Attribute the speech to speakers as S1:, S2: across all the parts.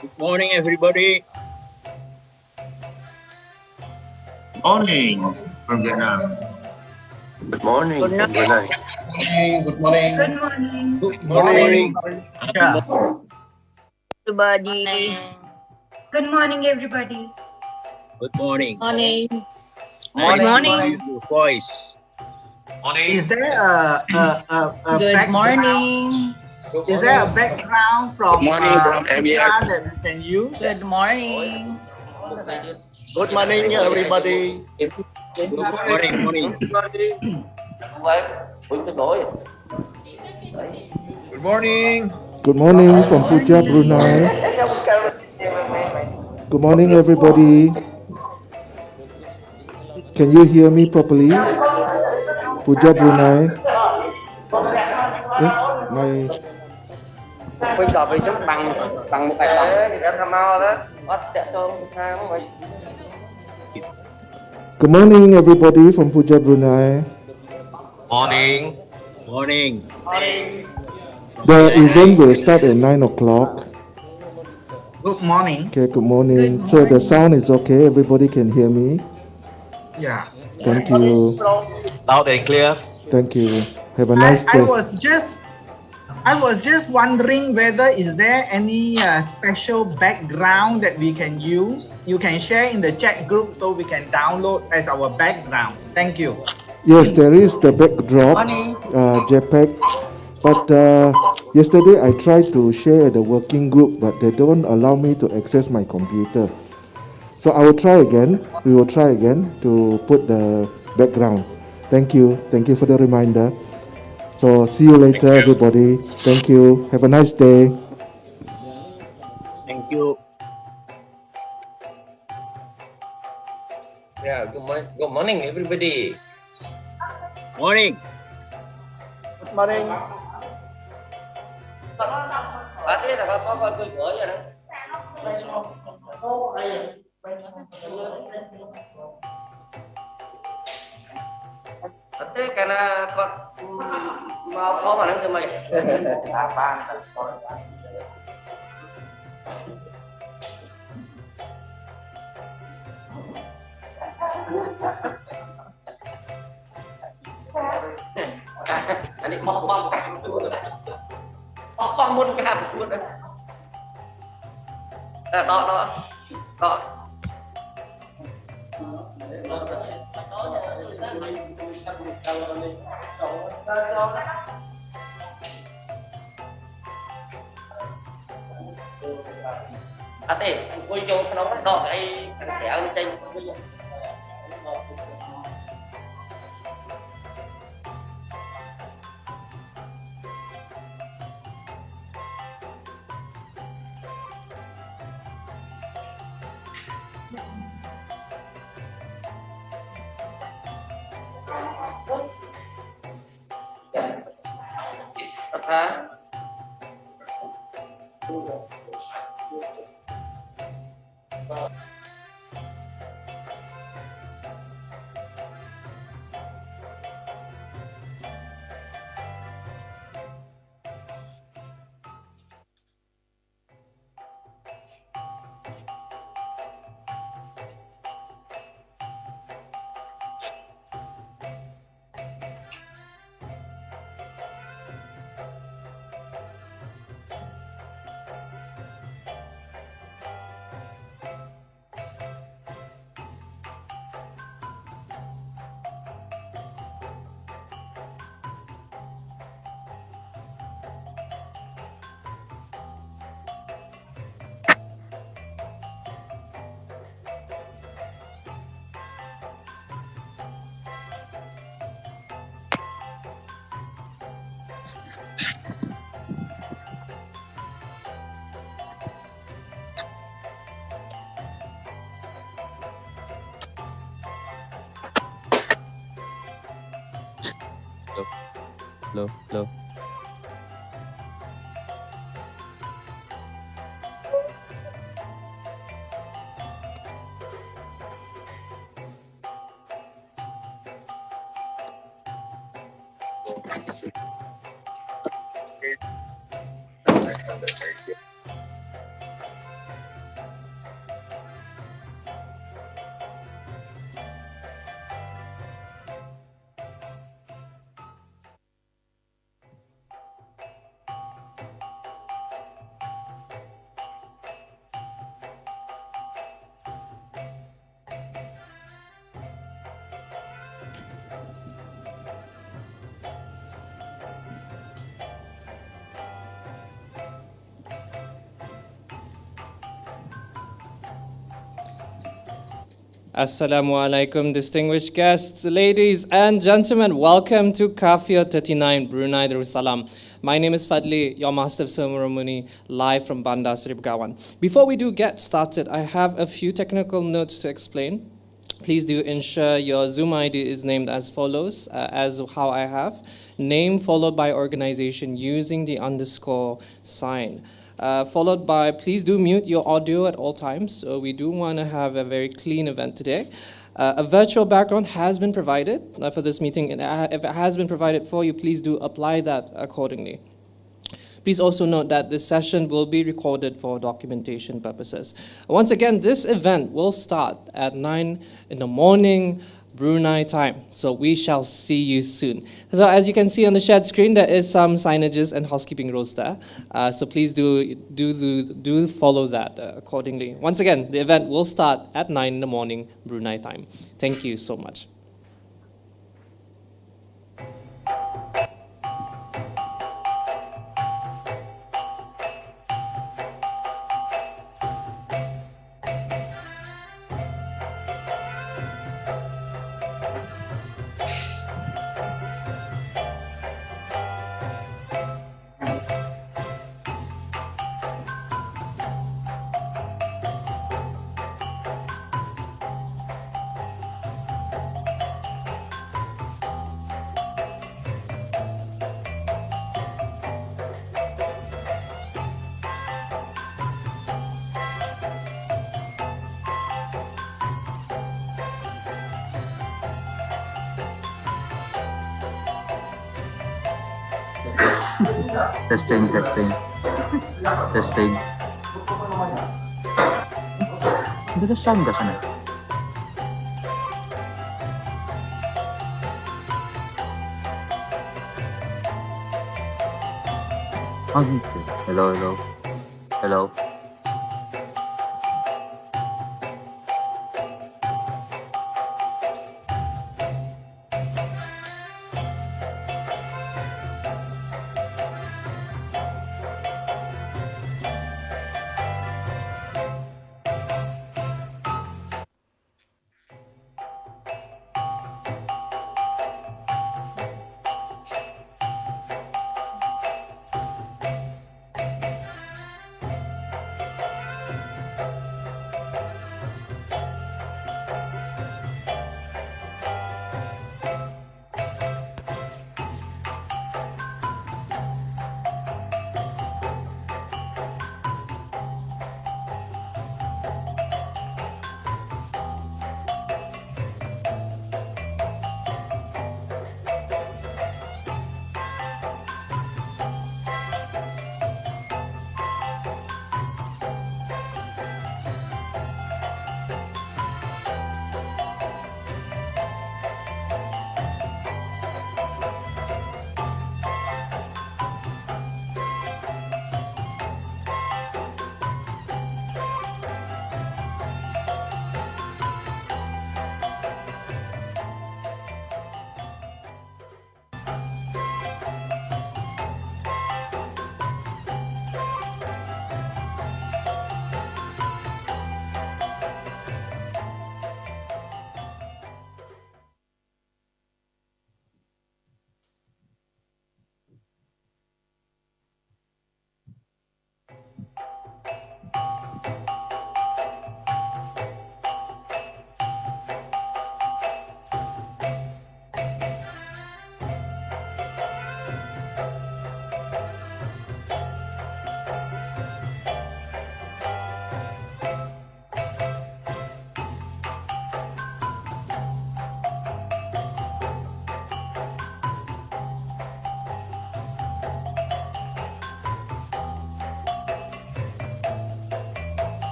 S1: Good morning, everybody.
S2: Morning from Vietnam.
S3: Good morning
S4: Good
S3: from
S4: night,
S3: Brunei.
S5: Morning, good morning.
S6: Good morning.
S1: Good
S5: Good morning.
S1: morning. Happy
S5: Yeah.
S1: morning.
S4: everybody.
S6: Good morning, everybody.
S1: Good morning.
S4: Morning.
S1: Nice
S4: Good
S5: Morning.
S1: to
S4: morning.
S1: hear your voice.
S5: Is
S7: Morning.
S5: there a
S4: Good
S5: background?
S4: morning.
S5: Is there a background
S3: Good
S5: from
S3: morning from ABS.
S5: PUJA that we can use?
S4: Good morning.
S7: Good morning, everybody.
S1: Good morning, morning.
S8: Good morning.
S9: Good morning
S4: Good
S9: from Puja,
S4: morning.
S9: Brunei. Good morning, everybody. Can you hear me properly? Puja, Brunei. My.
S3: Bây giờ về chấm bằng một bài bằng thì đã tham ao đó. Bắt chạy cho hai không vậy.
S9: Good morning, everybody from Puja, Brunei.
S7: Morning.
S1: Morning.
S9: The event will start at 9 o'clock.
S5: Good morning.
S9: Okay, good
S4: Good
S9: morning. So the
S4: morning.
S9: sound is okay. Everybody can hear me.
S5: Yeah.
S9: Thank you.
S7: Loud and clear.
S9: Thank you. Have a
S5: I,
S9: nice
S5: I
S9: day.
S5: was just I was just wondering whether is there any special background that we can use. You can share in the chat group so we can download as our background. Thank you.
S9: Yes, there is the backdrop, JPEG. But yesterday I tried to share the working group, but they don't allow me to access my computer. So I will try again. We will try again to put the background. Thank you. Thank you for the reminder. So see you later,
S7: Thank you.
S9: everybody. Thank you. Have a nice day.
S1: Thank you.
S3: Yeah, good morning everybody.
S1: Morning.
S7: Good morning.
S3: Bà thế là có con tôi gửi rồi đó. Thế cái là con mau có mà nó cho mày. Anh mau bom cạnh luôn. Bom một cái luôn đấy. Đó. Ate, quay vô nó đo cái kẹo lên trên. Hả?
S10: Hello.
S4: Assalamu alaikum, distinguished guests, ladies and gentlemen. Welcome to Kafia 39, Brunei Darussalam. My name is Fadli, your Master of Ceremony, live from Bandar Seri Begawan. Before we do get started, I have a few technical notes to explain. Please do ensure your Zoom ID is named as follows, as how I have. Name followed by organization using the underscore sign. Followed by, please do mute your audio at all times. So we do want to have a very clean event today. A virtual background has been provided for this meeting. And if it has been provided for you, please do apply that accordingly. Please also note that this session will be recorded for documentation purposes. Once again, this event will start at 9 in the morning, Brunei time. So we shall see you soon. So as you can see on the shared screen, there is some signages and housekeeping rules there. So please do follow that accordingly. Once again, the event will start at 9 in the morning, Brunei time. Thank you so much.
S11: Testing. Ada sound dah sana? Oh gitu. Hello.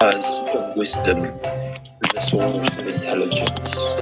S12: of wisdom, the source of intelligence.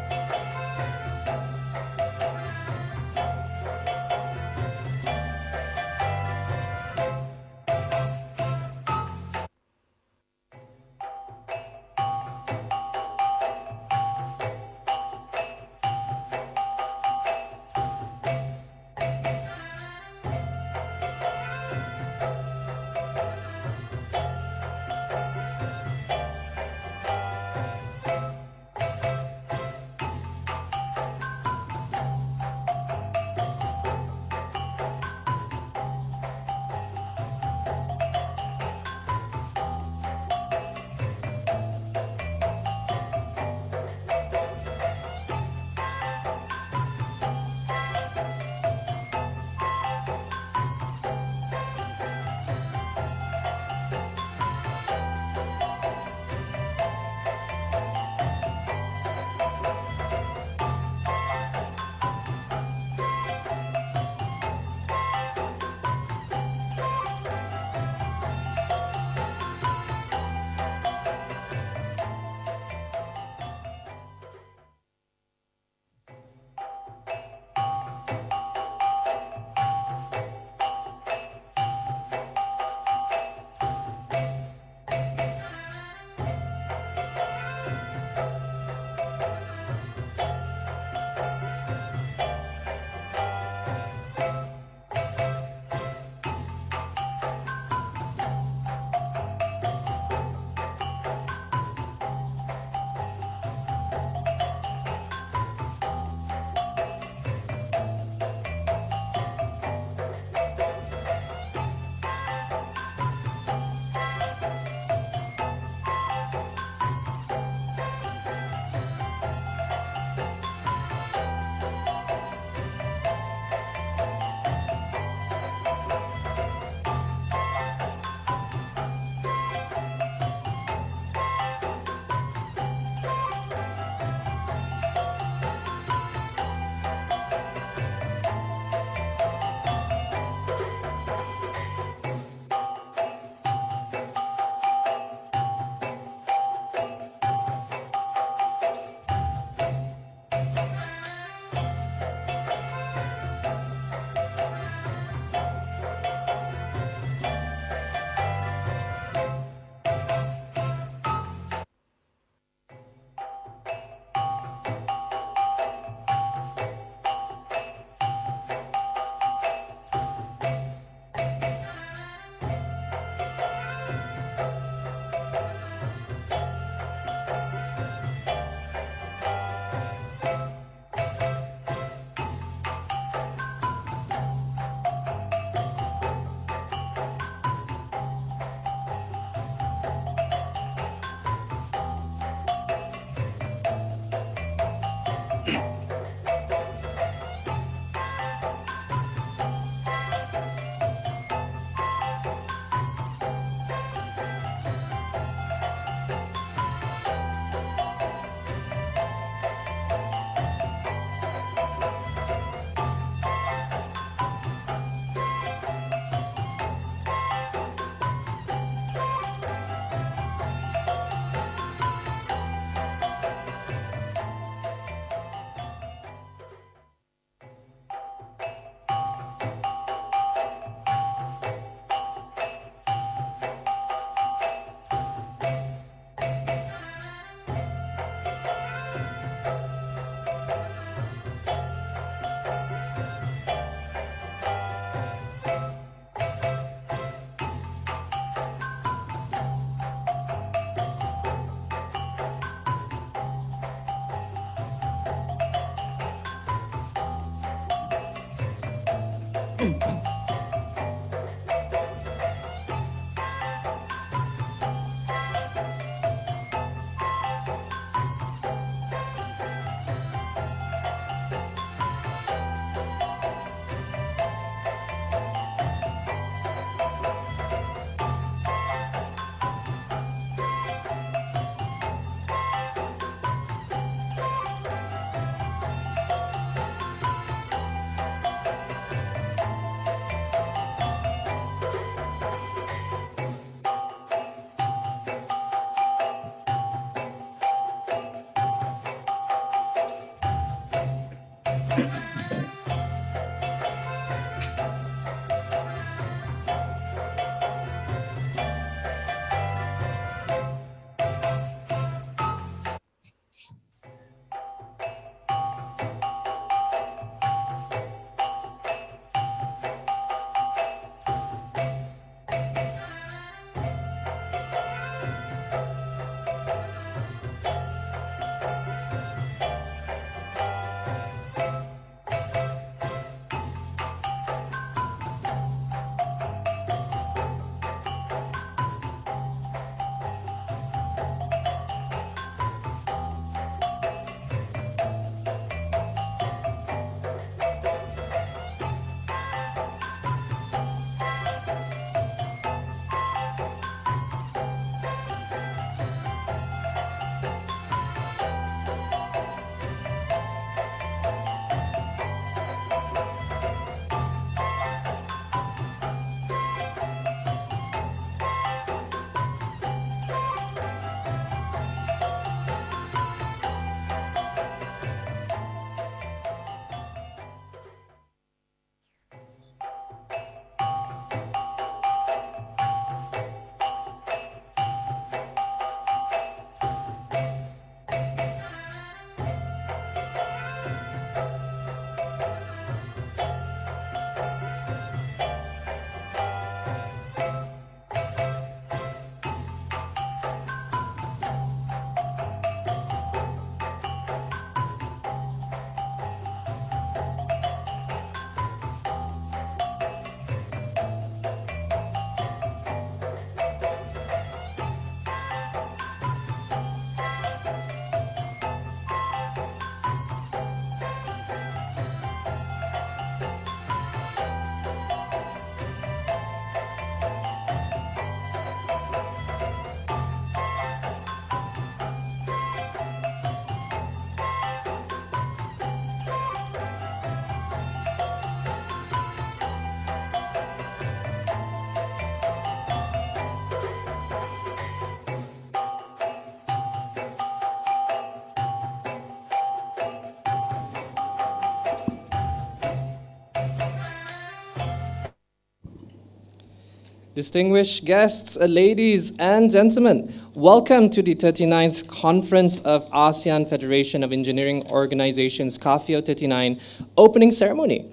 S4: Distinguished guests, ladies and gentlemen, welcome to the 39th Conference of ASEAN Federation of Engineering Organizations CAFIO 39 opening ceremony.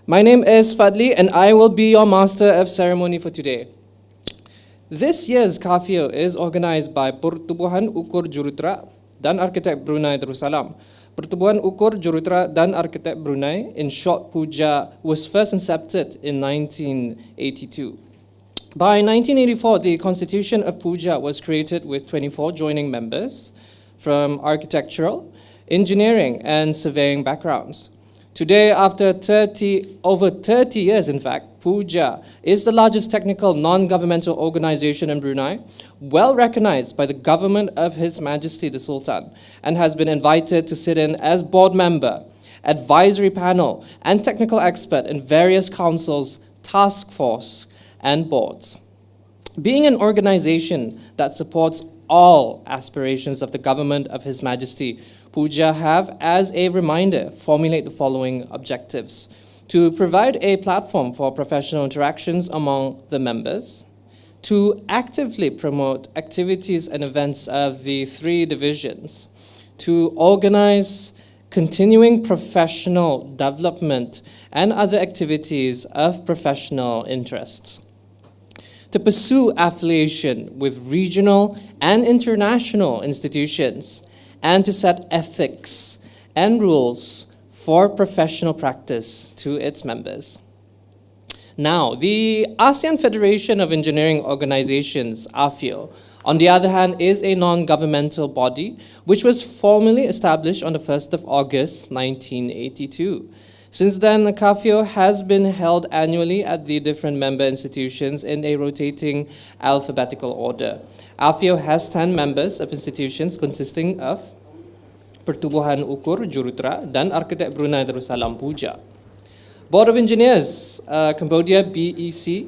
S4: My name is Fadli and I will be your master of ceremony for today. This year's CAFIO is organized by Pertubuhan Ukur Juruterra dan Arkitek Brunei Darussalam. Pertubuhan Ukur Juruterra dan Arkitek Brunei, in short PUJA, was first incepted in 1982. By 1984, the constitution of PUJA was created with 24 joining members from architectural, engineering, and surveying backgrounds. Today, after over 30 years, in fact, PUJA is the largest technical non-governmental organization in Brunei, well recognized by the government of His Majesty the Sultan, and has been invited to sit in as board member, advisory panel, and technical expert in various councils, task force, and boards. Being an organization that supports all aspirations of the government of His Majesty, PUJA have, as a reminder, formulate the following objectives: to provide a platform for professional interactions among the members, to actively promote activities and events of the three divisions, to organize continuing professional development and other activities of professional interests, to pursue affiliation with regional and international institutions, and to set ethics and rules for professional practice to its members. Now, the ASEAN Federation of Engineering Organizations, AFIO, on the other hand, is a non-governmental body which was formally established on the 1st of August 1982. Since then, the CAFIO has been held annually at the different member institutions in a rotating alphabetical order. AFIO has 10 members of institutions consisting of Pertubuhan Ukur Juruterra dan Arkitek Brunei Darussalam PUJA. Board of Engineers, Cambodia BEC,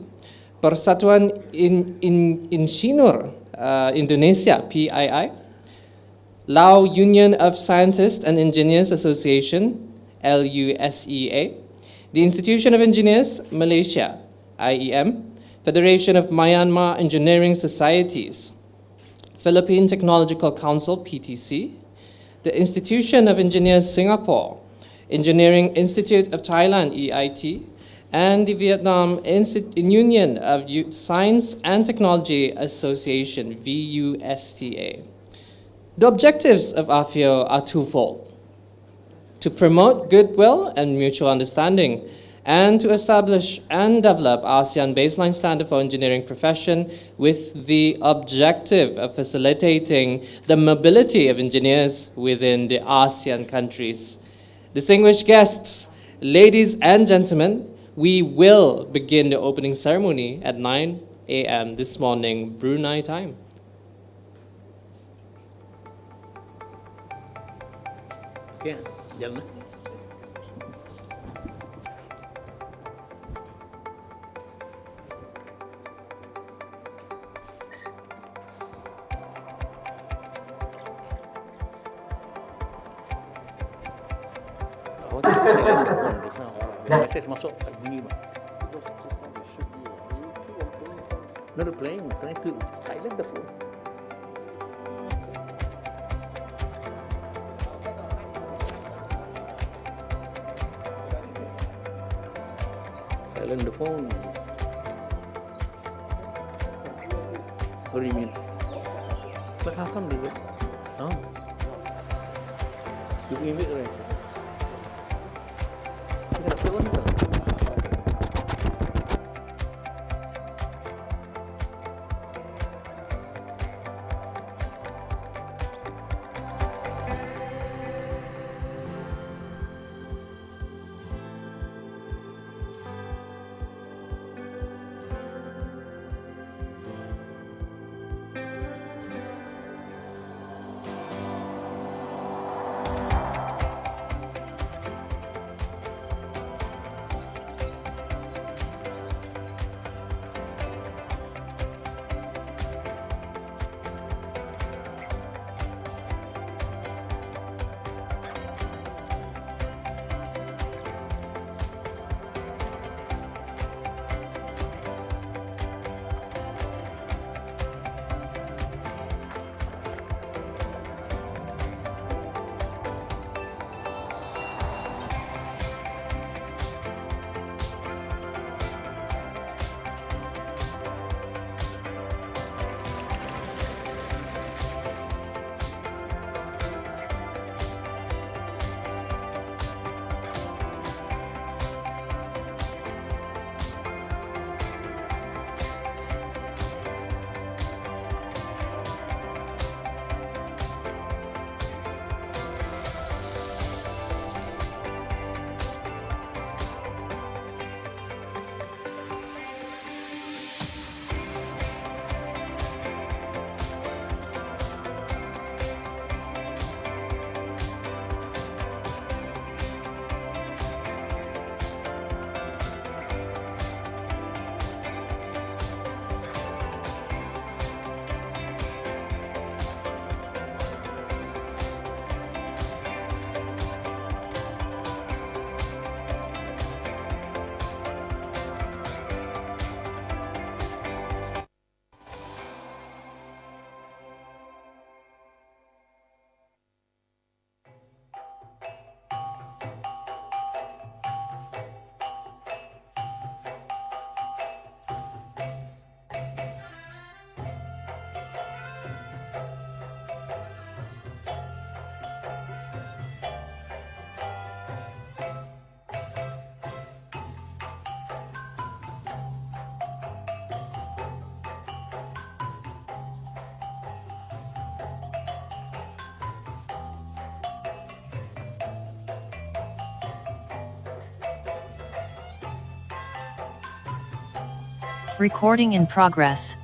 S4: Persatuan Insinyur Indonesia PII, Lao Union of Scientists and Engineers Association LUSEA, the Institution of Engineers Malaysia IEM, Federation of Myanmar Engineering Societies, Philippine Technological Council PTC, the Institution of Engineers Singapore, Engineering Institute of Thailand EIT, and the Vietnam Union of Science and Technology Association VUSTA. The objectives of AFIO are twofold: to promote goodwill and mutual understanding, and to establish and develop ASEAN baseline standard for engineering profession with the objective of facilitating the mobility of engineers within the ASEAN countries. Distinguished guests, ladies and gentlemen, we will begin the opening ceremony at 9 a.m. this morning, Brunei time.
S1: Okay, jalan. Message masuk tak bunyi bang. No, they're playing, trying to silent the phone. Silent the phone. What do you mean? But how come they would? No. You can it right. You can fill in them.
S13: Recording in progress.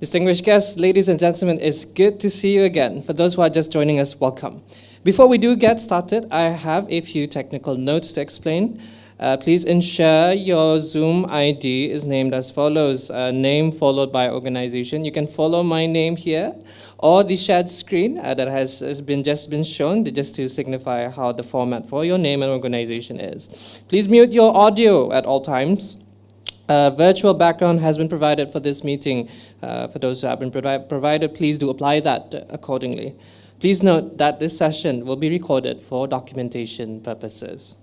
S4: Distinguished guests, ladies and gentlemen, it's good to see you again. For those who are just joining us, welcome. Before we do get started, I have a few technical notes to explain. Please ensure your Zoom ID is named as follows, name followed by organization. You can follow my name here or the shared screen that has just been shown just to signify how the format for your name and organization is. Please mute your audio at all times. Virtual background has been provided for this meeting. For those who have been provided, please do apply that accordingly. Please note that this session will be recorded for documentation purposes.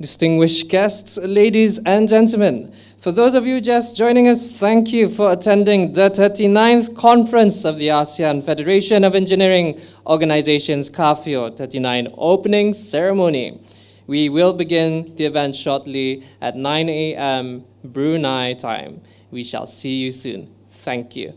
S4: Distinguished guests, ladies and gentlemen, for those of you just joining us, thank you for attending the 39th Conference of the ASEAN Federation of Engineering Organizations CAFIO 39 opening ceremony. We will begin the event shortly at 9 a.m. Brunei time. We shall see you soon. Thank you.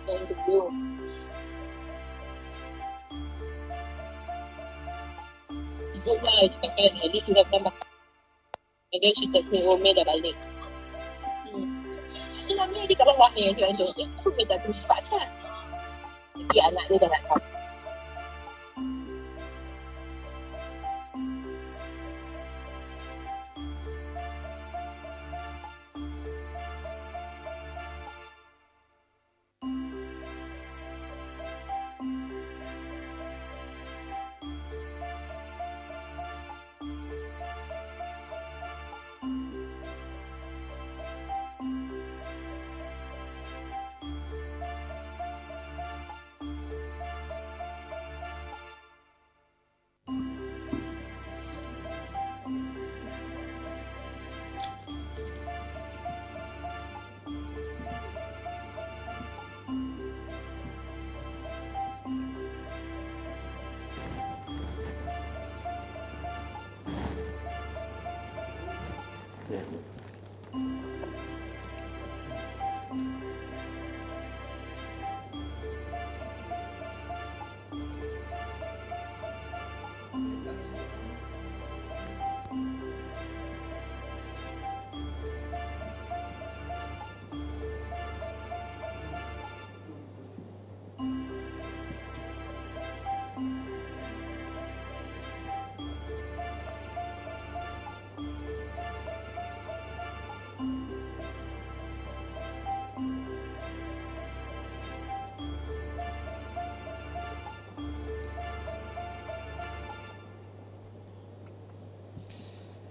S13: Going to do. Good lah, cakap kan, at least you have done makan. And then she text me, oh, May dah balik. Ni lah, May dia kat bawah ni, dia cakap, so May dah tempat kan. Jadi anak dia dah nak sampai.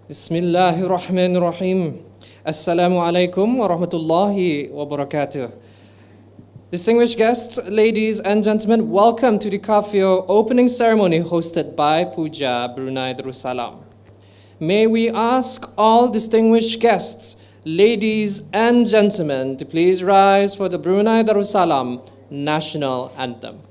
S4: Bismillahirrahmanirrahim. Assalamu alaikum wa rahmatullahi wa barakatuh. Distinguished guests, ladies and gentlemen, welcome to the Kafio opening ceremony hosted by PUJA Brunei Darussalam. May we ask all distinguished guests, ladies and gentlemen, to please rise for the Brunei Darussalam national anthem.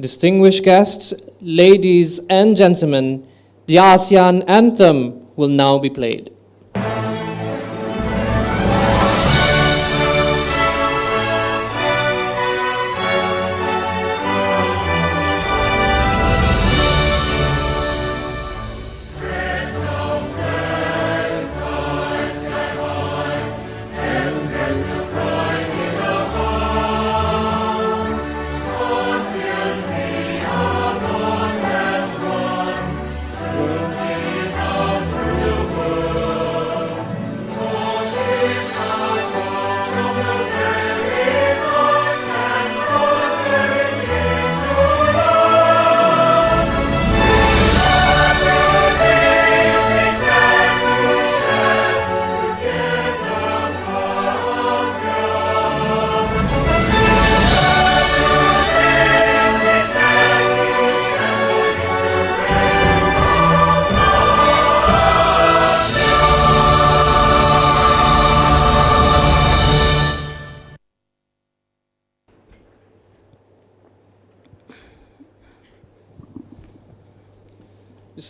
S4: Distinguished guests, ladies and gentlemen, the ASEAN anthem will now be played.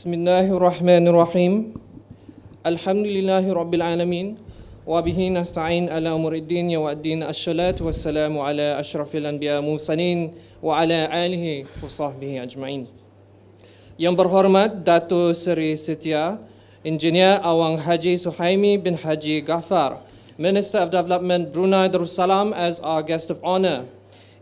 S4: Bismillahirrahmanirrahim. Alhamdulillahi Rabbil Alamin. Wa bihi nasta'in ala umuriddin ya wa'addin assalatu wassalamu ala ashrafil anbiya mursalin wa ala alihi wa sahbihi ajma'in. Yang berhormat Dato' Seri Setia Engineer Awang Haji Suhaimi bin Haji Ghaffar, Minister of Development Brunei Darussalam, as our guest of honor.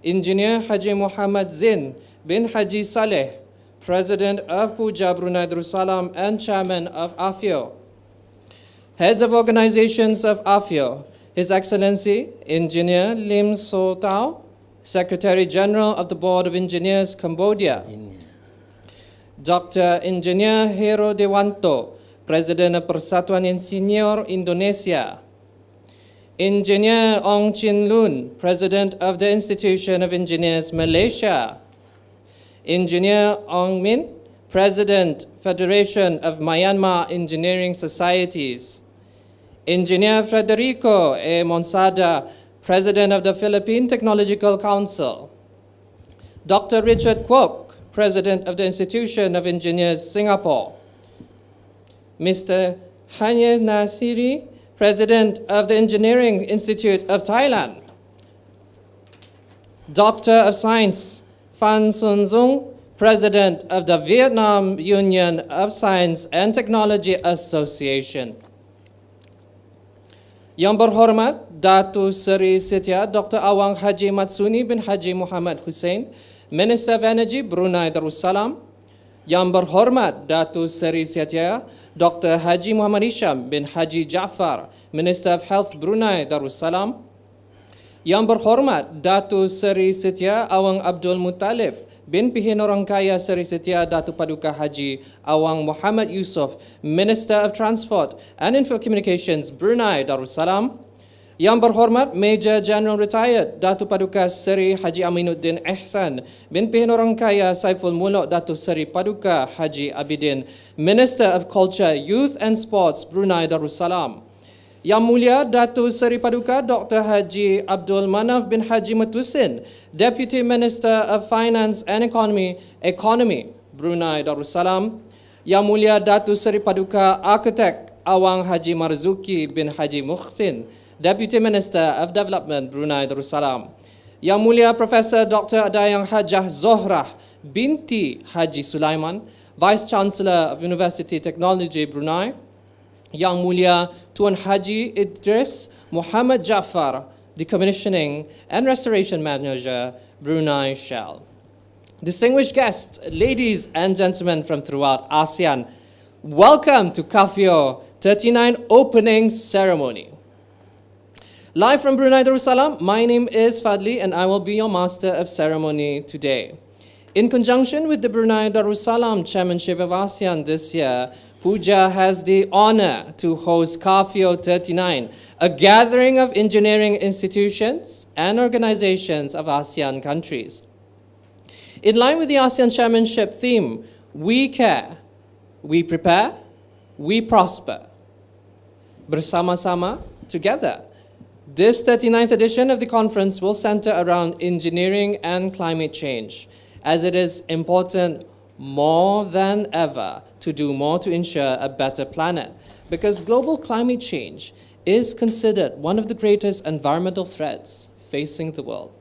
S4: Engineer Haji Muhammad Zain bin Haji Saleh, President of PUJA Brunei Darussalam and Chairman of AFIO. Heads of organizations of AFIO, His Excellency Engineer Lim So Tao, Secretary General of the Board of Engineers Cambodia. Dr. Engineer Hero Dewanto, President of Persatuan Insinyur Indonesia. Engineer Ong Chin Lun, President of the Institution of Engineers Malaysia. Engineer Ong Min, President, Federation of Myanmar Engineering Societies. Engineer Federico A. Monsada, President of the Philippine Technological Council. Dr. Richard Kwok, President of the Institution of Engineers Singapore. Mr. Hanya Nasiri, President of the Engineering Institute of Thailand. Doctor of Science Phan Sun Dung, President of the Vietnam Union of Science and Technology Association. Yang berhormat Dato' Seri Setia Dr. Awang Haji Matsuni bin Haji Muhammad Hussein, Minister of Energy Brunei Darussalam. Yang berhormat Dato' Seri Setia Dr. Haji Muhammad Hisham bin Haji Jaafar, Minister of Health Brunei Darussalam. Yang berhormat Dato' Seri Setia Awang Abdul Muttalib bin Pihinorangkaya Seri Setia Datu Paduka Haji Awang Muhammad Yusof, Minister of Transport and Info Communications, Brunei Darussalam. Yang berhormat Major General Retired Datu Paduka Seri Haji Aminuddin Ihsan bin Pihinorangkaya Saiful Muluk Datu Seri Paduka Haji Abidin, Minister of Culture, Youth and Sports, Brunei Darussalam. Yang Mulia Datu Seri Paduka Dr. Haji Abdul Manaf bin Haji Matusin, Deputy Minister of Finance and Economy, Brunei Darussalam. Yang Mulia Datu Seri Paduka Architect Awang Haji Marzuki bin Haji Muhsin, Deputy Minister of Development, Brunei Darussalam. Yang Mulia Professor Dr. Adayang Hajah Zohrah binti Haji Sulaiman, Vice Chancellor of University Technology, Brunei. Yang Mulia Tuan Haji Idris Muhammad Jaafar, Decommissioning and Restoration Manager, Brunei Shell. Distinguished guests, ladies and gentlemen from throughout ASEAN, welcome to Kafio 39 Opening Ceremony. Live from Brunei Darussalam, my name is Fadli and I will be your Master of Ceremony today. In conjunction with the Brunei Darussalam Chairmanship of ASEAN this year, PUJA has the honor to host Kafio 39, a gathering of engineering institutions and organizations of ASEAN countries. In line with the ASEAN Chairmanship theme, we care, we prepare, we prosper. Bersama-sama, together. This 39th edition of the conference will center around engineering and climate change, as it is important more than ever to do more to ensure a better planet, because global climate change is considered one of the greatest environmental threats facing the world.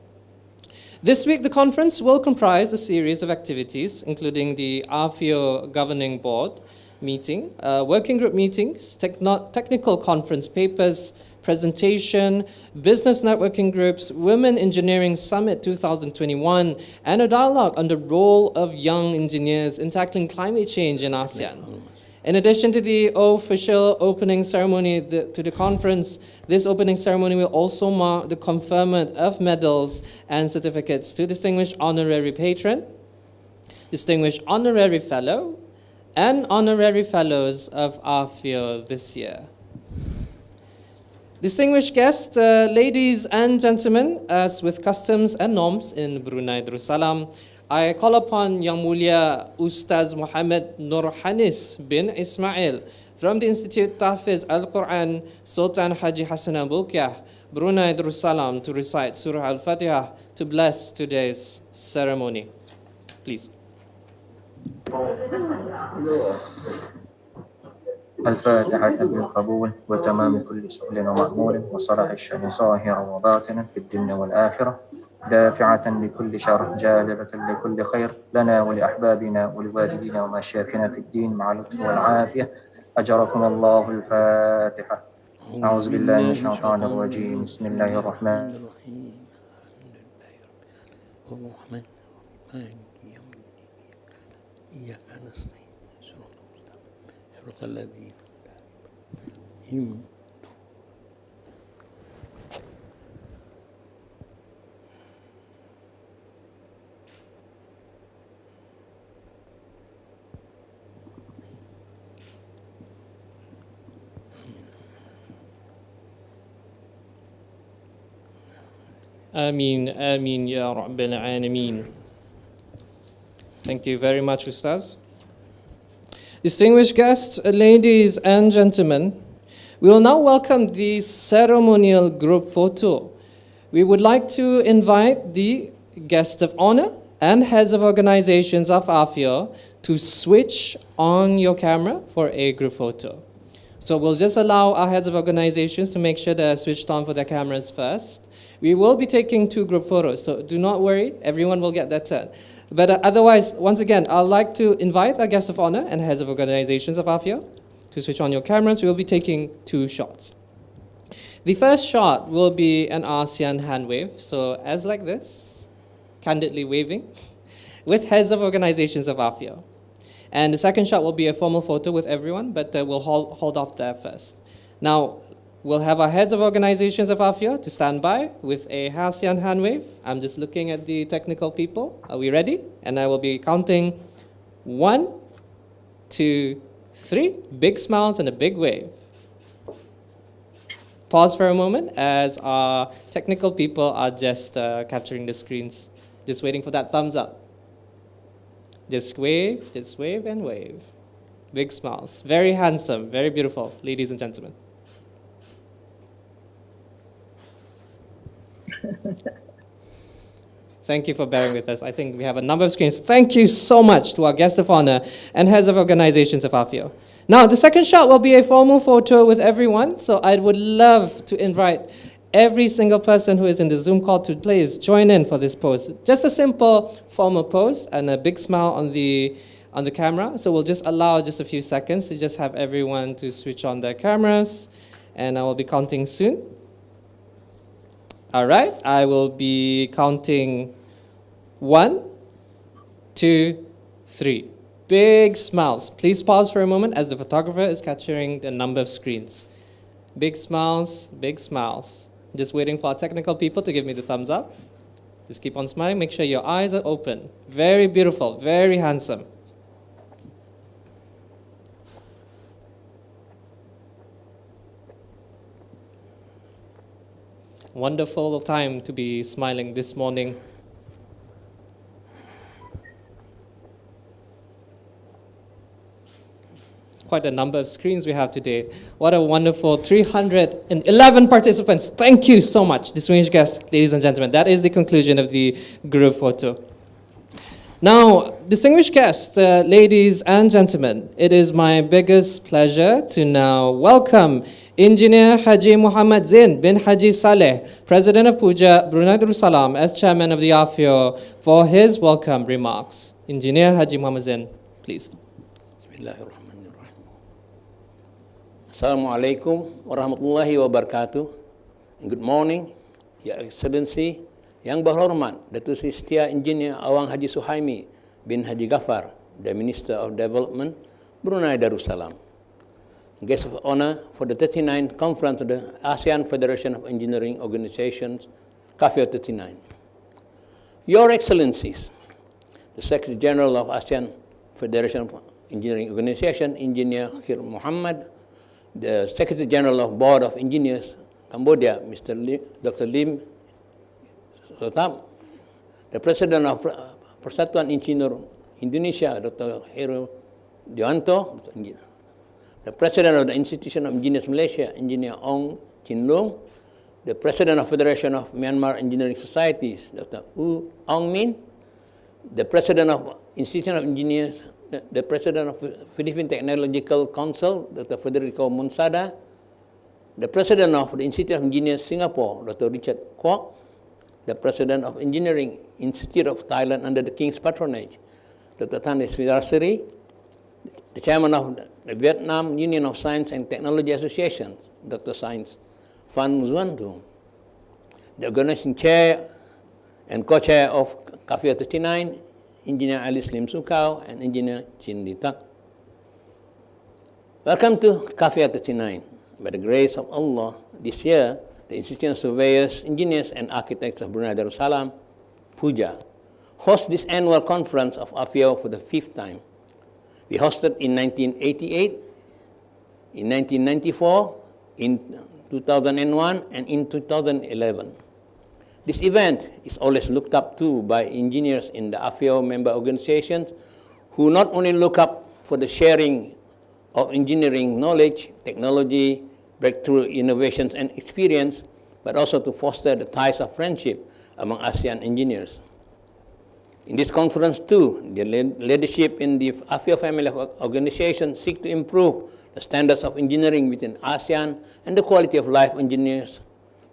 S4: This week, the conference will comprise a series of activities, including the AFIO Governing Board meeting, working group meetings, technical conference papers, presentation, business networking groups, Women Engineering Summit 2021, and a dialogue on the role of young engineers in tackling climate change in ASEAN. In addition to the official opening ceremony to the conference, this opening ceremony will also mark the conferment of medals and certificates to Distinguished Honorary Patron, Distinguished Honorary Fellow, and Honorary Fellows of AFIO this year. Distinguished guests, ladies and gentlemen, as with customs and norms in Brunei Darussalam, I call upon Yang Mulia Ustaz Muhammad Nurhanis bin Ismail from the Institute Tahfiz Al-Quran Sultan Haji Hassan Bolkiah, Brunei Darussalam, to recite Surah Al-Fatiha to bless today's ceremony. Please.
S11: الفاتحة بالقبول وتمام كل سؤل ومأمول وصلاح الشأن ظاهرا وباطنا في الدنيا والآخرة دافعة لكل شر جالبة لكل خير لنا ولأحبابنا ولوالدينا ومشايخنا في الدين مع اللطف والعافية أجركم الله. الفاتحة. أعوذ بالله من الشيطان الرجيم. بسم الله الرحمن الرحيم.
S4: Ameen, Ameen, Ya Rabbil Alameen. Thank you very much, Ustaz. Distinguished guests, ladies and gentlemen, we will now welcome the ceremonial group photo. We would like to invite the guests of honor and heads of organizations of AFIO to switch on your camera for a group photo. So we'll just allow our heads of organizations to make sure they're switched on for their cameras first. We will be taking 2 group photos, so do not worry, everyone will get their turn. But otherwise, once again, I'd like to invite our guests of honor and heads of organizations of AFIO to switch on your cameras. We'll be taking 2 shots. The first shot will be an ASEAN hand wave, so as like this, candidly waving, with heads of organizations of AFIO. And the second shot will be a formal photo with everyone, but we'll hold off there first. Now, We'll have our heads of organizations of AFIO to stand by with a ASEAN hand wave. I'm just looking at the technical people. Are we ready? And I will be counting 1, 2, 3. Big smiles and a big wave. Pause for a moment as our technical people are just capturing the screens. Just waiting for that thumbs up. Just wave, and wave. Big smiles. Very handsome, very beautiful, ladies and gentlemen. Thank you for bearing with us. I think we have a number of screens. Thank you so much to our guests of honor and heads of organizations of AFIO. Now, the second shot will be a formal photo with everyone. So I would love to invite every single person who is in the Zoom call to please join in for this pose. Just a simple formal pose and a big smile on the camera. So we'll just allow just a few seconds to just have everyone to switch on their cameras. And I will be counting soon. All right, I will be counting 1, 2, 3. Big smiles. Please pause for a moment as the photographer is capturing the number of screens. Big smiles, big smiles. Just waiting for our technical people to give me the thumbs up. Just keep on smiling. Make sure your eyes are open. Very beautiful, very handsome. Wonderful time to be smiling this morning. Quite a number of screens we have today. What a wonderful 311 participants. Thank you so much, distinguished guests, ladies and gentlemen. That is the conclusion of the group photo. Now, distinguished guests, ladies and gentlemen, it is my biggest pleasure to now welcome Engineer Haji Muhammad Zain bin Haji Saleh, President of PUJA, Brunei Darussalam, as Chairman of the AFIO, for his welcome remarks. Engineer Haji Muhammad Zain, please.
S1: Bismillahirrahmanirrahim. Assalamualaikum warahmatullahi wabarakatuh. Good morning, Your Excellency, Yang Berhormat Datuk Seri Setia Engineer Awang Haji Suhaimi bin Haji Ghaffar, the Minister of Development, Brunei Darussalam. Guests of honor for the 39th Conference of the ASEAN Federation of Engineering Organizations, CAFIO 39. Your Excellencies, the Secretary General of ASEAN Federation of Engineering Organization, Engineer Khir Muhammad, the Secretary General of Board of Engineers, Cambodia, Dr. Lim Sotam, the President of Persatuan Engineer Indonesia, Dr. Heru Dewanto, the President of the Institution of Engineers Malaysia, Engineer Ong Chin Loong, the President of Federation of Myanmar Engineering Societies, Dr. U Ong Min, the President of Institution of Engineers, the President of Philippine Technological Council, Dr. Federico Monsada, the President of the Institute of Engineers Singapore, Dr. Richard Kwok, the President of Engineering Institute of Thailand under the King's patronage, Dr. Tan Sri, the Chairman of the Vietnam Union of Science and Technology Association, Dr. Science Phan Nguyen Thu, the Organizing Chair and Co-Chair of CAFIO 39, Engineer Alice Lim Sukau and Engineer Chin Li Tak. Welcome to CAFIO 39. By the grace of Allah, this year, the Institute of Surveyors, Engineers and Architects of Brunei Darussalam, PUJA, hosts this annual conference of AFIO for the 5th time. We hosted in 1988, in 1994, in 2001, and in 2011. This event is always looked up to by engineers in the AFIO member organizations who not only look up for the sharing of engineering knowledge, technology, breakthrough innovations and experience, but also to foster the ties of friendship among ASEAN engineers. In this conference too, the leadership in the AFIO family of organizations seek to improve the standards of engineering within ASEAN and the quality of life of engineers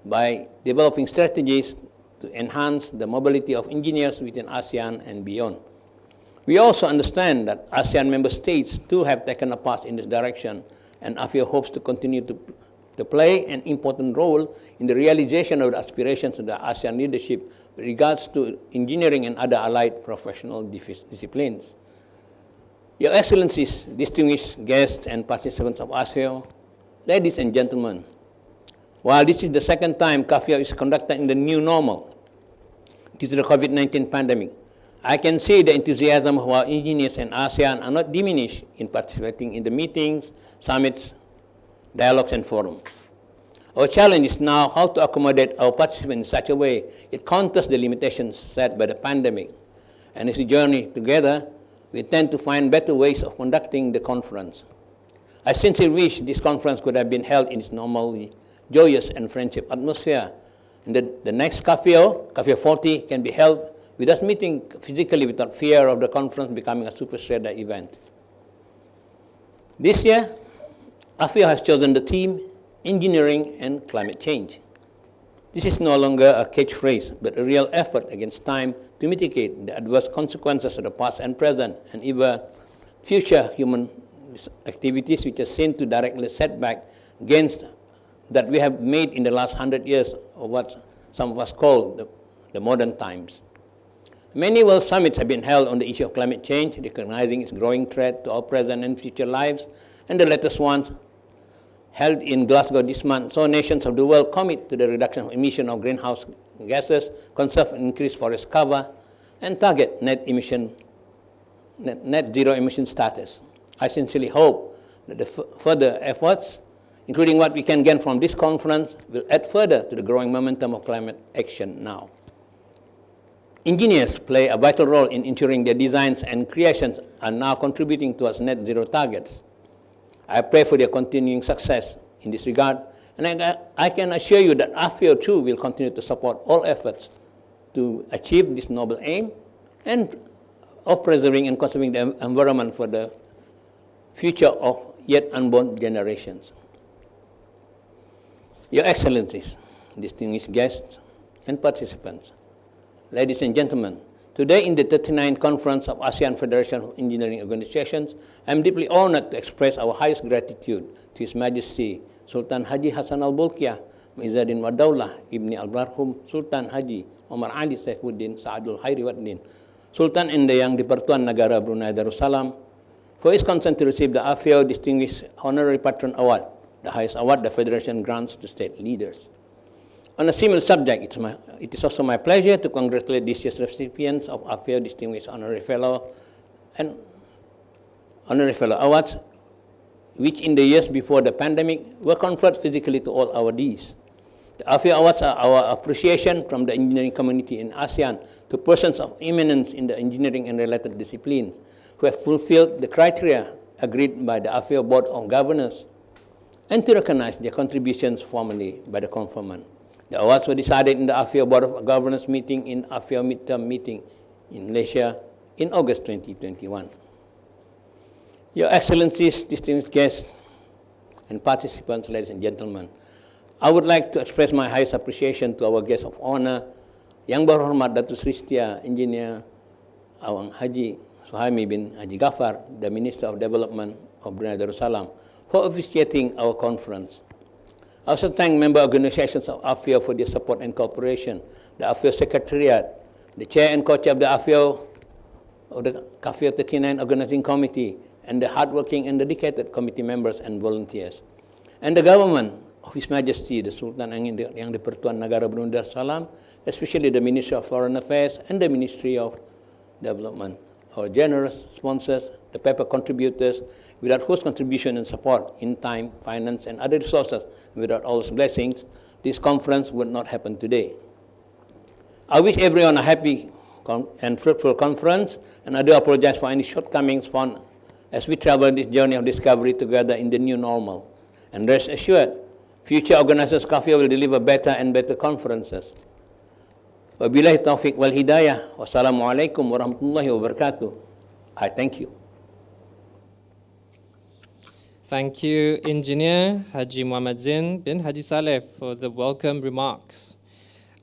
S1: by developing strategies to enhance the mobility of engineers within ASEAN and beyond. We also understand that ASEAN member states too have taken a part in this direction, and AFIO hopes to continue to play an important role in the realization of the aspirations of the ASEAN leadership with regards to engineering and other allied professional disciplines. Your Excellencies, distinguished guests and participants of ASEAN, ladies and gentlemen, While this is the second time CAFIO is conducted in the new normal due to the COVID-19 pandemic, I can see the enthusiasm of our engineers and ASEAN are not diminished in participating in the meetings, summits, dialogues, and forums. Our challenge is now how to accommodate our participants in such a way it counters the limitations set by the pandemic. And as we journey together, we tend to find better ways of conducting the conference. I sincerely wish this conference could have been held in its normally joyous and friendship atmosphere. And the next CAFIO 40, can be held with us meeting physically without fear of the conference becoming a super spreader event. This year, AFIO has chosen the theme Engineering and Climate Change. This is no longer a catchphrase, but a real effort against time to mitigate the adverse consequences of the past and present, and even future human activities which are seen to directly set back gains that we have made in the last 100 years of what some of us call the modern times. Many world summits have been held on the issue of climate change, recognizing its growing threat to our present and future lives, and the latest ones held in Glasgow this month saw nations of the world commit to the reduction of emission of greenhouse gases, conserve and increase forest cover, and target net zero emission status. I sincerely hope that the further efforts, including what we can gain from this conference, will add further to the growing momentum of climate action now. Engineers play a vital role in ensuring their designs and creations are now contributing towards net zero targets. I pray for their continuing success in this regard, and I can assure you that AFIO too will continue to support all efforts to achieve this noble aim and of preserving and conserving the environment for the future of yet unborn generations. Your Excellencies, distinguished guests and participants, ladies and gentlemen, today in the 39th Conference of ASEAN Federation of Engineering Organizations, I am deeply honored to express our highest gratitude to His Majesty Sultan Haji Hassan Al-Bolkiah, Muizzuddin Wadaulah, Ibni Al-Marhum Sultan Haji Omar Ali Saifuddin Sa'adul Khairi Waddin, Sultan and the Yang di-Pertuan Negara Brunei Darussalam, for his consent to receive the AFIO Distinguished Honorary Patron Award, the highest award the Federation grants to state leaders. On a similar subject, it is also my pleasure to congratulate this year's recipients of AFIO Distinguished Honorary Fellow and Honorary Fellow Awards, which in the years before the pandemic were conferred physically to all awardees. The AFIO Awards are our appreciation from the engineering community in ASEAN to persons of eminence in the engineering and related disciplines who have fulfilled the criteria agreed by the AFIO Board of Governors and to recognize their contributions formally by the conferment. The awards were decided in the AFIO Board of Governors meeting in AFIO midterm meeting in Malaysia in August 2021. Your Excellencies, distinguished guests and participants, ladies and gentlemen, I would like to express my highest appreciation to our guest of honor, Yang Berhormat Datuk Seri Setia Engineer Awang Haji Suhaimi bin Haji Ghaffar, the Minister of Development of Brunei Darussalam, for officiating our conference. I also thank member organizations of AFIO for their support and cooperation, the AFIO Secretariat, the Chair and Co-Chair of the AFIO, of the CAFIO 39 Organizing Committee, and the hardworking and dedicated committee members and volunteers, and the government of His Majesty, the Sultan Yang di-Pertuan Negara Brunei Darussalam, especially the Ministry of Foreign Affairs and the Ministry of Development, our generous sponsors, the paper contributors, without whose contribution and support in time, finance, and other resources, without all those blessings, this conference would not happen today. I wish everyone a happy and fruitful conference, and I do apologize for any shortcomings found as we travel this journey of discovery together in the new normal. And rest assured, future organizers of CAFIO will deliver better and better conferences. Wabillahi taufiq wal hidayah. Wassalamualaikum warahmatullahi wabarakatuh. I thank you.
S4: Thank you, Engineer Haji Muhammad Zain bin Haji Saleh, for the welcome remarks.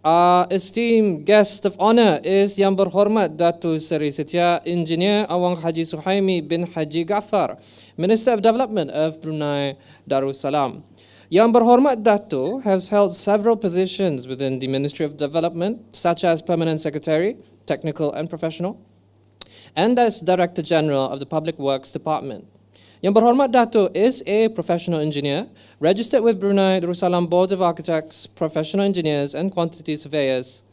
S4: Our esteemed guest of honor is Yang Berhormat Datuk Seri Setia Engineer Awang Haji Suhaimi bin Haji Ghaffar, Minister of Development of Brunei Darussalam. Yang Berhormat Datuk has held several positions within the Ministry of Development, such as Permanent Secretary, Technical and Professional, and as Director General of the Public Works Department. Yang Berhormat Dato is a professional engineer, registered with Brunei Darussalam Board of Architects, Professional Engineers and Quantity Surveyors,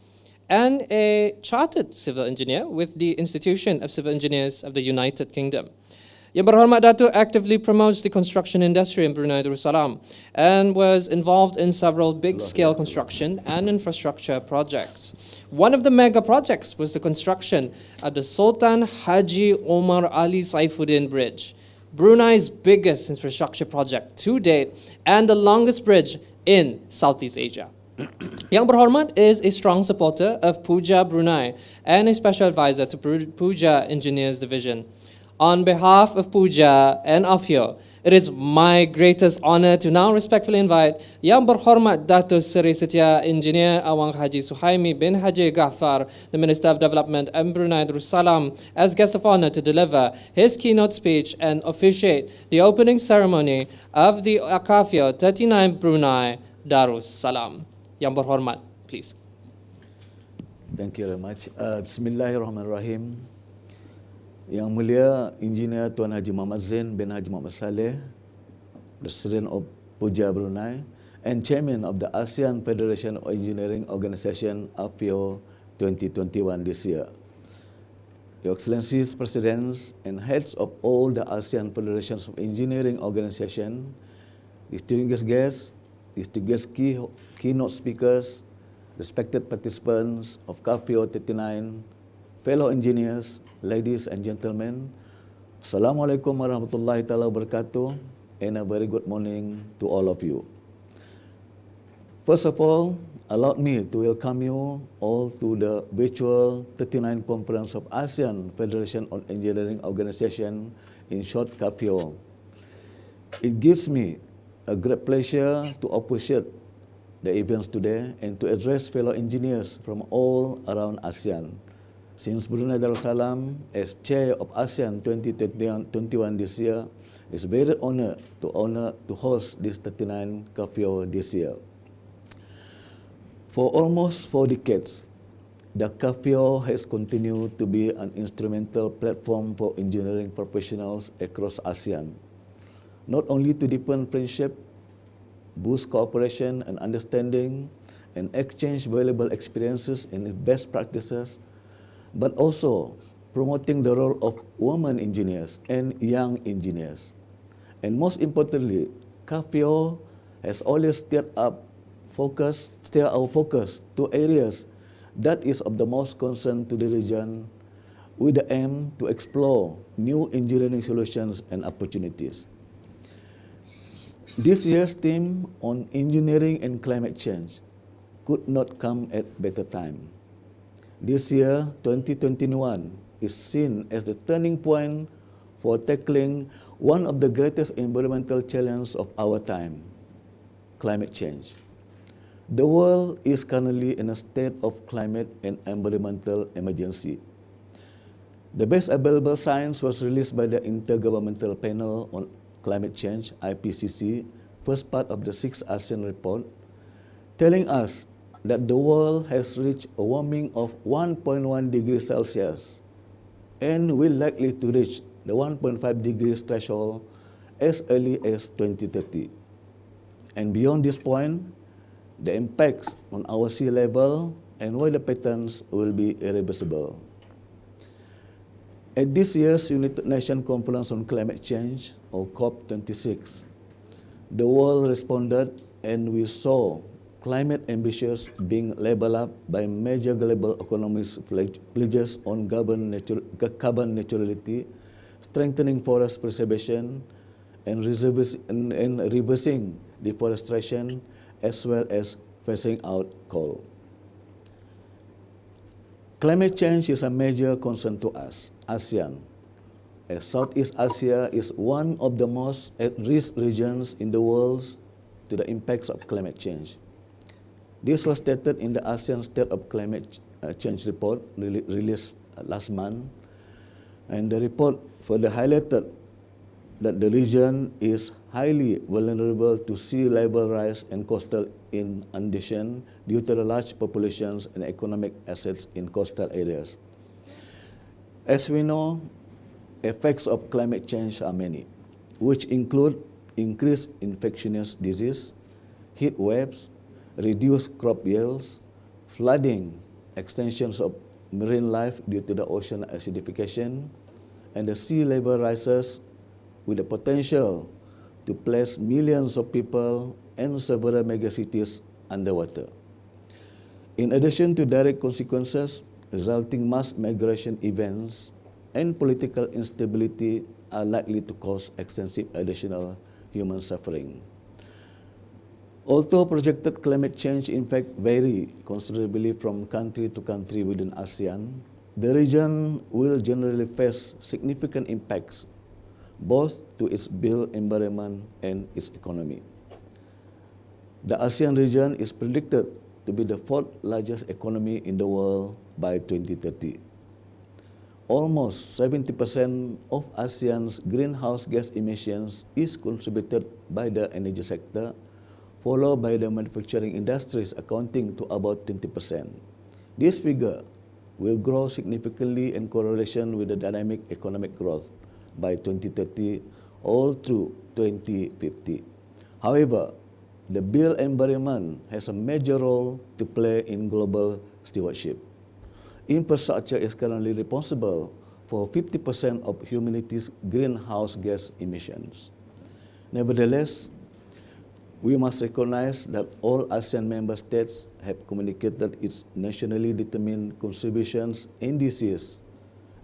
S4: and a chartered civil engineer with the Institution of Civil Engineers of the United Kingdom. Yang Berhormat Dato actively promotes the construction industry in Brunei Darussalam and was involved in several big-scale construction and infrastructure projects. One of the mega projects was the construction of the Sultan Haji Omar Ali Saifuddin Bridge, Brunei's biggest infrastructure project to date and the longest bridge in Southeast Asia. Yang Berhormat is a strong supporter of PUJA Brunei and a special advisor to PUJA Engineers Division. On behalf of PUJA and AFIO, it is my greatest honor to now respectfully invite Yang Berhormat Dato Seri Setia Engineer Awang Haji Suhaimi bin Haji Ghaffar, the Minister of Development and Brunei Darussalam, as guest of honor to deliver his keynote speech and officiate the opening ceremony of the AFIO 39 Brunei Darussalam. Yang Berhormat, please.
S14: Thank you very much. Bismillahirrahmanirrahim. Yang Mulia Engineer Tuan Haji Muhammad Zain bin Haji Muhammad Saleh, President of PUJA Brunei and Chairman of the ASEAN Federation of Engineering Organization AFIO 2021 this year. Your Excellencies, Presidents and Heads of all the ASEAN Federations of Engineering Organization, distinguished guests, distinguished keynote speakers, respected participants of AFIO 39, fellow engineers, ladies and gentlemen, Assalamualaikum warahmatullahi taala wabarakatuh, and a very good morning to all of you. First of all, allow me to welcome you all to the virtual 39th Conference of ASEAN Federation of Engineering Organization, in short AFIO. It gives me a great pleasure to appreciate the events today and to address fellow engineers from all around ASEAN. Since Brunei Darussalam, as chair of ASEAN 2021 this year, is very honored to host this 39 AFIO this year. For almost 4 decades, the AFIO has continued to be an instrumental platform for engineering professionals across ASEAN, not only to deepen friendship, boost cooperation and understanding, and exchange valuable experiences and best practices, but also promoting the role of women engineers and young engineers. And most importantly, AFIO has always steered our focus to areas that is of the most concern to the region, with the aim to explore new engineering solutions and opportunities. This year's theme on engineering and climate change could not come at better time. This year, 2021, is seen as the turning point for tackling one of the greatest environmental challenges of our time, climate change. The world is currently in a state of climate and environmental emergency. The best available science was released by the Intergovernmental Panel on Climate Change, IPCC, first part of the 6th ASEAN report, telling us that the world has reached a warming of 1.1 degrees Celsius and will likely to reach the 1.5 degrees threshold as early as 2030. And beyond this point, the impacts on our sea level and weather patterns will be irreversible. At this year's United Nations Conference on Climate Change, or COP26, the world responded and we saw climate ambitions being labeled up by major global economies pledges on carbon neutrality, strengthening forest preservation, and reversing deforestation, as well as phasing out coal. Climate change is a major concern to us, ASEAN, as Southeast Asia is one of the most at-risk regions in the world to the impacts of climate change. This was stated in the ASEAN State of Climate Change report released last month, and the report further highlighted that the region is highly vulnerable to sea level rise and coastal inundation due to the large populations and economic assets in coastal areas. As we know, effects of climate change are many. which include increased infectious disease, heat waves, reduced crop yields, flooding, extensions of marine life due to the ocean acidification, and the sea level rises with the potential to place millions of people and several megacities underwater. In addition to direct consequences, resulting mass migration events and political instability are likely to cause extensive additional human suffering. Although projected climate change impact vary considerably from country to country within ASEAN, the region will generally face significant impacts both to its built environment and its economy. The ASEAN region is predicted to be the fourth largest economy in the world by 2030. Almost 70% of ASEAN's greenhouse gas emissions is contributed by the energy sector, followed by the manufacturing industries accounting to about 20%. This figure will grow significantly in correlation with the dynamic economic growth by 2030 all through 2050. However, the built environment has a major role to play in global stewardship. Infrastructure is currently responsible for 50% of humanity's greenhouse gas emissions. Nevertheless, we must recognize that all ASEAN member states have communicated its nationally determined contributions in this years,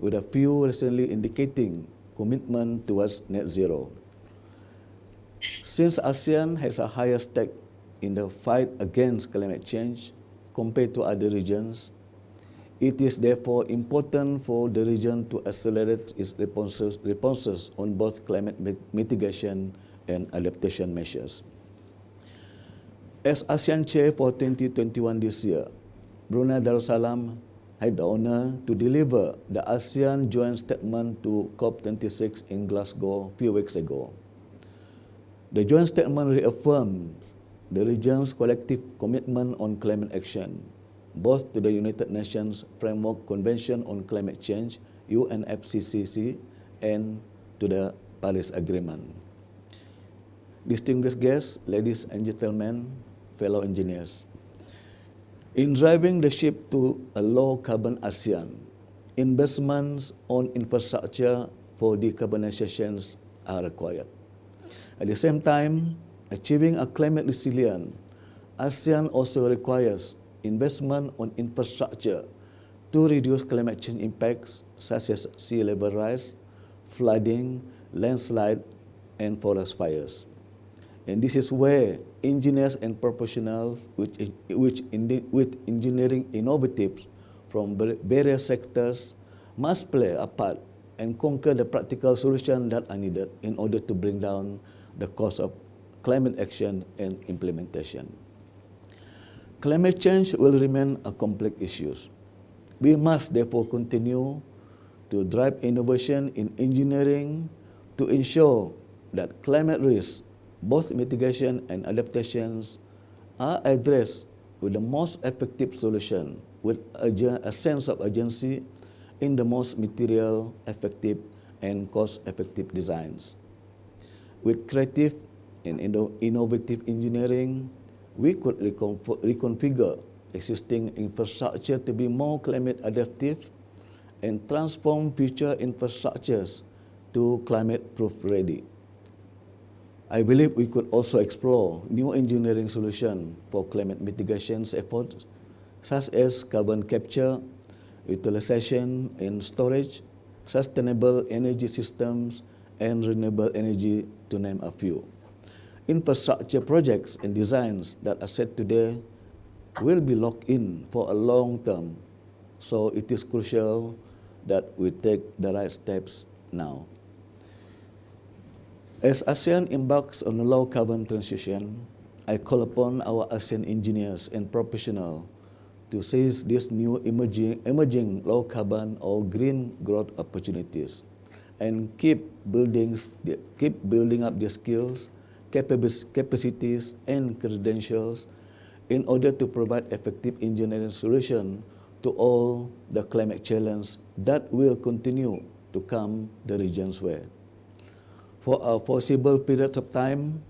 S14: with a few recently indicating commitment towards net zero. Since ASEAN has a higher stake in the fight against climate change compared to other regions, it is therefore important for the region to accelerate its responses on both climate mitigation and adaptation measures. As ASEAN Chair for 2021 this year, Brunei Darussalam had the honor to deliver the ASEAN Joint Statement to COP26 in Glasgow a few weeks ago. The joint statement reaffirmed the region's collective commitment on climate action, both to the United Nations Framework Convention on Climate Change, UNFCCC, and to the Paris Agreement. Distinguished guests, ladies and gentlemen, fellow engineers, in driving the shift to a low-carbon ASEAN, investments on infrastructure for decarbonization are required. At the same time, achieving a climate resilient ASEAN also requires investment on infrastructure to reduce climate change impacts such as sea level rise, flooding, landslide, and forest fires. And this is where engineers and professionals with engineering innovatives from various sectors must play a part and conquer the practical solutions that are needed in order to bring down the cost of climate action and implementation. Climate change will remain a complex issue. We must therefore continue to drive innovation in engineering to ensure that climate risks, both mitigation and adaptations, are addressed with the most effective solution with a sense of urgency in the most material, effective, and cost-effective designs. With creative and innovative engineering, we could reconfigure existing infrastructure to be more climate adaptive and transform future infrastructures to climate-proof ready. I believe we could also explore new engineering solutions for climate mitigation efforts, such as carbon capture, utilization and storage, sustainable energy systems, and renewable energy, to name a few. Infrastructure projects and designs that are set today will be locked in for a long term, so it is crucial that we take the right steps now. As ASEAN embarks on a low-carbon transition, I call upon our ASEAN engineers and professionals to seize these new emerging low-carbon or green growth opportunities and keep building up their skills, capacities, and credentials in order to provide effective engineering solutions to all the climate challenges that will continue to come the region's way. For a foreseeable period of time,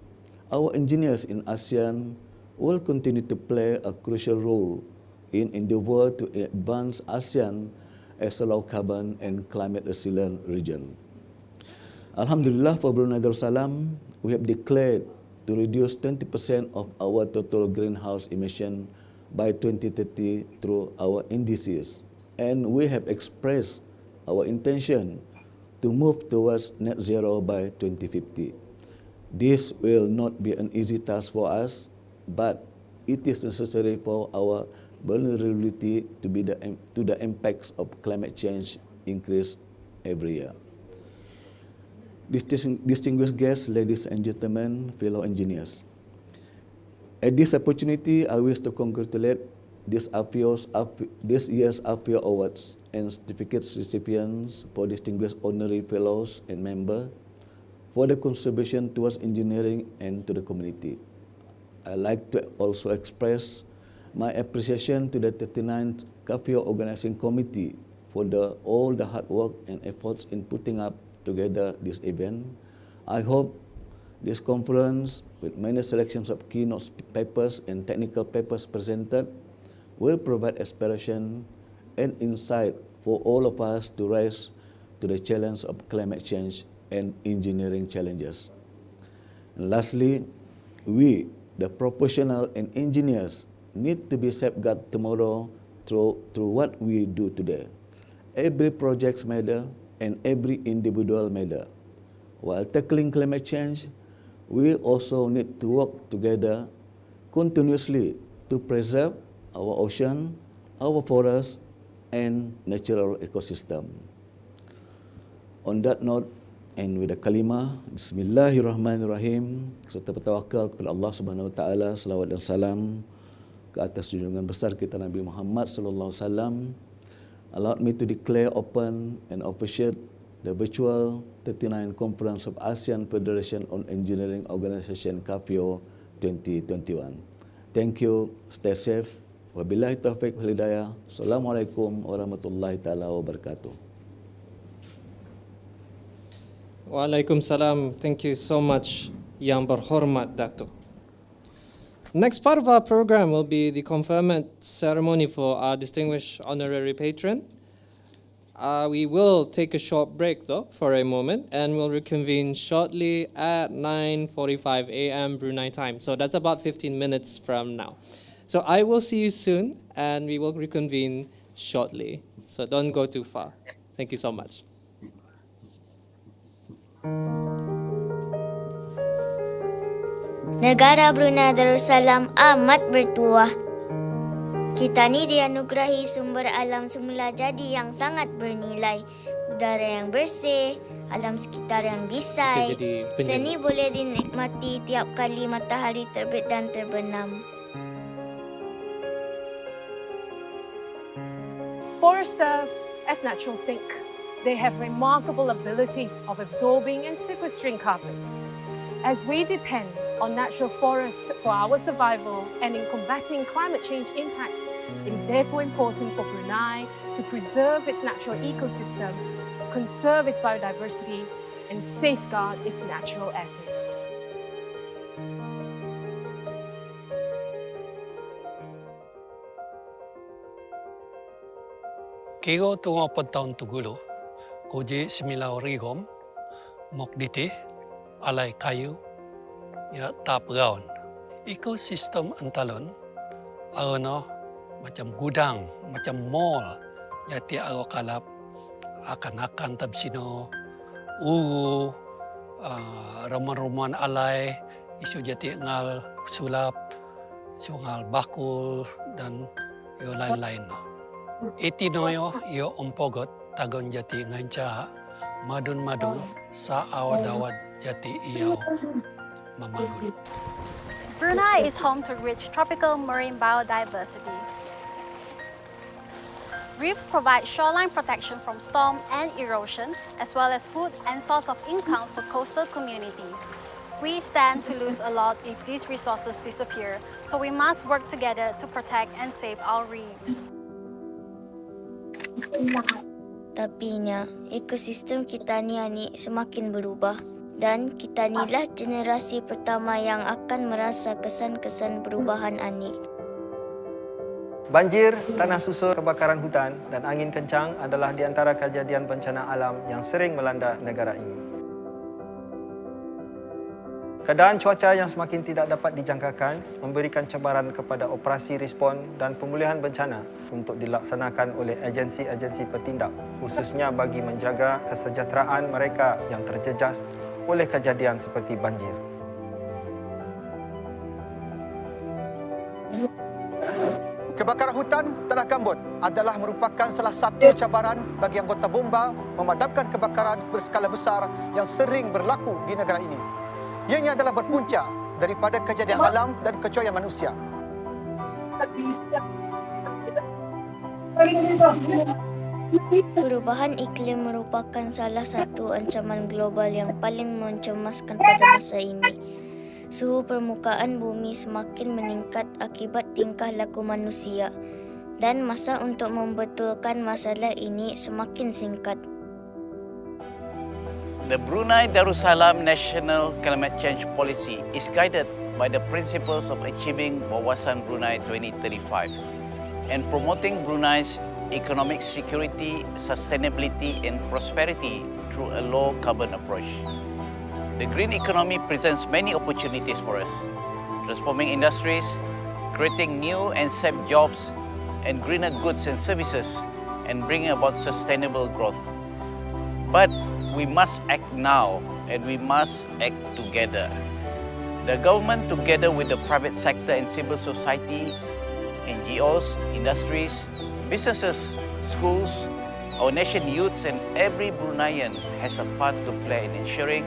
S14: our engineers in ASEAN will continue to play a crucial role in endeavor to advance ASEAN as a low carbon and climate resilient region. Alhamdulillah, for Brunei Darussalam, we have declared to reduce 20% of our total greenhouse emission by 2030 through our indices, and we have expressed our intention to move towards net zero by 2050. This will not be an easy task for us, but it is necessary for our vulnerability to the impacts of climate change increase every year. Distinguished guests, ladies and gentlemen, fellow engineers. At this opportunity, I wish to congratulate this year's AFIO Awards and certificates recipients for distinguished honorary fellows and members for their contribution towards engineering and to the community. I'd like to also express my appreciation to the 39th AFIO Organizing Committee for all the hard work and efforts in putting up together this event. I hope this conference, with many selections of keynote papers and technical papers presented, will provide inspiration and insight for all of us to rise to the challenge of climate change and engineering challenges. And lastly, we, the professionals and engineers, need to be safeguarded tomorrow through what we do today. Every project matters and every individual matters. While tackling climate change, we also need to work together continuously to preserve our ocean, our forests, and natural ecosystem. On that note, and with the kalimah, Bismillahirrahmanirrahim, serta bertawakal kepada Allah Subhanahu Wa Taala, selawat dan salam ke atas junjungan besar kita Nabi Muhammad sallallahu alaihi wasallam. Allow me to declare open and officiate the virtual 39th Conference of ASEAN Federation on Engineering Organization AFIO 2021. Thank you. Stay safe. Wabillahi taufiq wal hidayah. Assalamualaikum warahmatullahi taala wabarakatuh.
S4: Waalaikumsalam. Thank you so much, Yang Berhormat Datuk. Next part of our program will be the conferment ceremony for our distinguished honorary patron. We will take a short break though for a moment, and we'll reconvene shortly at 9:45 a.m. Brunei time. So that's about 15 minutes from now. So I will see you soon, and we will reconvene shortly. So don't go too far. Thank you so much.
S15: Negara Brunei Darussalam amat bertuah. Kita ni dianugerahi sumber alam semula jadi yang sangat bernilai. Udara yang bersih, alam sekitar yang risai. Seni boleh dinikmati tiap kali matahari terbit dan terbenam.
S16: Forests serve as natural sink. They have remarkable ability of absorbing and sequestering carbon. As we depend on natural forests for our survival and in combating climate change impacts, it is therefore important for Brunei to preserve its natural ecosystem, conserve its biodiversity, and safeguard its natural assets.
S17: Kego tungo pagtaon tugulo, koji similaw rigom, mokdite, alay kayu, ya tapgaon. Ekosistem antalon, ano macam gudang, macam mall, jati aro kalap akan tabsino, ugu, roman-roman alay, isu jati ngal sulap, sungal bakul dan yo lain-lain. Etinoyo yo ompogot tagon jati nganca madun-madun sa awad-awad jati iyo mamagun.
S18: Brunei is home to rich tropical marine biodiversity. Reefs provide shoreline protection from storm and erosion, as well as food and source of income for coastal communities. We stand to lose a lot if these resources disappear, so we must work together to protect and save our reefs.
S15: Tapinya, ekosistem kita ni semakin berubah. Dan kita inilah generasi pertama yang akan merasa kesan-kesan perubahan ini.
S19: Banjir, tanah susur, kebakaran hutan dan angin kencang adalah di antara kejadian bencana alam yang sering melanda negara ini. Keadaan cuaca yang semakin tidak dapat dijangkakan memberikan cabaran kepada operasi respon dan pemulihan bencana untuk dilaksanakan oleh agensi-agensi bertindak, khususnya bagi menjaga kesejahteraan mereka yang terjejas oleh kejadian seperti banjir.
S20: Kebakaran hutan tanah gambut adalah merupakan salah satu cabaran bagi anggota bomba memadamkan kebakaran berskala besar yang sering berlaku di negara ini. Ianya adalah berpunca daripada kejadian alam dan kecoyan manusia.
S15: Perubahan iklim merupakan salah satu ancaman global yang paling mencemaskan pada masa ini. Suhu permukaan bumi semakin meningkat akibat tingkah laku manusia dan masa untuk membetulkan masalah ini semakin singkat.
S21: The Brunei Darussalam National Climate Change Policy is guided by the principles of achieving Wawasan Brunei 2035 and promoting Brunei's economic security, sustainability and prosperity through a low-carbon approach. The green economy presents many opportunities for us, transforming industries, creating new and safe jobs, and greener goods and services, and bringing about sustainable growth. But we must act now, and we must act together. The government, together with the private sector and civil society, NGOs, industries, businesses, schools, our nation youths, and every Bruneian has a part to play in ensuring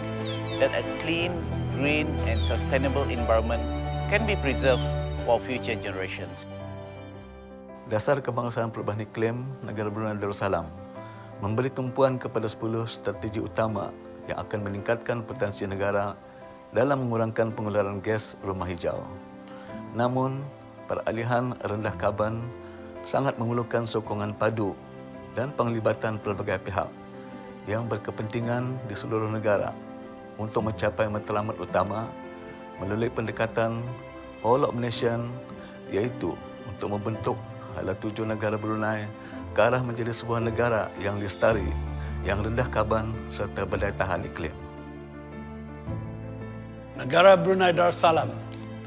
S21: that a clean, green and sustainable environment can be preserved for future generations.
S14: Dasar Kebangsaan Perubahan Iklim Negara Brunei Darussalam memberi tumpuan kepada 10 strategi utama yang akan meningkatkan potensi negara dalam mengurangkan pengeluaran gas rumah hijau. Namun, peralihan rendah karbon sangat memerlukan sokongan padu dan penglibatan pelbagai pihak yang berkepentingan di seluruh negara untuk mencapai matlamat utama melalui pendekatan whole of nation, iaitu untuk membentuk hala tuju negara Brunei ke arah menjadi sebuah negara yang lestari, yang rendah karbon serta berdaya tahan iklim.
S22: Negara Brunei Darussalam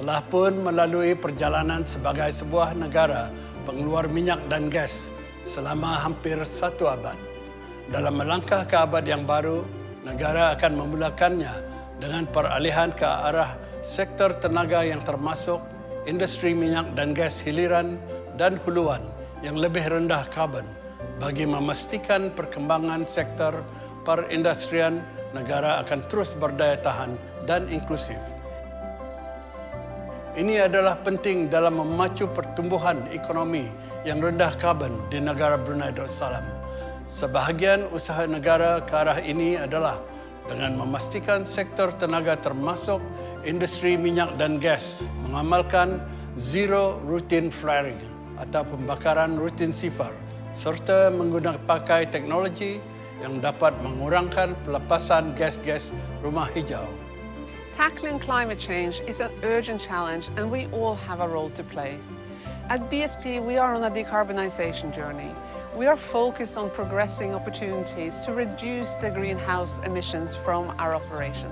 S22: telah pun melalui perjalanan sebagai sebuah negara pengeluar minyak dan gas selama hampir 1 abad. Dalam melangkah ke abad yang baru, negara akan memulakannya dengan peralihan ke arah sektor tenaga yang termasuk industri minyak dan gas hiliran dan huluan yang lebih rendah karbon bagi memastikan perkembangan sektor perindustrian negara akan terus berdaya tahan dan inklusif. Ini adalah penting dalam memacu pertumbuhan ekonomi yang rendah karbon di negara Brunei Darussalam. Sebahagian usaha negara ke arah ini adalah dengan memastikan sektor tenaga termasuk industri minyak dan gas mengamalkan zero routine flaring atau pembakaran rutin sifar serta menggunakan pakai teknologi yang dapat mengurangkan pelepasan gas-gas rumah hijau.
S23: Tackling climate change is an urgent challenge and we all have a role to play. At BSP, we are on a decarbonisation journey. We are focused on progressing opportunities to reduce the greenhouse emissions from our operation.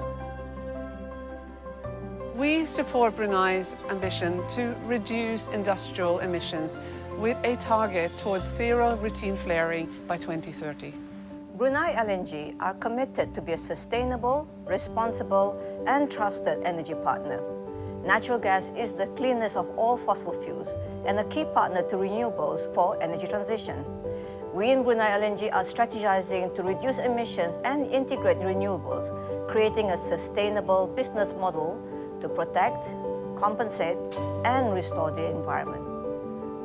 S23: We support Brunei's ambition to reduce industrial emissions with a target towards zero routine flaring by 2030.
S24: Brunei LNG are committed to be a sustainable, responsible and trusted energy partner. Natural gas is the cleanest of all fossil fuels and a key partner to renewables for energy transition. We in Brunei LNG are strategizing to reduce emissions and integrate renewables, creating a sustainable business model to protect, compensate, and restore the environment.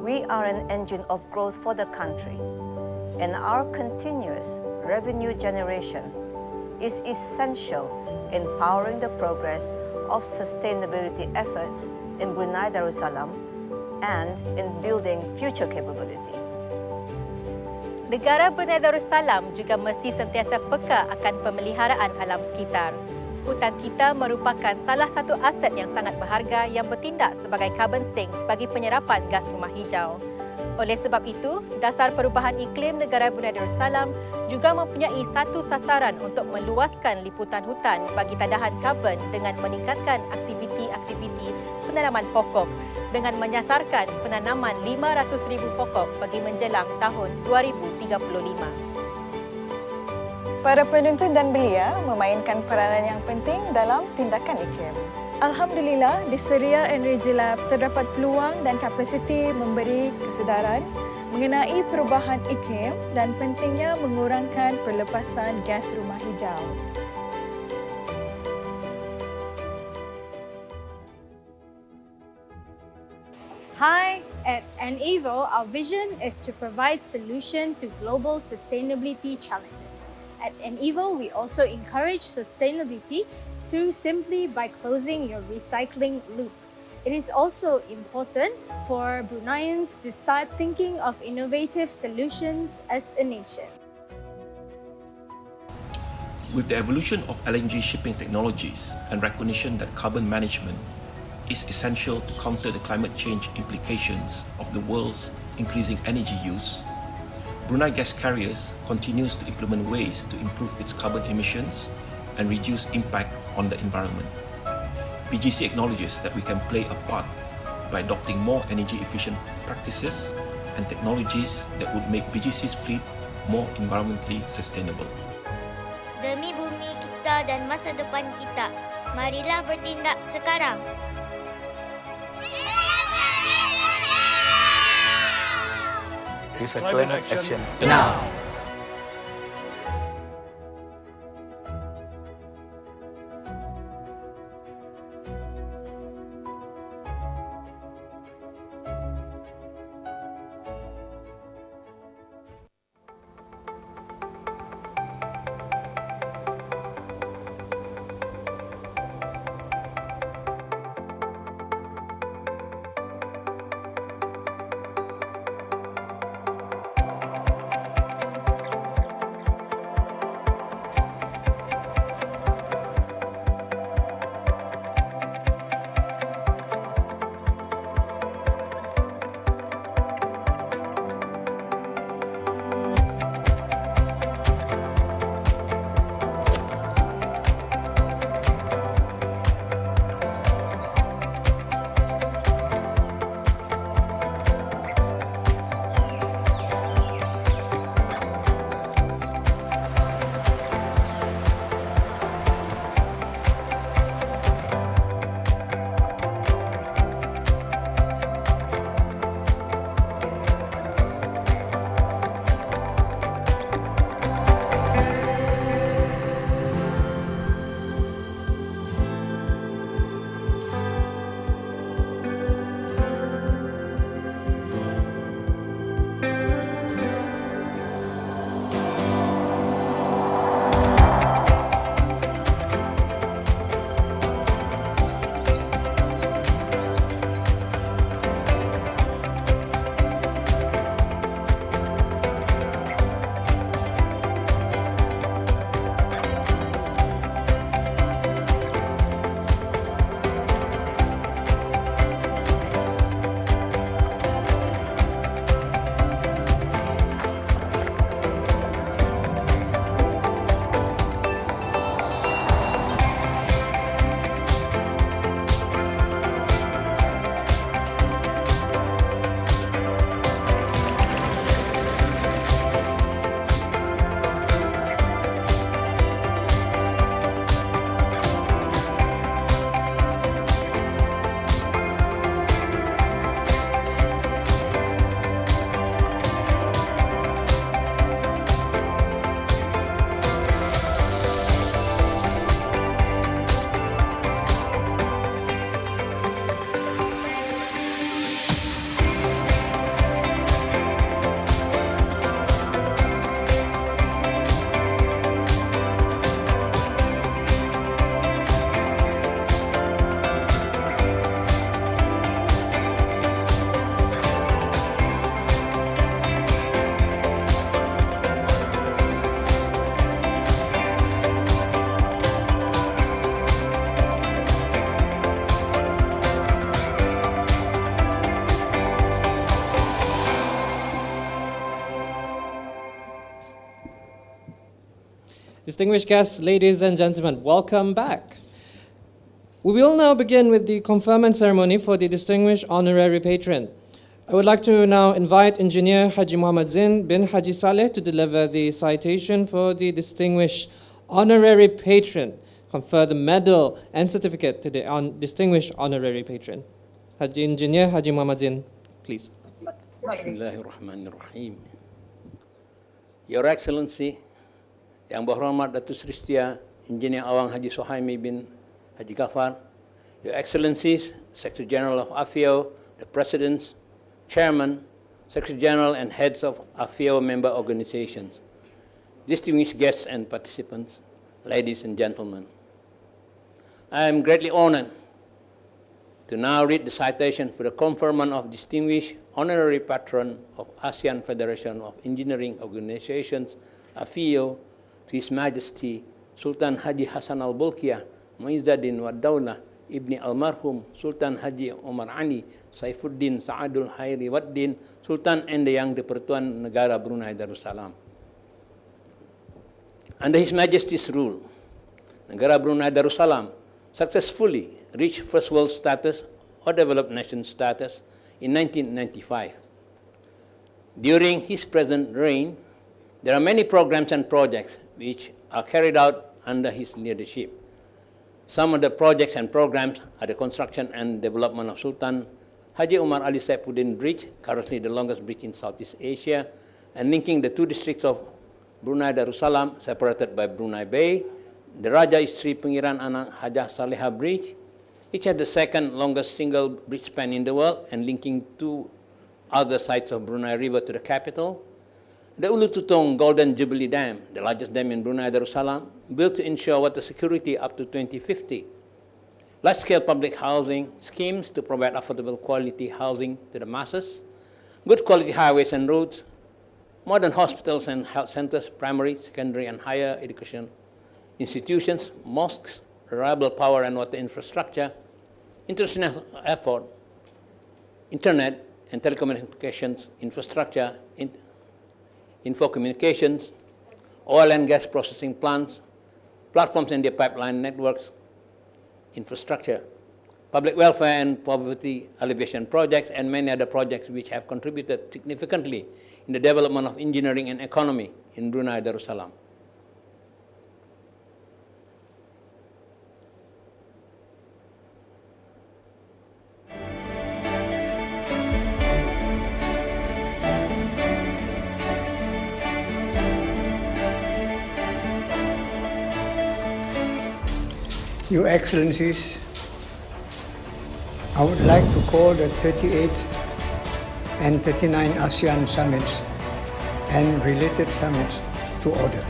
S24: We are an engine of growth for the country, and our continuous revenue generation is essential in powering the progress of sustainability efforts in Brunei Darussalam and in building future capability.
S25: Negara Brunei Darussalam juga mesti sentiasa peka akan pemeliharaan alam sekitar.
S2: hutan kita merupakan salah satu aset yang sangat berharga yang bertindak sebagai carbon sink bagi penyerapan gas rumah hijau. Oleh sebab itu, Dasar Perubahan Iklim Negara Brunei Darussalam juga mempunyai satu sasaran untuk meluaskan liputan hutan bagi tadahan karbon dengan meningkatkan aktiviti-aktiviti penanaman pokok dengan menyasarkan penanaman 500,000 pokok bagi menjelang tahun 2035.
S5: Para penuntut dan belia memainkan peranan yang penting dalam tindakan iklim. Alhamdulillah, di Seria Energy Lab terdapat peluang dan kapasiti memberi kesedaran mengenai perubahan iklim dan pentingnya mengurangkan perlepasan gas rumah hijau.
S6: Hi, at ENEVO, our vision is to provide solution to global sustainability challenges. At ENEVO, we also encourage sustainability through simply by closing your recycling loop. It is also important for Bruneians to start thinking of innovative solutions as a nation.
S8: With the evolution of LNG shipping technologies and recognition that carbon management is essential to counter the climate change implications of the world's increasing energy use, Brunei Gas Carriers continues to implement ways to improve its carbon emissions and reduce impact on the environment. BGC acknowledges that we can play a part by adopting more energy-efficient practices and technologies that would make BGC's fleet more environmentally sustainable.
S15: Demi bumi kita dan masa depan kita, marilah bertindak sekarang.
S22: It's climate action
S15: now.
S4: Distinguished guests, ladies and gentlemen, welcome back. We will now begin with the conferment ceremony for the distinguished honorary patron. I would like to now invite Engineer Haji Muhammad Zain bin Haji Saleh to deliver the citation for the distinguished honorary patron, confer the medal and certificate to the distinguished honorary patron. Engineer Haji Muhammad Zain, please.
S1: Bismillahirrahmanirrahim. Your Excellency, Yang Berhormat Datuk Seri Setia Engineer Awang Haji Suhaimi bin Haji Ghaffar, Your Excellencies, Secretary General of AFIO, the Presidents, Chairman, Secretary General and heads of AFIO member organizations, distinguished guests and participants, ladies and gentlemen. I am greatly honored to now read the citation for the conferment of Distinguished Honorary Patron of ASEAN Federation of Engineering Organizations, AFIO, to His Majesty Sultan Haji Hassan Al-Bolkiah, Muizzuddin wa Daulah, Ibni Almarhum Sultan Haji Omar Ani, Saifuddin Sa'adul Hairi Waddin, Sultan and the Yang di-Pertuan Negara Brunei Darussalam. Under His Majesty's rule, Negara Brunei Darussalam successfully reached first world status or developed nation status in 1995. During his present reign, there are many programs and projects which are carried out under his leadership. Some of the projects and programs are the construction and development of Sultan Haji Umar Ali Saifuddin Bridge, currently the longest bridge in Southeast Asia, and linking the two districts of Brunei Darussalam, separated by Brunei Bay, the Raja Isteri Pengiran Anak Hajah Saleha Bridge, which has the second longest single bridge span in the world and linking two other sides of Brunei River to the capital. The Ulu Tutong Golden Jubilee Dam, the largest dam in Brunei Darussalam, built to ensure water security up to 2050. Large-scale public housing schemes to provide affordable quality housing to the masses, good quality highways and roads, modern hospitals and health centers, primary, secondary, and higher education institutions, mosques, reliable power and water infrastructure, international effort, internet and telecommunications infrastructure, info communications, oil and gas processing plants, platforms in their pipeline networks, infrastructure, public welfare and poverty alleviation projects, and many other projects which have contributed significantly in the development of engineering and economy in Brunei Darussalam.
S3: Your Excellencies, I would like to call the 38th and 39 ASEAN summits and related summits to order.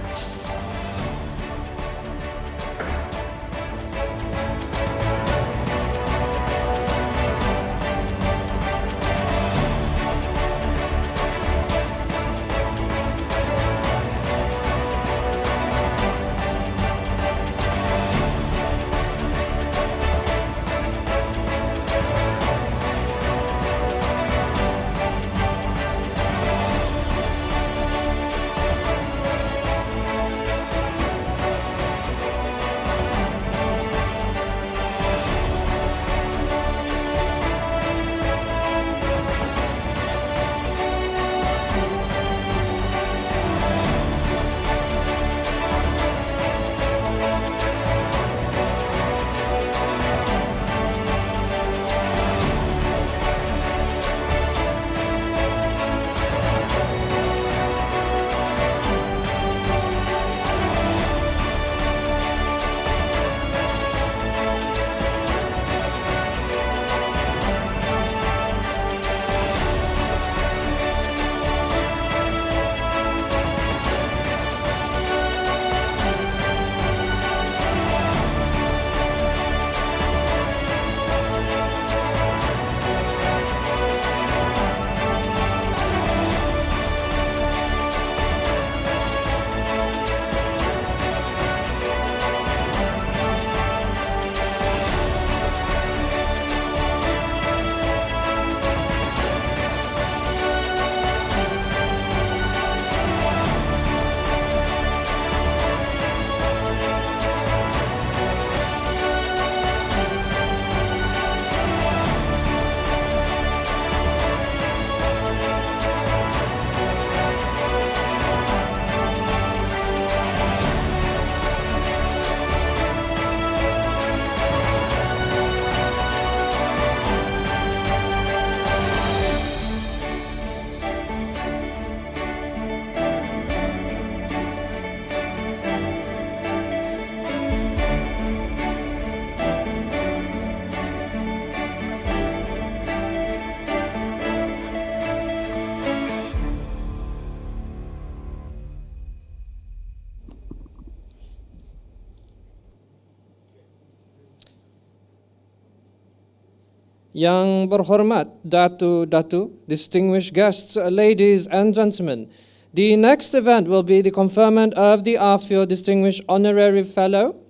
S4: Yang berhormat Datu, distinguished guests, ladies and gentlemen, the next event will be the conferment of the AFIO Distinguished Honorary Fellow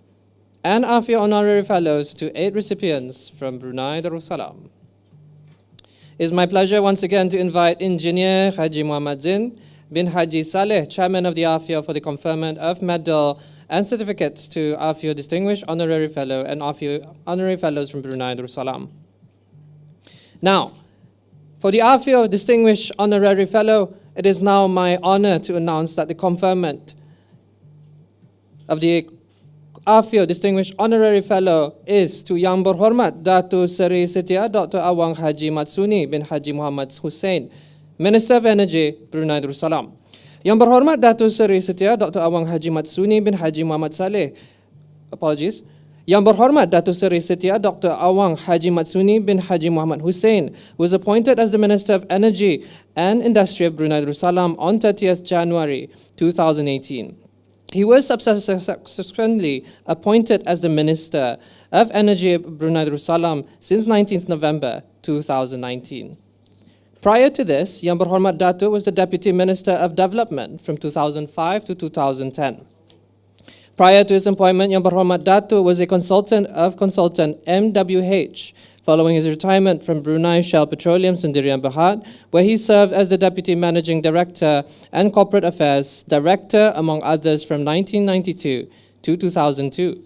S4: and AFIO Honorary Fellows to 8 recipients from Brunei Darussalam. It's my pleasure once again to invite Engineer Haji Muhammad Zin bin Haji Saleh, Chairman of the AFIO, for the conferment of medal and certificates to AFIO Distinguished Honorary Fellow and AFIO Honorary Fellows from Brunei Darussalam. Now, for the AFIO Distinguished Honorary Fellow, it is now my honor to announce that the conferment of the AFIO Distinguished Honorary Fellow is to Yang Berhormat Datuk Seri Setia Dr. Awang Haji Matsuni bin Haji Muhammad Hussein, Minister of Energy, Brunei Darussalam. Yang Berhormat Datuk Seri Setia Dr. Awang Haji Matsuni bin Haji Muhammad Saleh. Apologies. Yang Berhormat Datuk Seri Setia Dr. Awang Haji Matsuni bin Haji Muhammad Hussein was appointed as the Minister of Energy and Industry of Brunei Darussalam on 30th January 2018. He was subsequently appointed as the Minister of Energy of Brunei Darussalam since 19th November 2019. Prior to this, Yang Berhormat Datuk was the Deputy Minister of Development from 2005 to 2010. Prior to his appointment, Yang Berhormat Datuk was a consultant of consultant MWH, following his retirement from Brunei Shell Petroleum Sendirian Berhad, where he served as the Deputy Managing Director and Corporate Affairs Director, among others, from 1992 to 2002.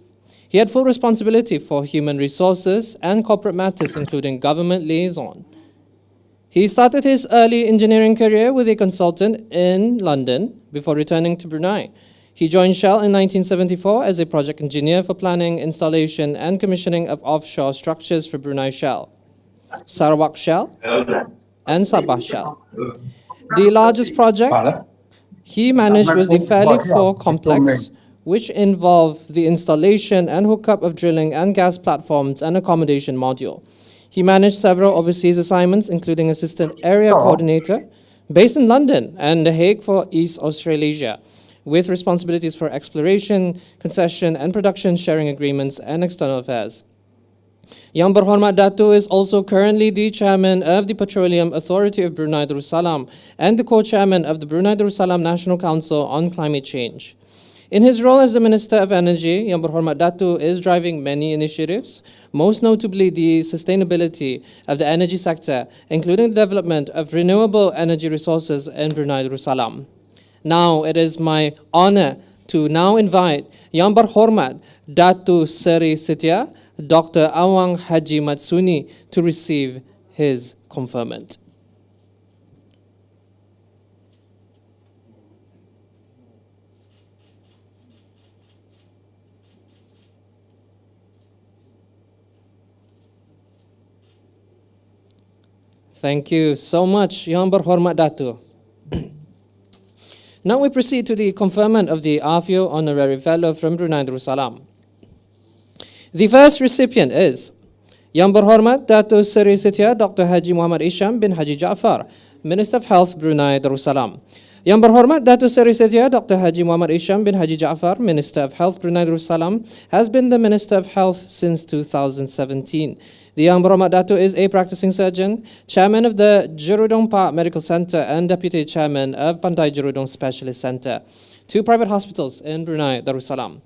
S4: He had full responsibility for human resources and corporate matters, including government liaison. He started his early engineering career with a consultant in London before returning to Brunei. He joined Shell in 1974 as a project engineer for planning, installation, and commissioning of offshore structures for Brunei Shell, Sarawak Shell, and Sabah Shell. The largest project he managed was the Fairly 4 complex, which involved the installation and hookup of drilling and gas platforms and accommodation module. He managed several overseas assignments, including Assistant Area Coordinator, based in London and The Hague for East Australasia, with responsibilities for exploration, concession, and production sharing agreements and external affairs. Yang Berhormat Datuk is also currently the Chairman of the Petroleum Authority of Brunei Darussalam and the Co-Chairman of the Brunei Darussalam National Council on Climate Change. In his role as the Minister of Energy, Yang Berhormat Datuk is driving many initiatives, most notably the sustainability of the energy sector, including the development of renewable energy resources in Brunei Darussalam. Now it is my honor to now invite Yang Berhormat Datuk Seri Setia Dr. Awang Haji Matsuni to receive his conferment. Thank you so much, Yang Berhormat Datuk. Now we proceed to the conferment of the AFIO Honorary Fellow from Brunei Darussalam. The first recipient is Yang Berhormat Datuk Seri Setia Dr. Haji Muhammad Isham bin Haji Jaafar, Minister of Health, Brunei Darussalam. Yang Berhormat Datuk Seri Setia Dr. Haji Muhammad Isham bin Haji Jaafar, Minister of Health, Brunei Darussalam, has been the Minister of Health since 2017. The Yang Berhormat Datuk is a practicing surgeon, Chairman of the Jerudong Park Medical Center and Deputy Chairman of Pantai Jerudong Specialist Center, 2 private hospitals in Brunei Darussalam.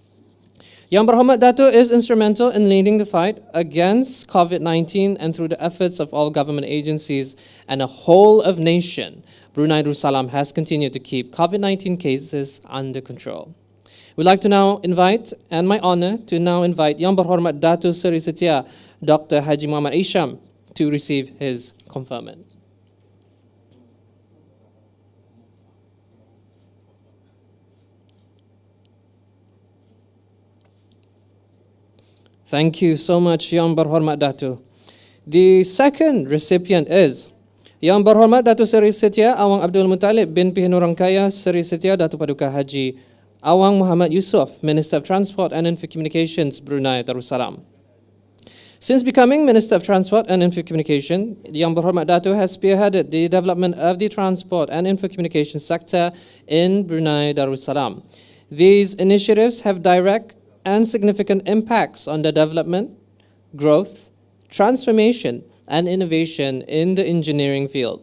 S4: Yang Berhormat Datuk is instrumental in leading the fight against COVID-19, and through the efforts of all government agencies and a whole of nation, Brunei Darussalam has continued to keep COVID-19 cases under control. We'd like to now invite, and my honor to now invite Yang Berhormat Datuk Seri Setia Dr. Haji Muhammad Isham to receive his conferment. Thank you so much, Yang Berhormat Datuk. The second recipient is Yang Berhormat Datuk Seri Setia Awang Abdul Muttalib bin Pihanurangkaya Seri Setia Datuk Paduka Haji Awang Muhammad Yusof, Minister of Transport and Infocommunications, Brunei Darussalam. Since becoming Minister of Transport and Infocommunication, Yang Berhormat Datuk has spearheaded the development of the transport and infocommunication sector in Brunei Darussalam. These initiatives have direct and significant impacts on the development, growth, transformation, and innovation in the engineering field.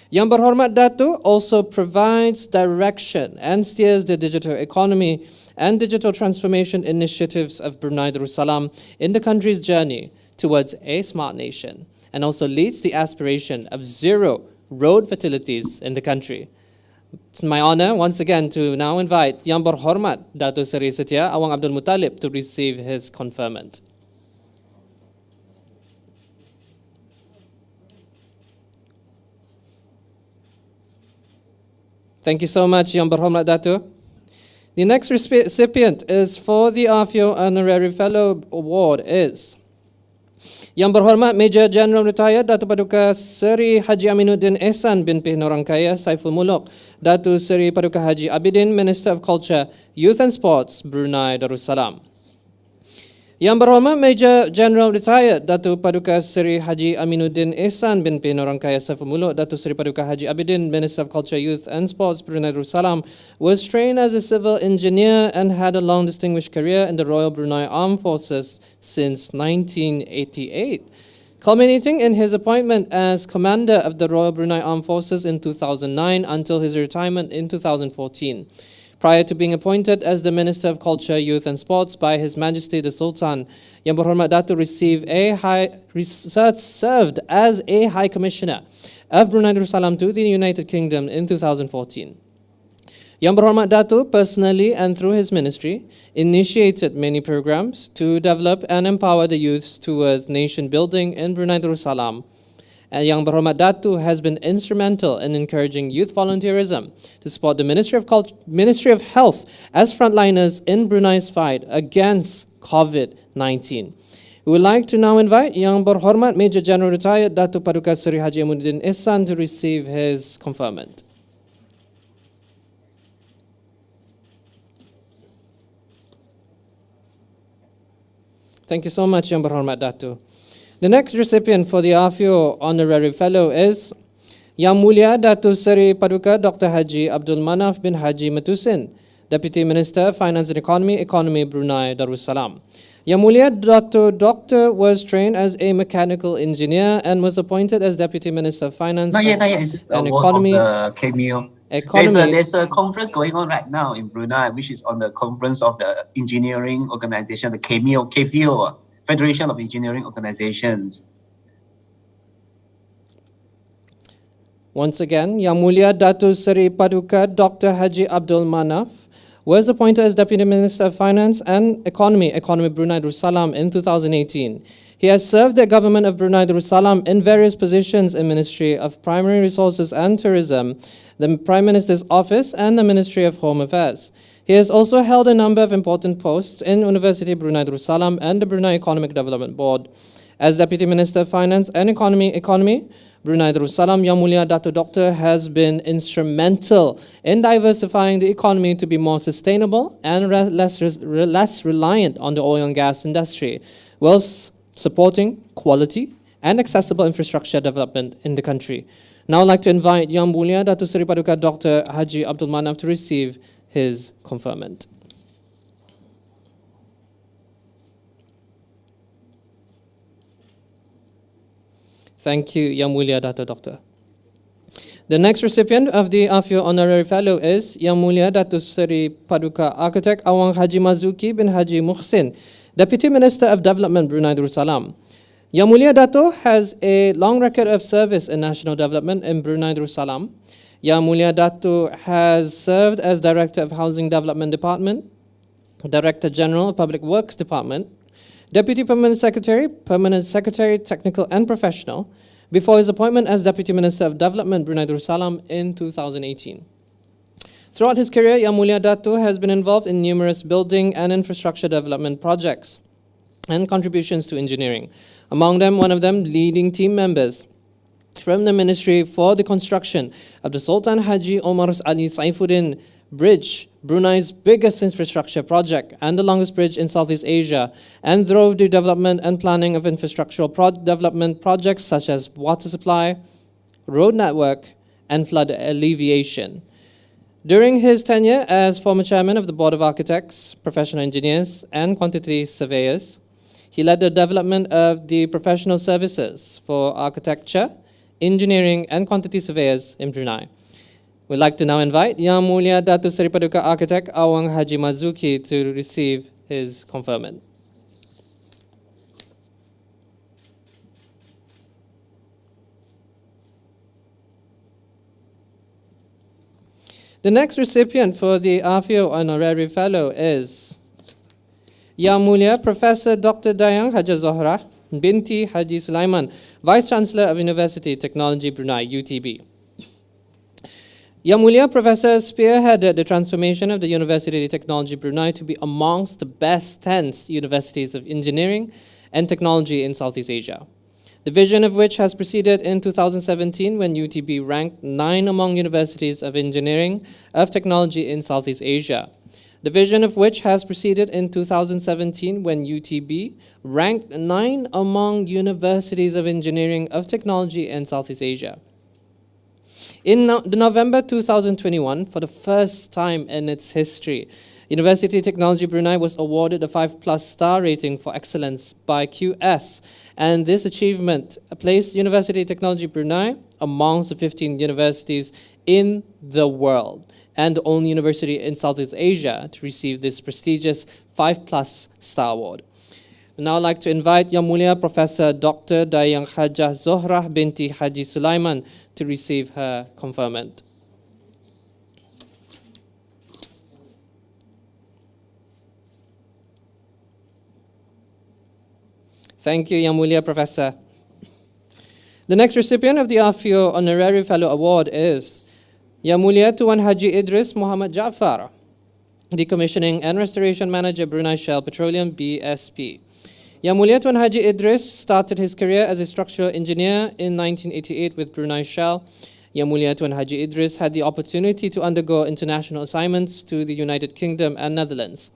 S4: Yang Berhormat Dato also provides direction and steers the digital economy and digital transformation initiatives of Brunei Darussalam in the country's journey towards a smart nation, and also leads the aspiration of zero road fatalities in the country. It's my honor once again to now invite Yang Berhormat Dato Seri Setia Awang Abdul Muttalib to receive his conferment. Thank you so much, Yang Berhormat Dato. The next recipient is for the AFIO Honorary Fellow Award is Yang Berhormat Major General Retired Dato Paduka Seri Haji Aminuddin Ehsan bin Norangkaya Saiful Muluk, Dato Seri Paduka Haji Abidin, Minister of Culture, Youth and Sports, Brunei Darussalam. Yang Berhormat Major General Retired Dato Paduka Seri Haji Aminuddin Ehsan bin Norangkaya Saiful Muluk, Dato Seri Paduka Haji Abidin, Minister of Culture, Youth and Sports, Brunei Darussalam, was trained as a civil engineer and had a long distinguished career in the Royal Brunei Armed Forces since 1988, culminating in his appointment as Commander of the Royal Brunei Armed Forces in 2009 until his retirement in 2014. Prior to being appointed as the Minister of Culture, Youth and Sports by His Majesty the Sultan, Yang Berhormat Dato served as a High Commissioner of Brunei Darussalam to the United Kingdom in 2014. Yang Berhormat Dato personally and through his ministry initiated many programs to develop and empower the youths towards nation building in Brunei Darussalam. And Yang Berhormat Dato has been instrumental in encouraging youth volunteerism to support the Ministry of Health as frontliners in Brunei's fight against COVID-19. We would like to now invite Yang Berhormat Major General Retired Dato Paduka Seri Haji Aminuddin Ehsan to receive his conferment. Thank you so much, Yang Berhormat Dato. The next recipient for the AFIO Honorary Fellow is Yang Mulia Dato Seri Paduka Dr. Haji Abdul Manaf bin Haji Matusin, Deputy Minister of Finance and Economy Brunei Darussalam. Yang Mulia Doctor was trained as a mechanical engineer and was appointed as Deputy Minister of Finance and Economy.
S7: There's a conference going on right now in Brunei, which is on the conference of the engineering organization, the KFIO, Federation of Engineering Organizations.
S4: Once again, Yang Mulia Dato Seri Paduka Dr. Haji Abdul Manaf was appointed as Deputy Minister of Finance and Economy Brunei Darussalam in 2018. He has served the government of Brunei Darussalam in various positions in Ministry of Primary Resources and Tourism, the Prime Minister's Office and the Ministry of Home Affairs. He has also held a number of important posts in University Brunei Darussalam and the Brunei Economic Development Board. As Deputy Minister of Finance and Economy Brunei Darussalam, Yang Mulia Dato Doctor has been instrumental in diversifying the economy to be more sustainable and less reliant on the oil and gas industry, whilst supporting quality and accessible infrastructure development in the country. Now I'd like to invite Yang Mulia Dato Seri Paduka Dr. Haji Abdul Manaf to receive his conferment. Thank you, Yang Mulia Dato Doctor. The next recipient of the AFIO Honorary Fellow is Yang Mulia Dato Seri Paduka Architect Awang Haji Mazuki bin Haji Muhsin, Deputy Minister of Development Brunei Darussalam. Yang Mulia Dato has a long record of service in national development in Brunei Darussalam. Yang Mulia Dato has served as Director of Housing Development Department, Director General of Public Works Department, Deputy Permanent Secretary, Technical and Professional, before his appointment as Deputy Minister of Development Brunei Darussalam in 2018. Throughout his career, Yang Mulia Dato has been involved in numerous building and infrastructure development projects and contributions to engineering. Among them, one of them leading team members from the Ministry for the construction of the Sultan Haji Omar Ali Saifuddin Bridge, Brunei's biggest infrastructure project and the longest bridge in Southeast Asia, and drove the development and planning of infrastructural development projects such as water supply, road network, and flood alleviation. During his tenure as former chairman of the Board of Architects, Professional Engineers, and Quantity Surveyors, He led the development of the professional services for architecture, engineering, and quantity surveyors in Brunei. We'd like to now invite Yang Mulia Datuk Seri Paduka Architect Awang Haji Mazuki to receive his conferment. The next recipient for the AFIO Honorary Fellow is Yang Mulia Professor Dr. Dayang Haja Zohra binti Haji Sulaiman, Vice Chancellor of University Technology Brunei, UTB. Yang Mulia Professor spearheaded the transformation of the University Technology Brunei to be amongst the best 10 universities of engineering and technology in Southeast Asia. The vision of which has proceeded in 2017 when UTB ranked 9 among universities of engineering of technology in Southeast Asia. The vision of which has proceeded in 2017 when UTB ranked 9 among universities of engineering of technology in Southeast Asia. In November 2021, for the first time in its history, University Technology Brunei was awarded a 5+ star rating for excellence by QS, and this achievement placed University Technology Brunei amongst the 15 universities in the world and the only university in Southeast Asia to receive this prestigious 5+ star award. I'd now like to invite Yang Mulia Professor Dr. Dayang Haja Zohra binti Haji Sulaiman to receive her conferment. Thank you, Yang Mulia Professor. The next recipient of the AFIO Honorary Fellow Award is Yang Mulia Tuan Haji Idris Muhammad Jaafar, Decommissioning and Restoration Manager, Brunei Shell Petroleum, BSP. Yang Mulia Tuan Haji Idris started his career as a structural engineer in 1988 with Brunei Shell. Yang Mulia Tuan Haji Idris had the opportunity to undergo international assignments to the United Kingdom and Netherlands.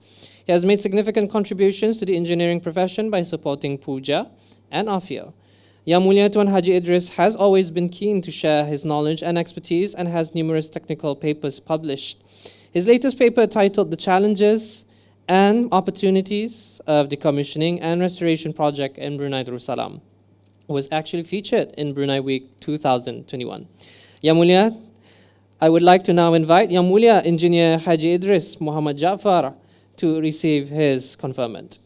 S4: He has made significant contributions to the engineering profession by supporting PUJA and AFIO. Yang Mulia Tuan Haji Idris has always been keen to share his knowledge and expertise and has numerous technical papers published. His latest paper, titled The Challenges and Opportunities of Decommissioning and Restoration Project in Brunei Darussalam, was actually featured in Brunei Week 2021. Yang Mulia, I would like to now invite Yang Mulia Engineer Haji Idris Muhammad Jaafar to receive his conferment.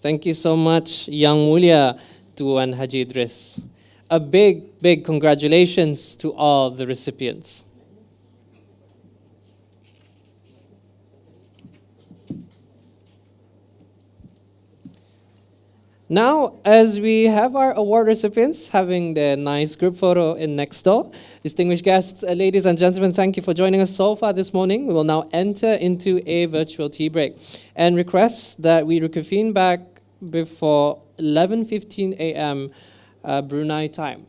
S4: Thank you so much, Yang Mulia Tuan Haji Idris. A big congratulations to all the recipients. Now, as we have our award recipients having their nice group photo in next door, distinguished guests, ladies and gentlemen, thank you for joining us so far this morning. We will now enter into a virtual tea break and request that we reconvene back before 11:15 a.m. Brunei time.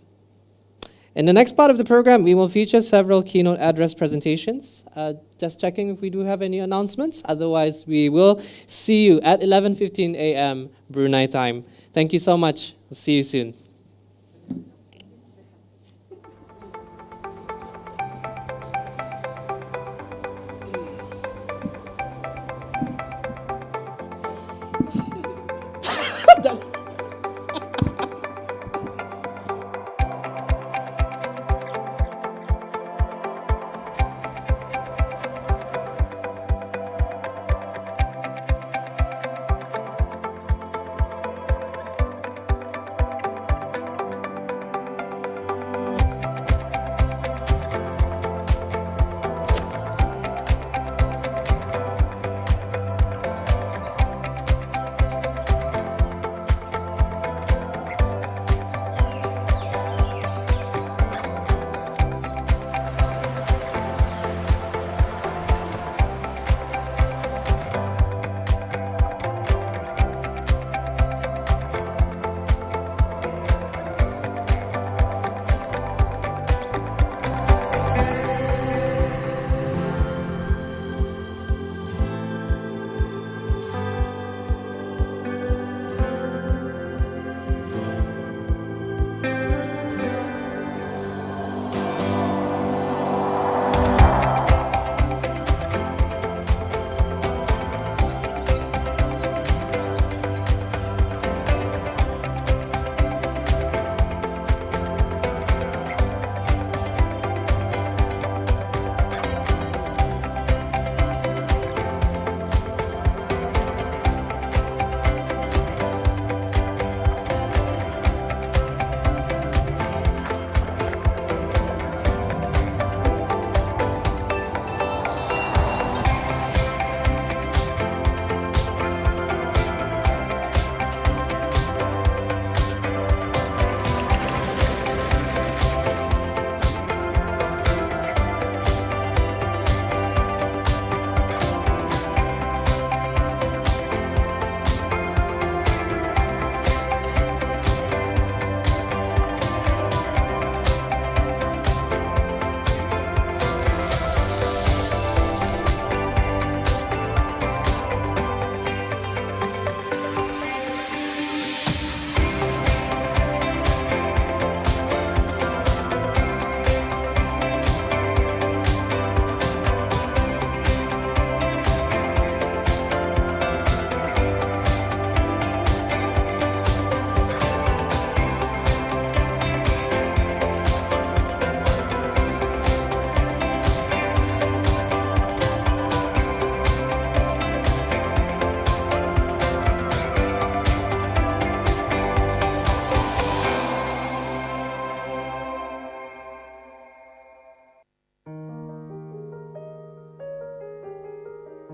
S4: In the next part of the program, we will feature several keynote address presentations. Just checking if we do have any announcements. Otherwise, we will see you at 11:15 a.m. Brunei time. Thank you so much. See you soon.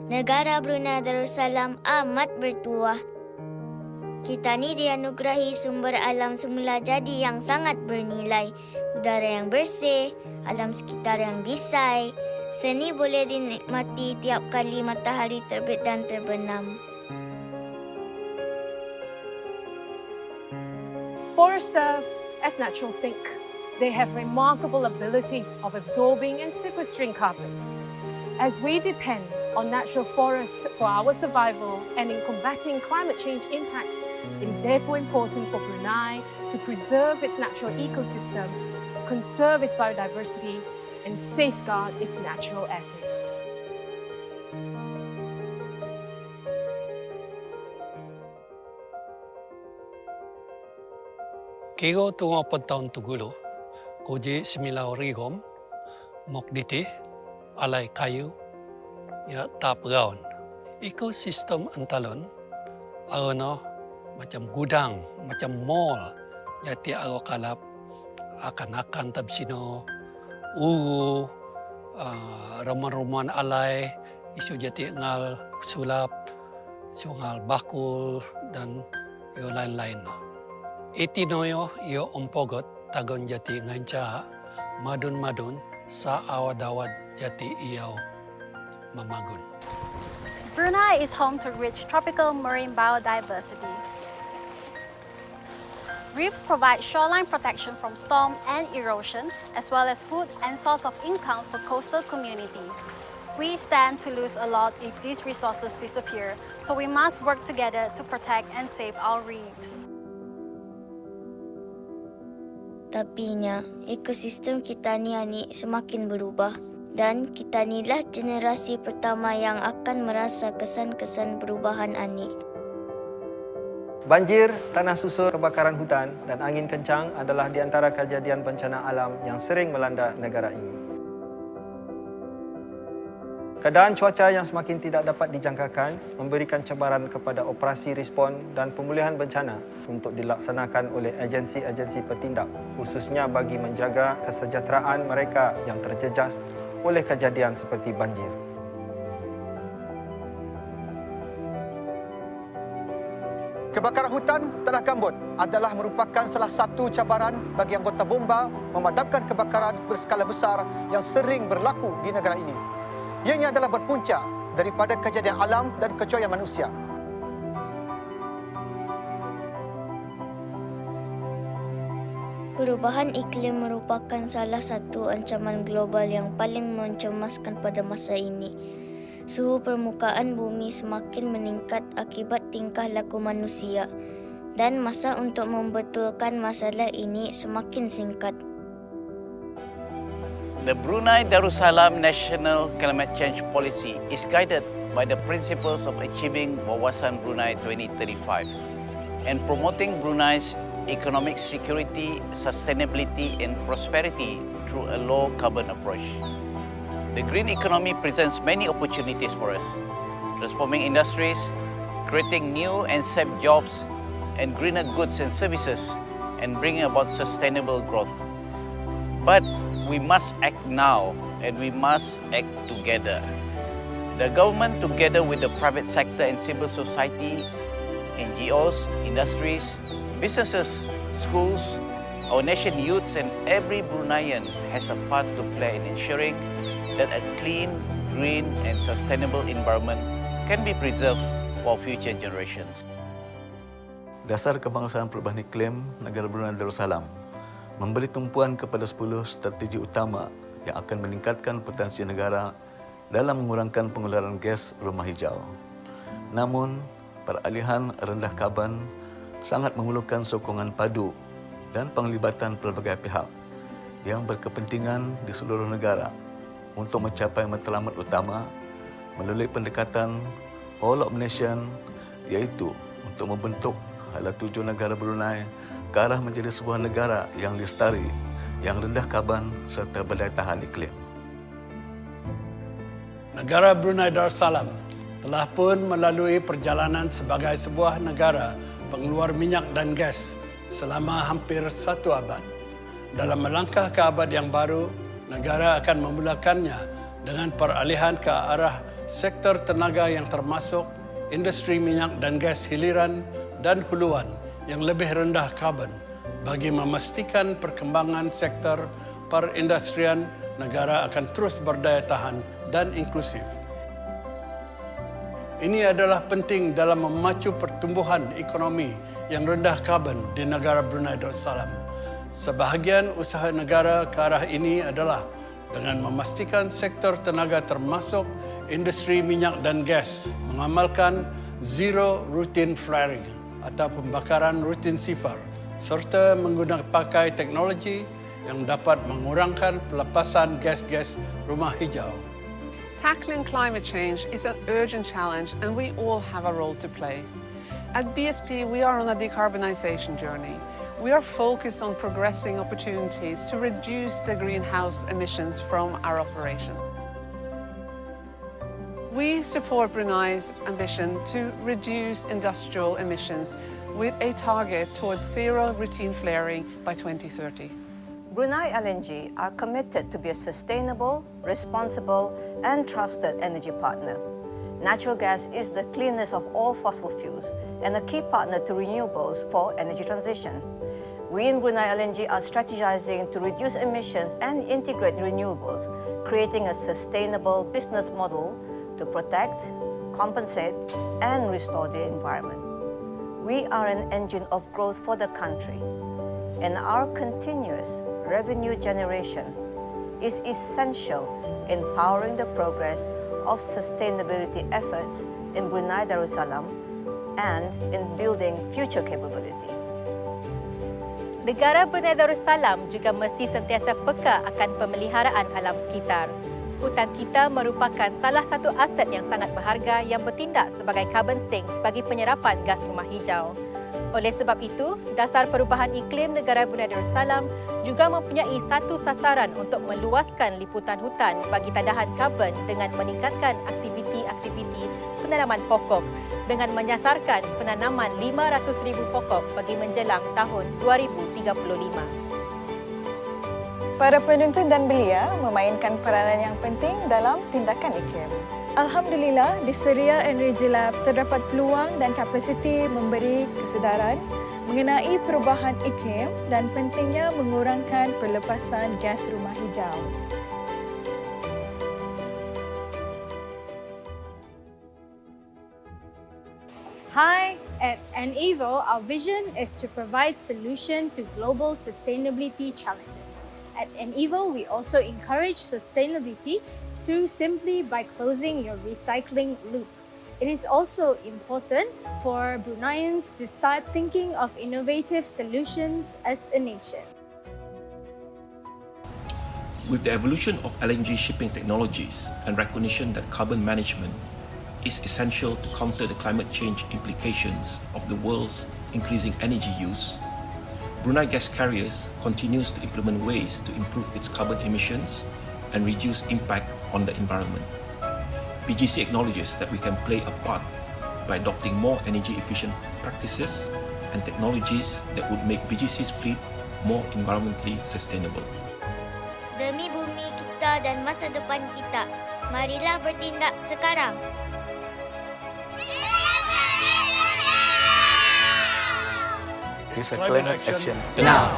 S15: Negara Brunei Darussalam amat bertuah. Kita ni dianugerahi sumber alam semula jadi yang sangat bernilai. Udara yang bersih, alam sekitar yang bisai. Seni boleh dinikmati tiap kali matahari terbit dan terbenam.
S16: Forests serve as natural sink. They have remarkable ability of absorbing and sequestering carbon. As we depend on natural forests for our survival and in combating climate change impacts, it is therefore important for Brunei to preserve its natural ecosystem, conserve its biodiversity, and safeguard its natural assets.
S17: Kego tungo pagtaon tugulo, koji similaw rigom, mokditi, alay kayu, ya tapgaon. Ekosistem antalon, ano macam gudang, macam mall, jati aro kalap akan tabsino, ugu, roman-roman alay, isu jati ngal sulap, sungal bakul, dan yo lain-lain. Itinoyo iyo ompogot tagon jati nganca madun-madun sa awad-awad jati iyaw mamagun.
S18: Brunei is home to rich tropical marine biodiversity. Reefs provide shoreline protection from storm and erosion, as well as food and source of income for coastal communities. We stand to lose a lot if these resources disappear, so we must work together to protect and save our reefs.
S15: Tapinya, ekosistem kita ni semakin berubah dan kita inilah generasi pertama yang akan merasa kesan-kesan perubahan ani.
S19: Banjir, tanah susur, kebakaran hutan dan angin kencang adalah di antara kejadian bencana alam yang sering melanda negara ini. Keadaan cuaca yang semakin tidak dapat dijangkakan memberikan cabaran kepada operasi respon dan pemulihan bencana untuk dilaksanakan oleh agensi-agensi bertindak, khususnya bagi menjaga kesejahteraan mereka yang terjejas oleh kejadian seperti banjir.
S20: Kebakaran hutan tanah gambut adalah merupakan salah satu cabaran bagi anggota bomba memadamkan kebakaran berskala besar yang sering berlaku di negara ini. Ianya adalah berpunca daripada kejadian alam dan kecoyan manusia.
S15: Perubahan iklim merupakan salah satu ancaman global yang paling mencemaskan pada masa ini. Suhu permukaan bumi semakin meningkat akibat tingkah laku manusia dan masa untuk membetulkan masalah ini semakin singkat.
S21: The Brunei Darussalam National Climate Change Policy is guided by the principles of achieving Wawasan Brunei 2035 and promoting Brunei's economic security, sustainability and prosperity through a low-carbon approach. The green economy presents many opportunities for us, transforming industries, creating new and safe jobs, and greener goods and services, and bringing about sustainable growth. But we must act now, and we must act together. The government, together with the private sector and civil society, NGOs, industries, businesses, schools, our nation youths and every Bruneian has a part to play in ensuring that a clean, green and sustainable environment can be preserved for future generations.
S14: Dasar kebangsaan perubahan iklim negara Brunei Darussalam memberi tumpuan kepada 10 strategi utama yang akan meningkatkan potensi negara dalam mengurangkan pengeluaran gas rumah hijau. Namun, peralihan rendah karbon sangat memerlukan sokongan padu dan penglibatan pelbagai pihak yang berkepentingan di seluruh negara untuk mencapai matlamat utama melalui pendekatan Whole of Nation, iaitu untuk membentuk hala tuju negara Brunei ke arah menjadi sebuah negara yang lestari, yang rendah karbon serta berdaya tahan iklim.
S22: Negara Brunei Darussalam telah pun melalui perjalanan sebagai sebuah negara pengeluar minyak dan gas selama hampir 1 abad. Dalam melangkah ke abad yang baru, negara akan memulakannya dengan peralihan ke arah sektor tenaga yang termasuk industri minyak dan gas hiliran dan huluan yang lebih rendah karbon bagi memastikan perkembangan sektor perindustrian negara akan terus berdaya tahan dan inklusif. Ini adalah penting dalam memacu pertumbuhan ekonomi yang rendah karbon di negara Brunei Darussalam. Sebahagian usaha negara ke arah ini adalah dengan memastikan sektor tenaga termasuk industri minyak dan gas mengamalkan zero routine flaring atau pembakaran rutin sifar serta menggunakan pakai teknologi yang dapat mengurangkan pelepasan gas-gas rumah hijau.
S23: Tackling climate change is an urgent challenge and we all have a role to play. At BSP, we are on a decarbonisation journey. We are focused on progressing opportunities to reduce the greenhouse emissions from our operation. We support Brunei's ambition to reduce industrial emissions with a target towards zero routine flaring by 2030.
S24: Brunei LNG are committed to be a sustainable, responsible, and trusted energy partner. Natural gas is the cleanest of all fossil fuels and a key partner to renewables for energy transition. We in Brunei LNG are strategizing to reduce emissions and integrate renewables, creating a sustainable business model to protect, compensate, and restore the environment. We are an engine of growth for the country, and our continuous revenue generation is essential in powering the progress of sustainability efforts in Brunei Darussalam and in building future capability.
S2: Negara Brunei Darussalam juga mesti sentiasa peka akan pemeliharaan alam sekitar. Hutan kita merupakan salah satu aset yang sangat berharga yang bertindak sebagai carbon sink bagi penyerapan gas rumah hijau. Oleh sebab itu, Dasar Perubahan Iklim Negara Brunei Darussalam juga mempunyai satu sasaran untuk meluaskan liputan hutan bagi tadahan karbon dengan meningkatkan aktiviti-aktiviti penanaman pokok dengan menyasarkan penanaman 500,000 pokok bagi menjelang tahun 2035.
S5: Para penuntut dan belia memainkan peranan yang penting dalam tindakan iklim. Alhamdulillah, di Syria dan Region Lab terdapat peluang dan kapasiti memberi kesedaran mengenai perubahan iklim dan pentingnya mengurangkan pelepasan gas rumah hijau.
S6: Hi, at NEVO, our vision is to provide solution to global sustainability challenges. At NEVO, we also encourage sustainability through simply by closing your recycling loop. It is also important for Bruneians to start thinking of innovative solutions as a nation.
S8: With the evolution of LNG shipping technologies and recognition that carbon management is essential to counter the climate change implications of the world's increasing energy use, Brunei Gas Carriers continues to implement ways to improve its carbon emissions and reduce impact on the environment. BGC acknowledges that we can play a part by adopting more energy-efficient practices and technologies that would make BGC's fleet more environmentally sustainable.
S15: Demi bumi kita dan masa depan kita, marilah bertindak sekarang.
S11: It's a climate action
S22: now.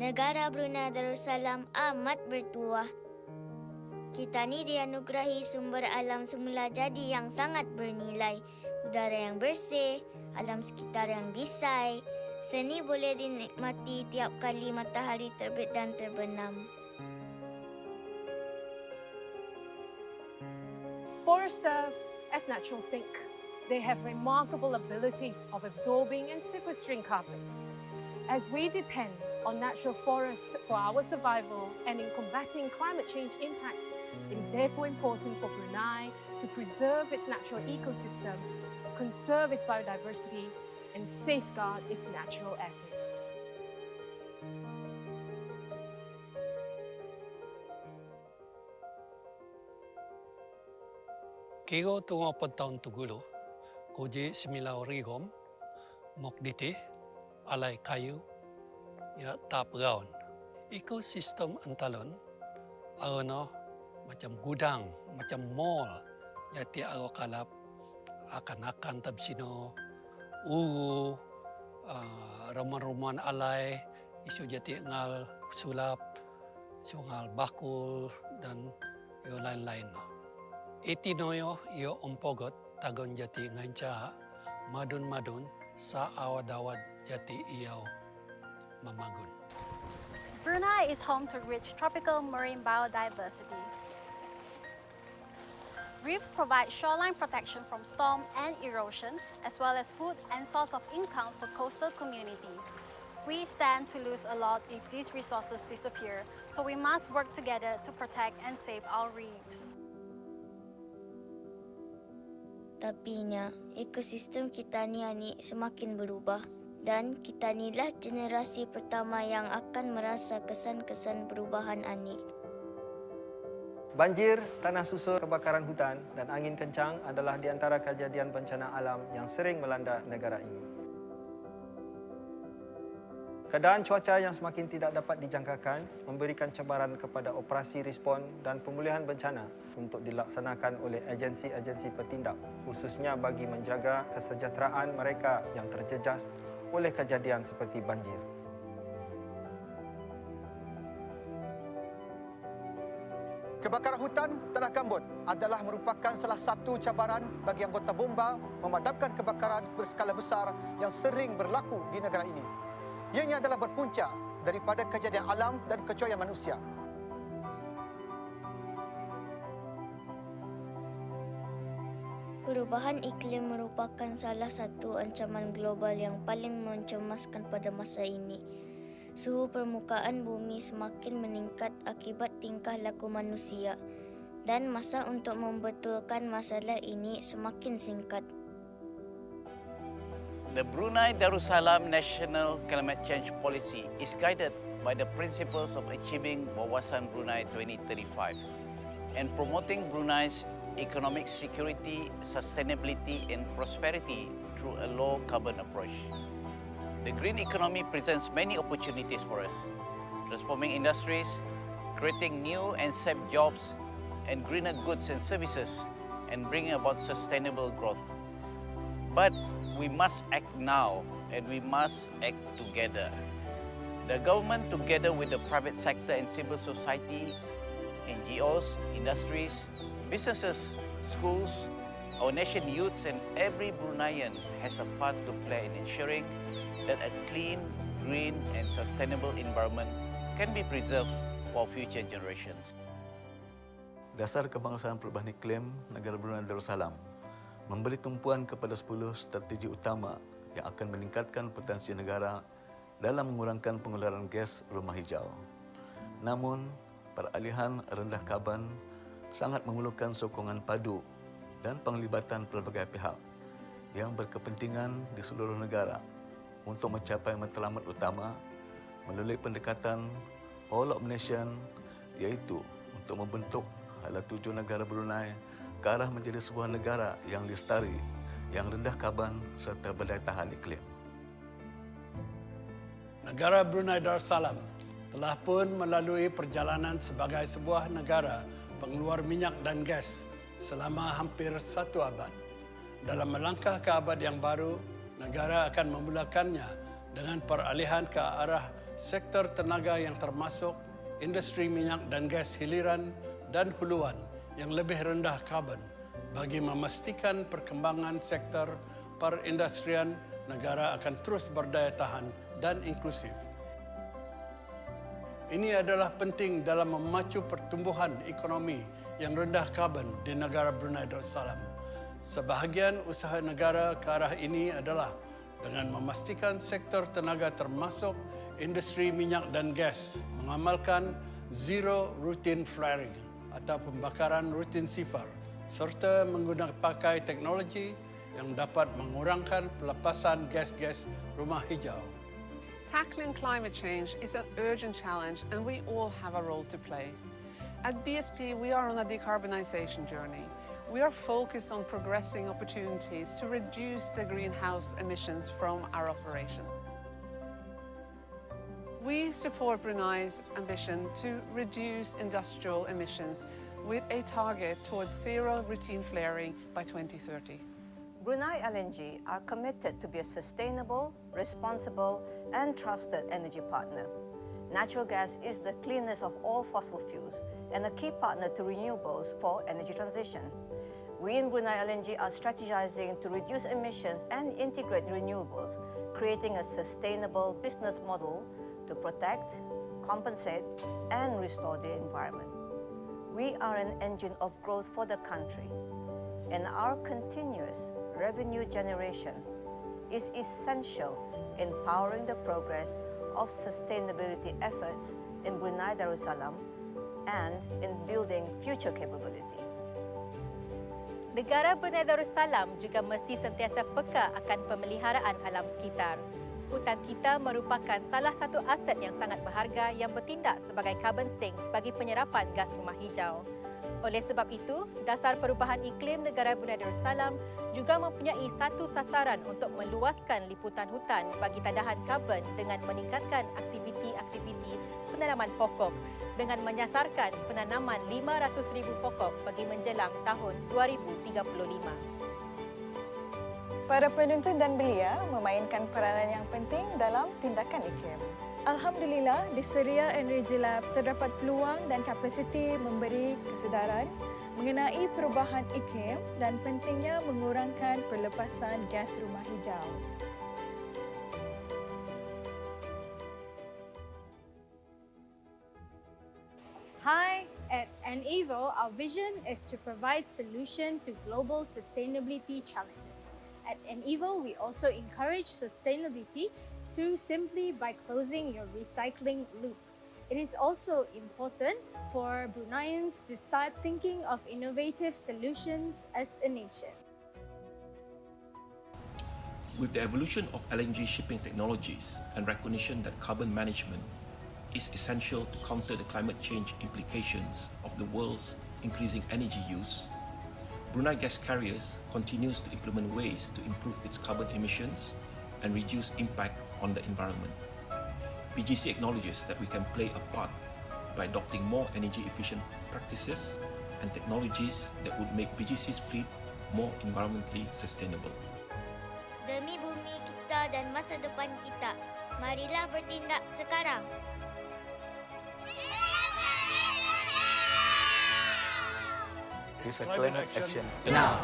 S15: Negara Brunei Darussalam amat bertuah. Kita ni dianugerahi sumber alam semula jadi yang sangat bernilai. Udara yang bersih, alam sekitar yang bisai. Seni boleh dinikmati tiap kali matahari terbit dan terbenam.
S16: Forests serve as natural sink. They have remarkable ability of absorbing and sequestering carbon. As we depend on natural forests for our survival and in combating climate change impacts, it is therefore important for Brunei to preserve its natural ecosystem, conserve its biodiversity, and safeguard its natural assets.
S17: Kigo tungo pagtaon tugulo, koji similaw rigom, mokditi, alay kayu, ya tapgaon. Ekosistem antalon, ano macam gudang, macam mall, jati aro kalap akan tabsino, ugu, roman-roman alay, isu jati ngal sulap, sungal bakul, dan yo lain-lain. Itinoyo yo ompogot tagon jati nganca madun-madun sa awad-awad jati iyaw mamagun.
S18: Brunei is home to rich tropical marine biodiversity. Reefs provide shoreline protection from storm and erosion, as well as food and source of income for coastal communities. We stand to lose a lot if these resources disappear, so we must work together to protect and save our reefs.
S15: Tapinya, ekosistem kita ni semakin berubah dan kita nilah generasi pertama yang akan merasa kesan-kesan perubahan ani.
S19: Banjir, tanah susul, kebakaran hutan dan angin kencang adalah di antara kejadian bencana alam yang sering melanda negara ini. Keadaan cuaca yang semakin tidak dapat dijangkakan memberikan cabaran kepada operasi respon dan pemulihan bencana untuk dilaksanakan oleh agensi-agensi bertindak, khususnya bagi menjaga kesejahteraan mereka yang terjejas oleh kejadian seperti banjir.
S20: Kebakaran hutan tanah gambut adalah merupakan salah satu cabaran bagi anggota bomba memadamkan kebakaran berskala besar yang sering berlaku di negara ini. Ianya adalah berpunca daripada kejadian alam dan kecuaian manusia.
S15: Perubahan iklim merupakan salah satu ancaman global yang paling mencemaskan pada masa ini. Suhu permukaan bumi semakin meningkat akibat tingkah laku manusia dan masa untuk membetulkan masalah ini semakin singkat.
S21: The Brunei Darussalam National Climate Change Policy is guided by the principles of achieving Wawasan Brunei 2035 and promoting Brunei's economic security, sustainability and prosperity through a low-carbon approach. The green economy presents many opportunities for us, transforming industries, creating new and safe jobs, and greener goods and services, and bringing about sustainable growth. But we must act now, and we must act together. The government, together with the private sector and civil society, NGOs, industries, businesses, schools, our nation youths and every Bruneian has a part to play in ensuring that a clean, green and sustainable environment can be preserved for future generations.
S14: Dasar kebangsaan perubahan iklim negara Brunei Darussalam memberi tumpuan kepada 10 strategi utama yang akan meningkatkan potensi negara dalam mengurangkan pengeluaran gas rumah hijau. Namun, peralihan rendah karbon sangat memerlukan sokongan padu dan penglibatan pelbagai pihak yang berkepentingan di seluruh negara untuk mencapai matlamat utama melalui pendekatan All of Nation, iaitu untuk membentuk hala tuju negara Brunei ke arah menjadi sebuah negara yang lestari, yang rendah karbon serta berdaya tahan iklim.
S22: Negara Brunei Darussalam telah pun melalui perjalanan sebagai sebuah negara pengeluar minyak dan gas selama hampir 1 abad. Dalam melangkah ke abad yang baru, negara akan memulakannya dengan peralihan ke arah sektor tenaga yang termasuk industri minyak dan gas hiliran dan huluan yang lebih rendah karbon bagi memastikan perkembangan sektor perindustrian negara akan terus berdaya tahan dan inklusif. Ini adalah penting dalam memacu pertumbuhan ekonomi yang rendah karbon di negara Brunei Darussalam. Sebahagian usaha negara ke arah ini adalah dengan memastikan sektor tenaga termasuk industri minyak dan gas mengamalkan zero routine flaring atau pembakaran rutin sifar serta menggunakan pakai teknologi yang dapat mengurangkan pelepasan gas-gas rumah hijau.
S23: Tackling climate change is an urgent challenge and we all have a role to play. At BSP, we are on a decarbonisation journey. We are focused on progressing opportunities to reduce the greenhouse emissions from our operation. We support Brunei's ambition to reduce industrial emissions with a target towards zero routine flaring by 2030.
S24: Brunei LNG are committed to be a sustainable, responsible, and trusted energy partner. Natural gas is the cleanest of all fossil fuels and a key partner to renewables for energy transition. We in Brunei LNG are strategizing to reduce emissions and integrate renewables, creating a sustainable business model to protect, compensate, and restore the environment. We are an engine of growth for the country, and our continuous revenue generation is essential in powering the progress of sustainability efforts in Brunei Darussalam and in building future capability.
S2: Negara Brunei Darussalam juga mesti sentiasa peka akan pemeliharaan alam sekitar. Hutan kita merupakan salah satu aset yang sangat berharga yang bertindak sebagai carbon sink bagi penyerapan gas rumah hijau. Oleh sebab itu, Dasar Perubahan Iklim Negara Brunei Darussalam juga mempunyai satu sasaran untuk meluaskan liputan hutan bagi tadahan karbon dengan meningkatkan aktiviti-aktiviti penanaman pokok dengan menyasarkan penanaman 500,000 pokok bagi menjelang tahun 2035.
S5: Para penuntut dan belia memainkan peranan yang penting dalam tindakan iklim. Alhamdulillah, di Syria and Region Lab terdapat peluang dan kapasiti memberi kesedaran mengenai perubahan iklim dan pentingnya mengurangkan pelepasan gas rumah hijau.
S6: Hi, at NEVO, our vision is to provide solution to global sustainability challenges. At NEVO, we also encourage sustainability through simply by closing your recycling loop. It is also important for Bruneians to start thinking of innovative solutions as a nation.
S8: With the evolution of LNG shipping technologies and recognition that carbon management is essential to counter the climate change implications of the world's increasing energy use, Brunei Gas Carriers continues to implement ways to improve its carbon emissions and reduce impact on the environment. PGC acknowledges that we can play a part by adopting more energy-efficient practices and technologies that would make PGC's fleet more environmentally sustainable.
S15: Demi bumi kita dan masa depan kita, marilah bertindak sekarang.
S11: It's a climate action
S22: now.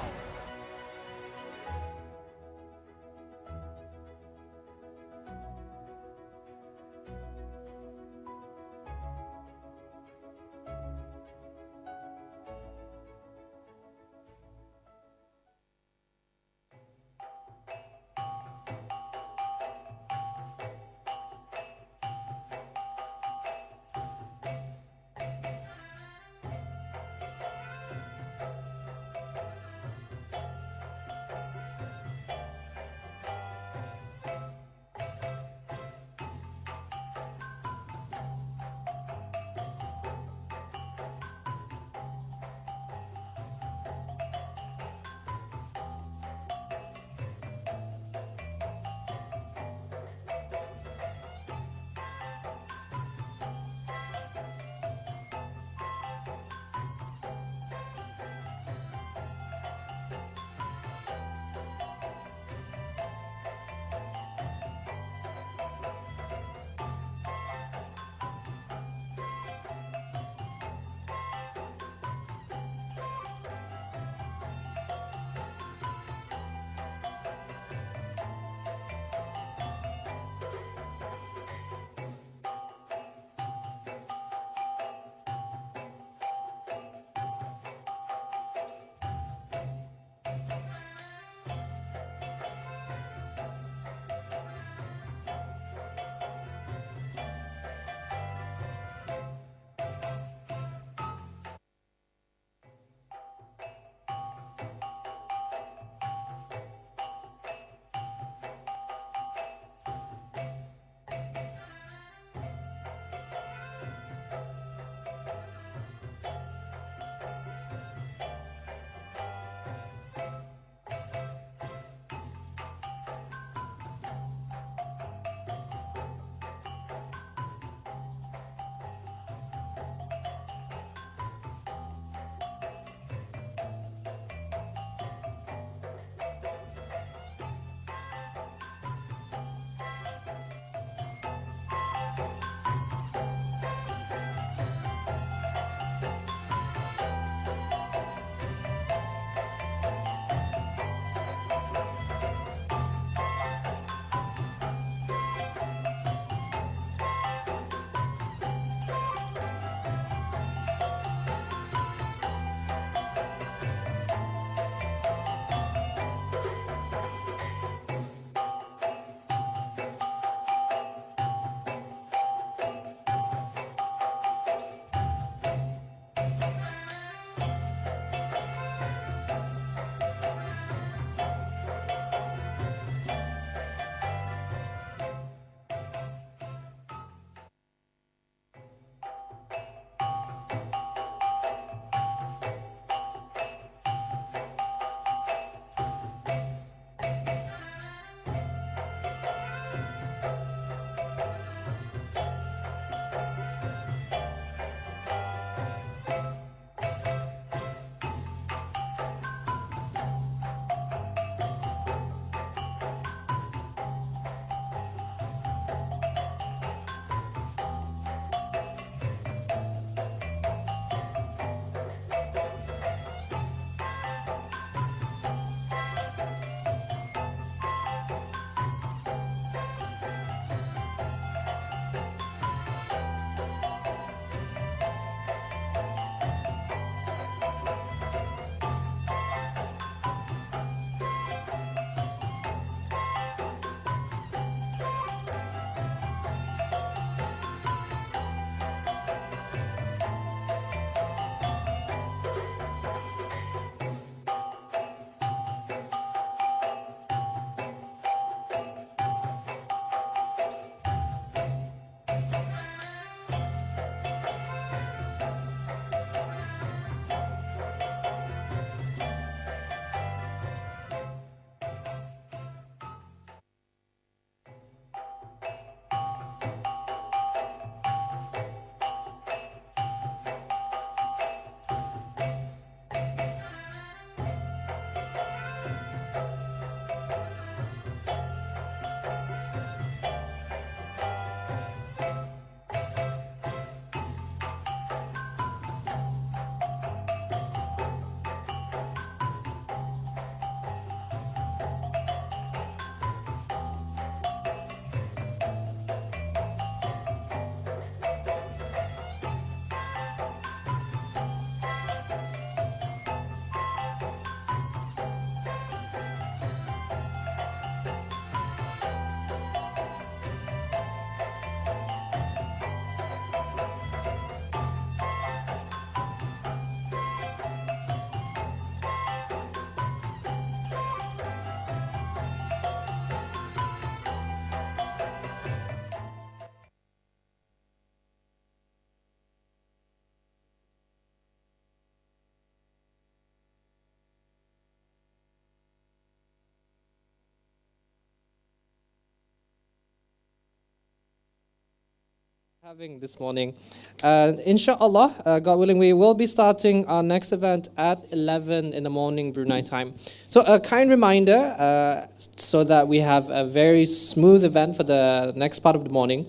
S4: Having this morning. Inshallah, God willing, we will be starting our next event at 11 in the morning Brunei time. So a kind reminder, so that we have a very smooth event for the next part of the morning.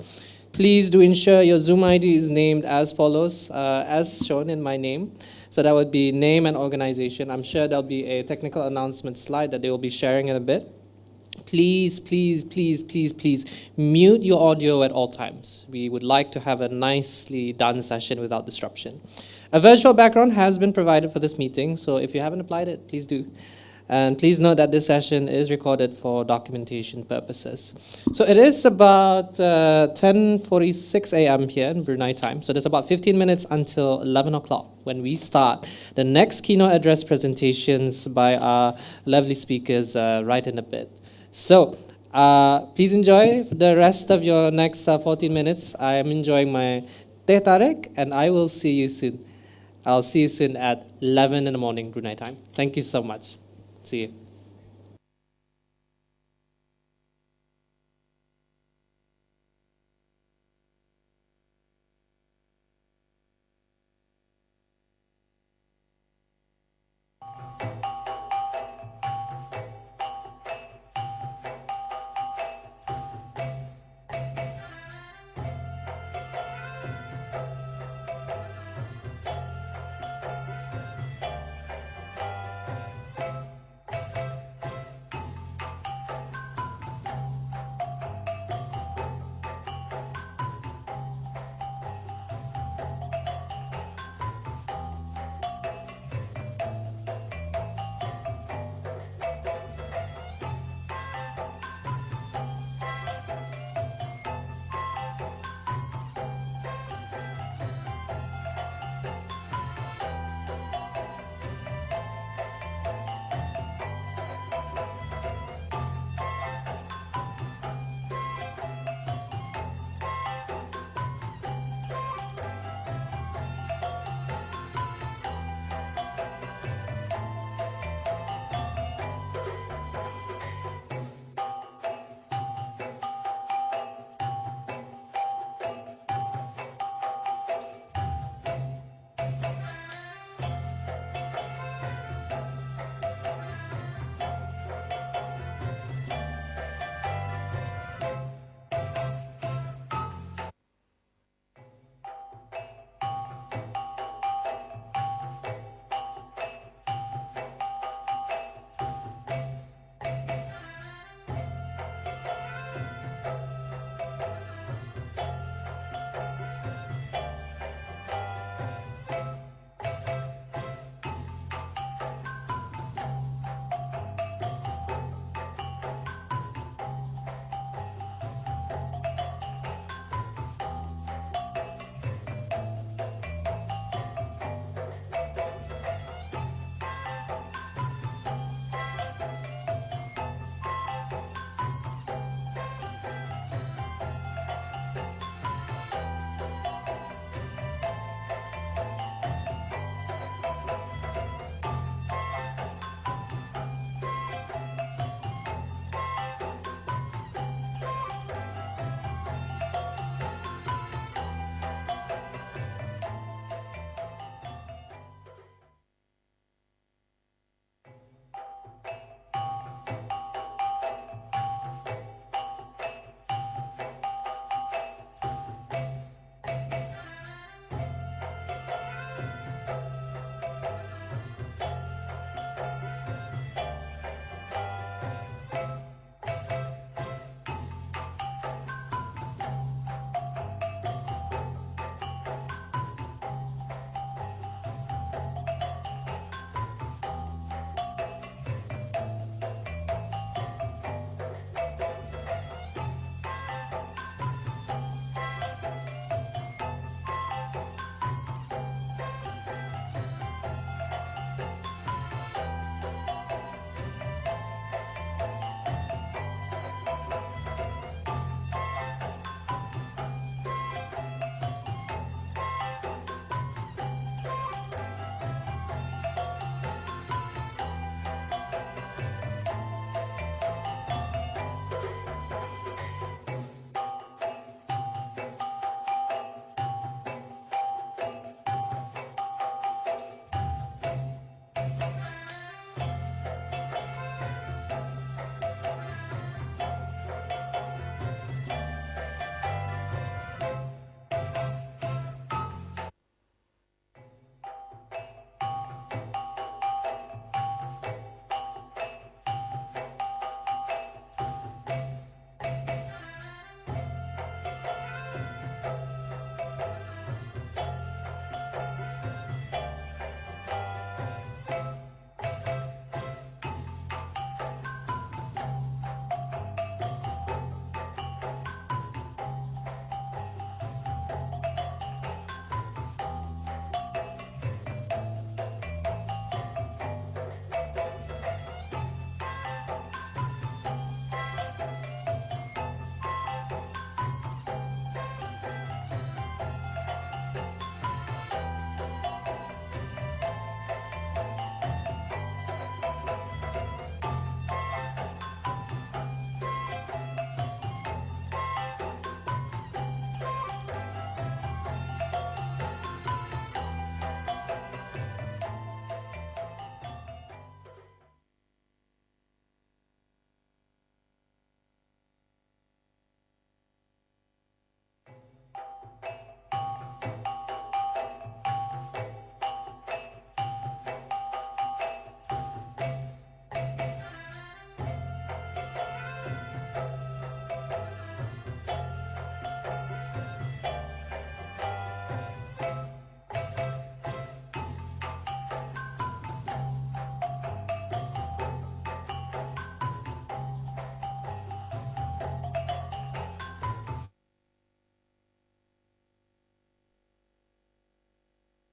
S4: Please do ensure your Zoom ID is named as follows, as shown in my name. So that would be name and organization. I'm sure there'll be a technical announcement slide that they will be sharing in a bit. Please, please, please, please, please mute your audio at all times. We would like to have a nicely done session without disruption. A virtual background has been provided for this meeting, so if you haven't applied it, please do. And please note that this session is recorded for documentation purposes. So it is about 10:46 a.m. here in Brunei time. So there's about 15 minutes until 11 o'clock when we start the next keynote address presentations by our lovely speakers right in a bit. So please enjoy the rest of your next 14 minutes. I am enjoying my teh tarik, and I will see you soon. I'll see you soon at 11 in the morning Brunei time. Thank you so much. See you.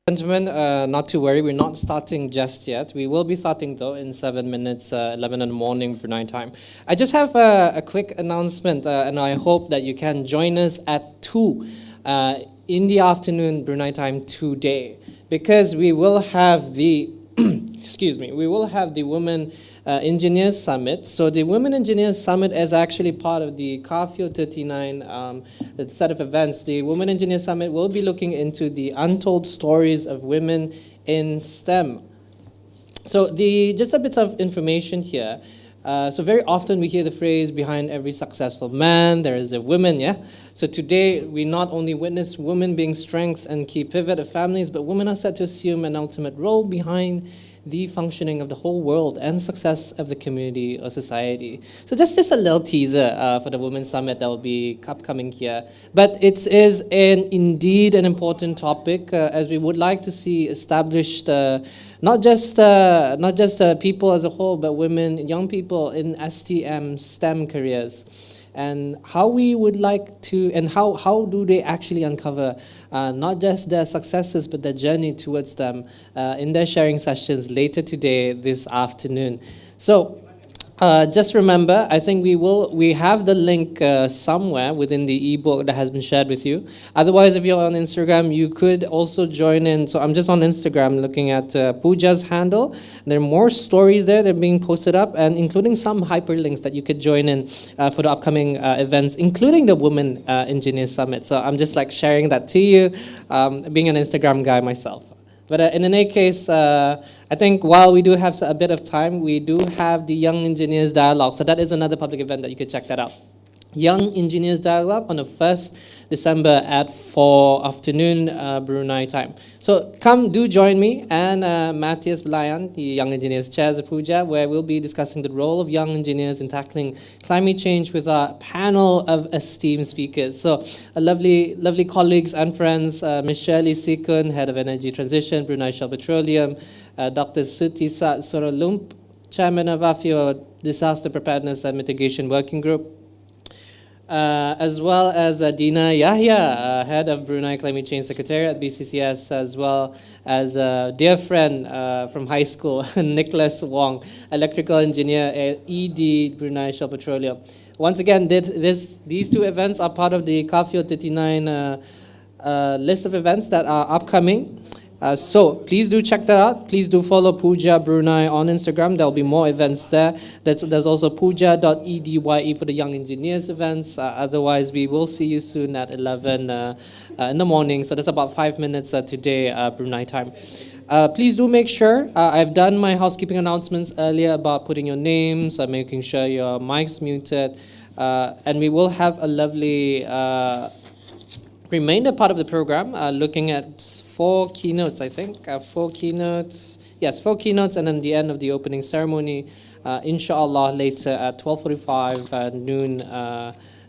S4: Gentlemen, not to worry, we're not starting just yet. We will be starting though in 7 minutes, 11 in the morning, Brunei time. I just have a quick announcement, and I hope that you can join us at 2 in the afternoon, Brunei time today, because we will have the, excuse me, we will have the Women Engineers Summit. So the Women Engineers Summit is actually part of the CAFIO 39 set of events. The Women Engineers Summit will be looking into the untold stories of women in STEM. So just a bit of information here. So very often we hear the phrase, behind every successful man, there is a woman, yeah? So today we not only witness women being strength and key pivot of families, but women are set to assume an ultimate role behind the functioning of the whole world and success of the community or society. So that's just a little teaser for the Women's Summit that will be upcoming here. But it is indeed an important topic, as we would like to see established not just people as a whole, but women, young people in STEM careers. And how we would like to, and how do they actually uncover not just their successes, but their journey towards them in their sharing sessions later today, this afternoon. So just remember, I think we have the link somewhere within the ebook that has been shared with you. Otherwise, if you're on Instagram, you could also join in. So I'm just on Instagram looking at PUJA's handle. There are more stories there that are being posted up, and including some hyperlinks that you could join in for the upcoming events, including the Women Engineers Summit. So I'm just like sharing that to you, being an Instagram guy myself. But in any case, I think while we do have a bit of time, we do have the Young Engineers Dialogue. So that is another public event that you could check that out. Young Engineers Dialogue on the 1st December at 4 afternoon Brunei time. So come, do join me and Matthias Belayan, the Young Engineers Chairs of PUJA, where we'll be discussing the role of young engineers in tackling climate change with a panel of esteemed speakers. So lovely colleagues and friends, Ms. Shirley Sikun, Head of Energy Transition, Brunei Shell Petroleum, Dr. Sutisat Sorolump, Chairman of AFIO Disaster Preparedness and Mitigation Working Group, as well as Dina Yahya, Head of Brunei Climate Change Secretariat, BCCS, as well as a dear friend from high school, Nicholas Wong, Electrical Engineer at ED Brunei Shell Petroleum. Once again, these two events are part of the CAFIO 39 list of events that are upcoming. So please do check that out. Please do follow PUJA Brunei on Instagram. There will be more events there. There's also puja.edye for the Young Engineers events. Otherwise, we will see you soon at 11 in the morning. So that's about 5 minutes today, Brunei time. Please do make sure, I've done my housekeeping announcements earlier about putting your names, making sure your mic's muted, and we will have a lovely remainder part of the program, looking at 4 keynotes, I think. 4 keynotes. Yes, 4 keynotes, and then the end of the opening ceremony, inshallah, later at 12:45 noon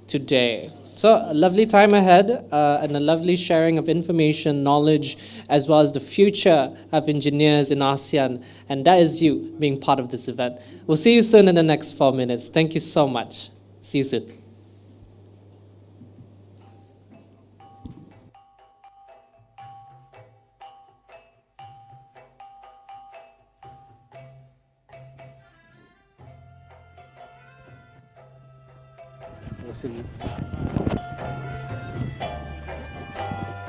S4: today. So a lovely time ahead, and a lovely sharing of information, knowledge, as well as the future of engineers in ASEAN. And that is you being part of this event. We'll see you soon in the next 4 minutes. Thank you so much. See you soon.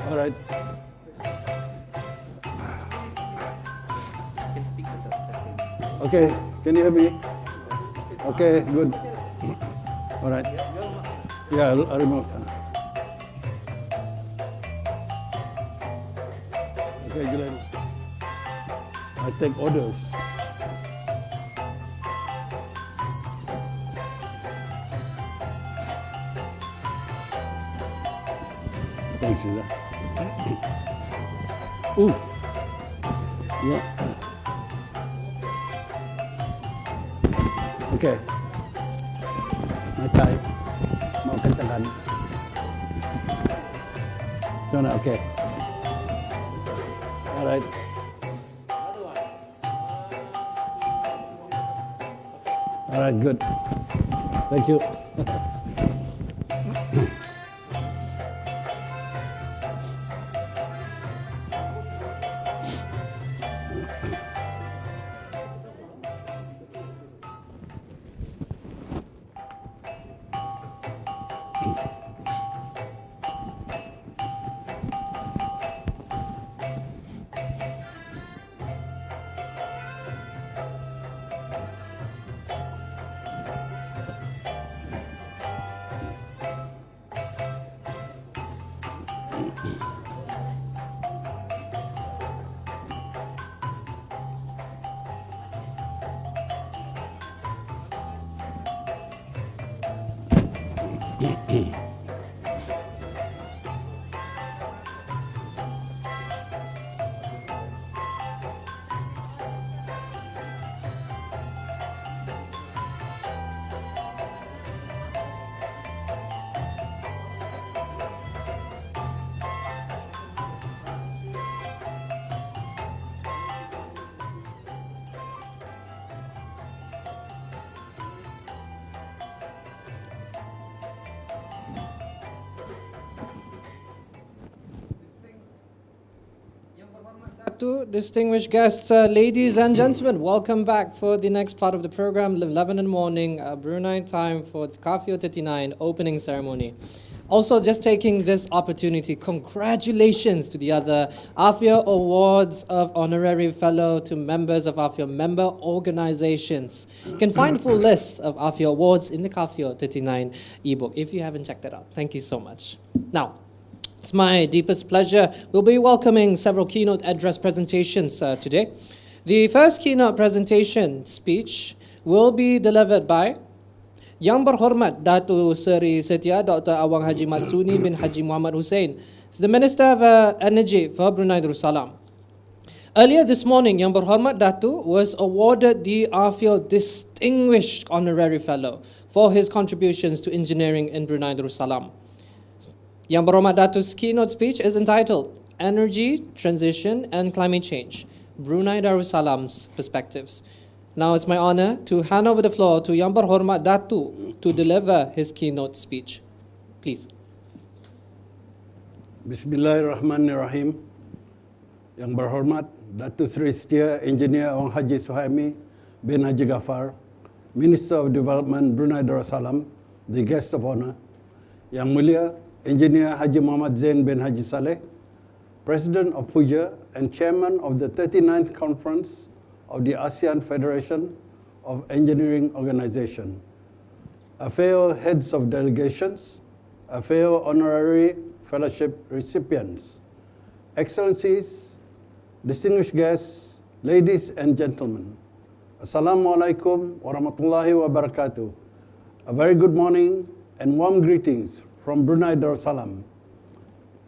S22: All right. Okay, can you hear me? Okay, good. All right. Yeah, I'll remove. Okay, Glenn. I take orders. Thanks, Sheila. Ooh. Yeah. Okay. Matai. Mau kencangan. Gimana? Okay. All right. All right, good. Thank you.
S4: Datu, distinguished guests, ladies and gentlemen, welcome back for the next part of the program, 11 in the morning, Brunei time for the Kafio 39 opening ceremony. Also, just taking this opportunity, congratulations to the other AFIA Awards of Honorary Fellow to members of AFIA member organizations. You can find full lists of AFIA Awards in the Kafio 39 ebook if you haven't checked it out. Thank you so much. Now, it's my deepest pleasure. We'll be welcoming several keynote address presentations today. The first keynote presentation speech will be delivered by Yang Berhormat Datuk Seri Setia Dr. Awang Haji Matsuni bin Haji Muhammad Hussein, the Minister of Energy for Brunei Darussalam. Earlier this morning, Yang Berhormat Datuk was awarded the AFIO Distinguished Honorary Fellow for his contributions to engineering in Brunei Darussalam. Yang Berhormat Datuk's keynote speech is entitled Energy, Transition and Climate Change, Brunei Darussalam's Perspectives. Now it's my honor to hand over the floor to Yang Berhormat Datuk to deliver his keynote speech. Please.
S22: Bismillahirrahmanirrahim. Yang Berhormat Datuk Seri Setia Engineer Awang Haji Suhaimi bin Haji Ghaffar, Minister of Development Brunei Darussalam, the guest of honor. Yang Mulia Engineer Haji Muhammad Zain bin Haji Saleh, President of PUJA and Chairman of the 39th Conference of the ASEAN Federation of Engineering Organization, AFEO Heads of Delegations, AFEO Honorary Fellowship Recipients, Excellencies, distinguished guests, ladies and gentlemen, Assalamualaikum warahmatullahi wabarakatuh. A very good morning and warm greetings from Brunei Darussalam.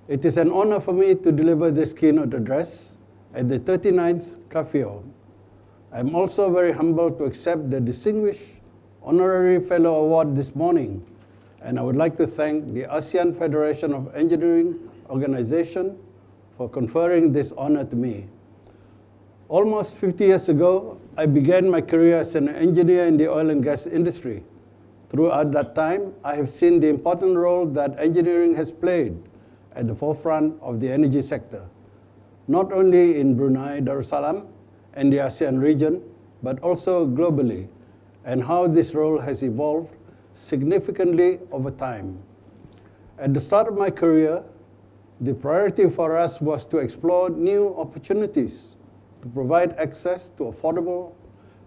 S22: It is an honor for me to deliver this keynote address at the 39th Kafio. I am also very humbled to accept the Distinguished Honorary Fellow Award this morning, and I would like to thank the ASEAN Federation of Engineering Organization for conferring this honor to me. Almost 50 years ago, I began my career as an engineer in the oil and gas industry. Throughout that time, I have seen the important role that engineering has played at the forefront of the energy sector, not only in Brunei Darussalam and the ASEAN region, but also globally, and how this role has evolved significantly over time. At the start of my career, the priority for us was to explore new opportunities to provide access to affordable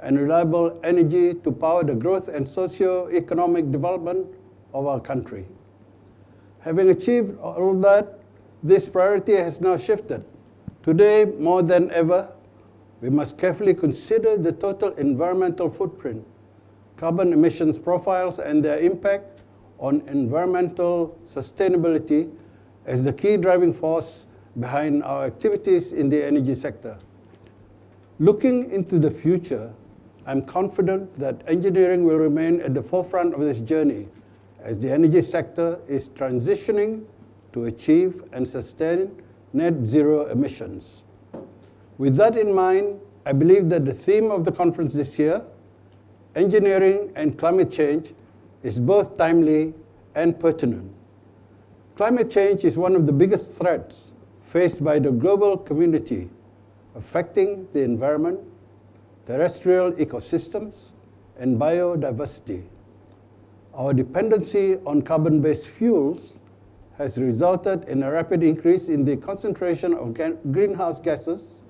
S22: and reliable energy to power the growth and socio-economic development of our country. Having achieved all that, this priority has now shifted. Today, more than ever, we must carefully consider the total environmental footprint, carbon emissions profiles, and their impact on environmental sustainability as the key driving force behind our activities in the energy sector. Looking into the future, I'm confident that engineering will remain at the forefront of this journey as the energy sector is transitioning to achieve and sustain net zero emissions. With that in mind, I believe that the theme of the conference this year, engineering and climate change, is both timely and pertinent. Climate change is one of the biggest threats faced by the global community, affecting the environment, terrestrial ecosystems, and biodiversity. Our dependency on carbon-based fuels has resulted in a rapid increase in the concentration of greenhouse gases,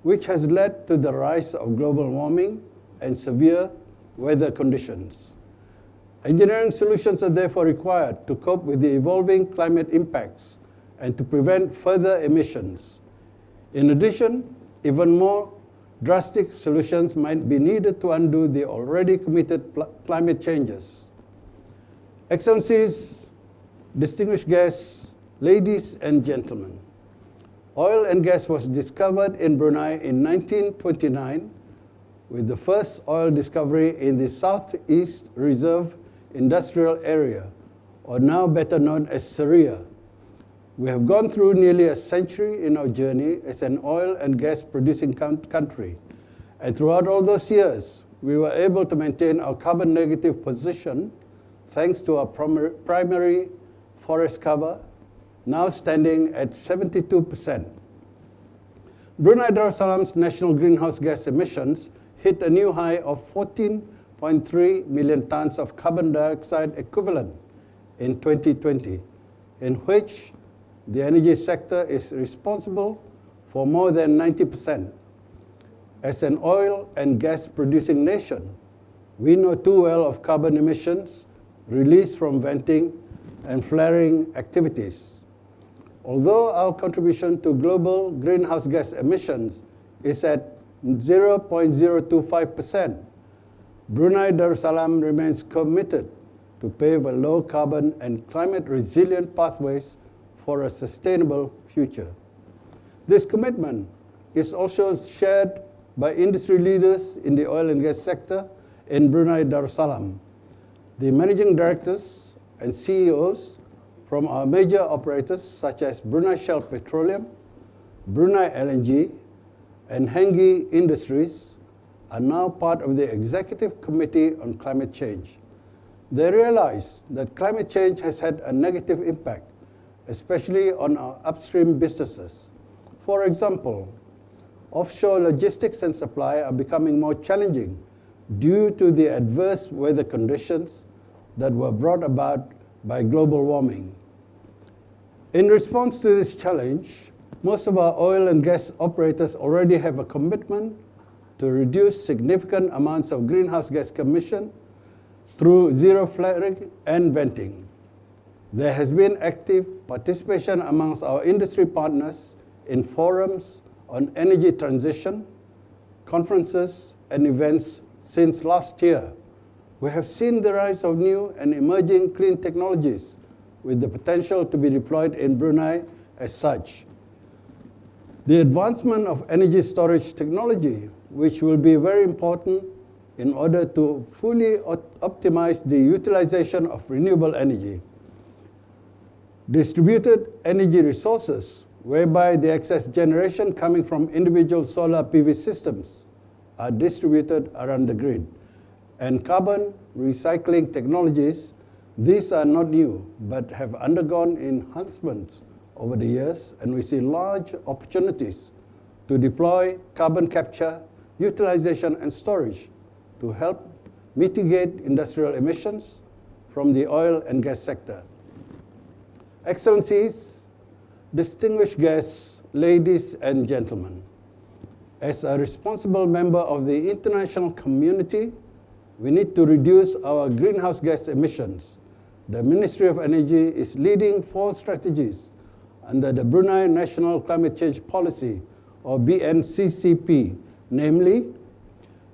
S22: which has led to the rise of global warming and severe weather conditions. Engineering solutions are therefore required to cope with the evolving climate impacts and to prevent further emissions. In addition, even more drastic solutions might be needed to undo the already committed climate changes. Excellencies, distinguished guests, ladies and gentlemen, oil and gas was discovered in Brunei in 1929 with the first oil discovery in the Southeast Reserve Industrial Area, or now better known as Syria. We have gone through nearly a century in our journey as an oil and gas producing country. And throughout all those years, we were able to maintain our carbon negative position thanks to our primary forest cover, now standing at 72%. Brunei Darussalam's national greenhouse gas emissions hit a new high of 14.3 million tons of carbon dioxide equivalent in 2020, in which the energy sector is responsible for more than 90%. As an oil and gas producing nation, we know too well of carbon emissions released from venting and flaring activities. Although our contribution to global greenhouse gas emissions is at 0.025%, Brunei Darussalam remains committed to pave a low carbon and climate resilient pathways for a sustainable future. This commitment is also shared by industry leaders in the oil and gas sector in Brunei Darussalam. The managing directors and CEOs from our major operators such as Brunei Shell Petroleum, Brunei LNG, and Hengi Industries are now part of the Executive Committee on Climate Change. They realize that climate change has had a negative impact, especially on our upstream businesses. For example, offshore logistics and supply are becoming more challenging due to the adverse weather conditions that were brought about by global warming. In response to this challenge, most of our oil and gas operators already have a commitment to reduce significant amounts of greenhouse gas emission through zero flaring and venting. There has been active participation amongst our industry partners in forums on energy transition, conferences, and events since last year. We have seen the rise of new and emerging clean technologies with the potential to be deployed in Brunei as such. The advancement of energy storage technology, which will be very important in order to fully optimize the utilization of renewable energy. Distributed energy resources, whereby the excess generation coming from individual solar PV systems are distributed around the grid. And carbon recycling technologies, these are not new, but have undergone enhancements over the years, and we see large opportunities to deploy carbon capture, utilization, and storage to help mitigate industrial emissions from the oil and gas sector. Excellencies, distinguished guests, ladies and gentlemen, as a responsible member of the international community, we need to reduce our greenhouse gas emissions. The Ministry of Energy is leading 4 strategies under the Brunei National Climate Change Policy, or BNCCP, namely,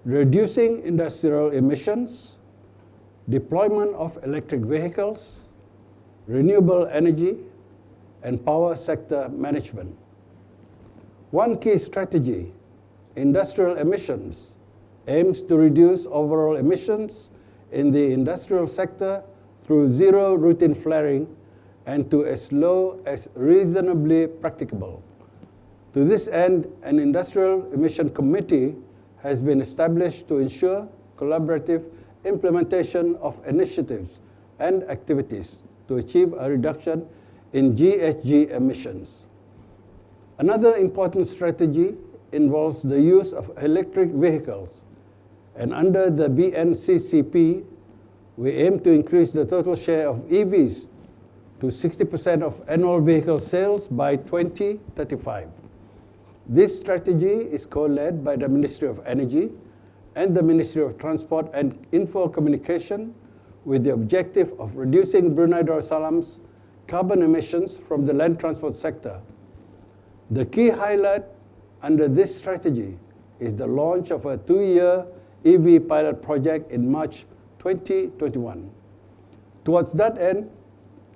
S22: reducing industrial emissions, deployment of electric vehicles, renewable energy, and power sector management. One key strategy, industrial emissions, aims to reduce overall emissions in the industrial sector through zero routine flaring and to as low as reasonably practicable. To this end, an industrial emission committee has been established to ensure collaborative implementation of initiatives and activities to achieve a reduction in GHG emissions. Another important strategy involves the use of electric vehicles, and under the BNCCP, we aim to increase the total share of EVs to 60% of annual vehicle sales by 2035. This strategy is co-led by the Ministry of Energy and the Ministry of Transport and Info Communication with the objective of reducing Brunei Darussalam's carbon emissions from the land transport sector. The key highlight under this strategy is the launch of a 2-year EV pilot project in March 2021. Towards that end,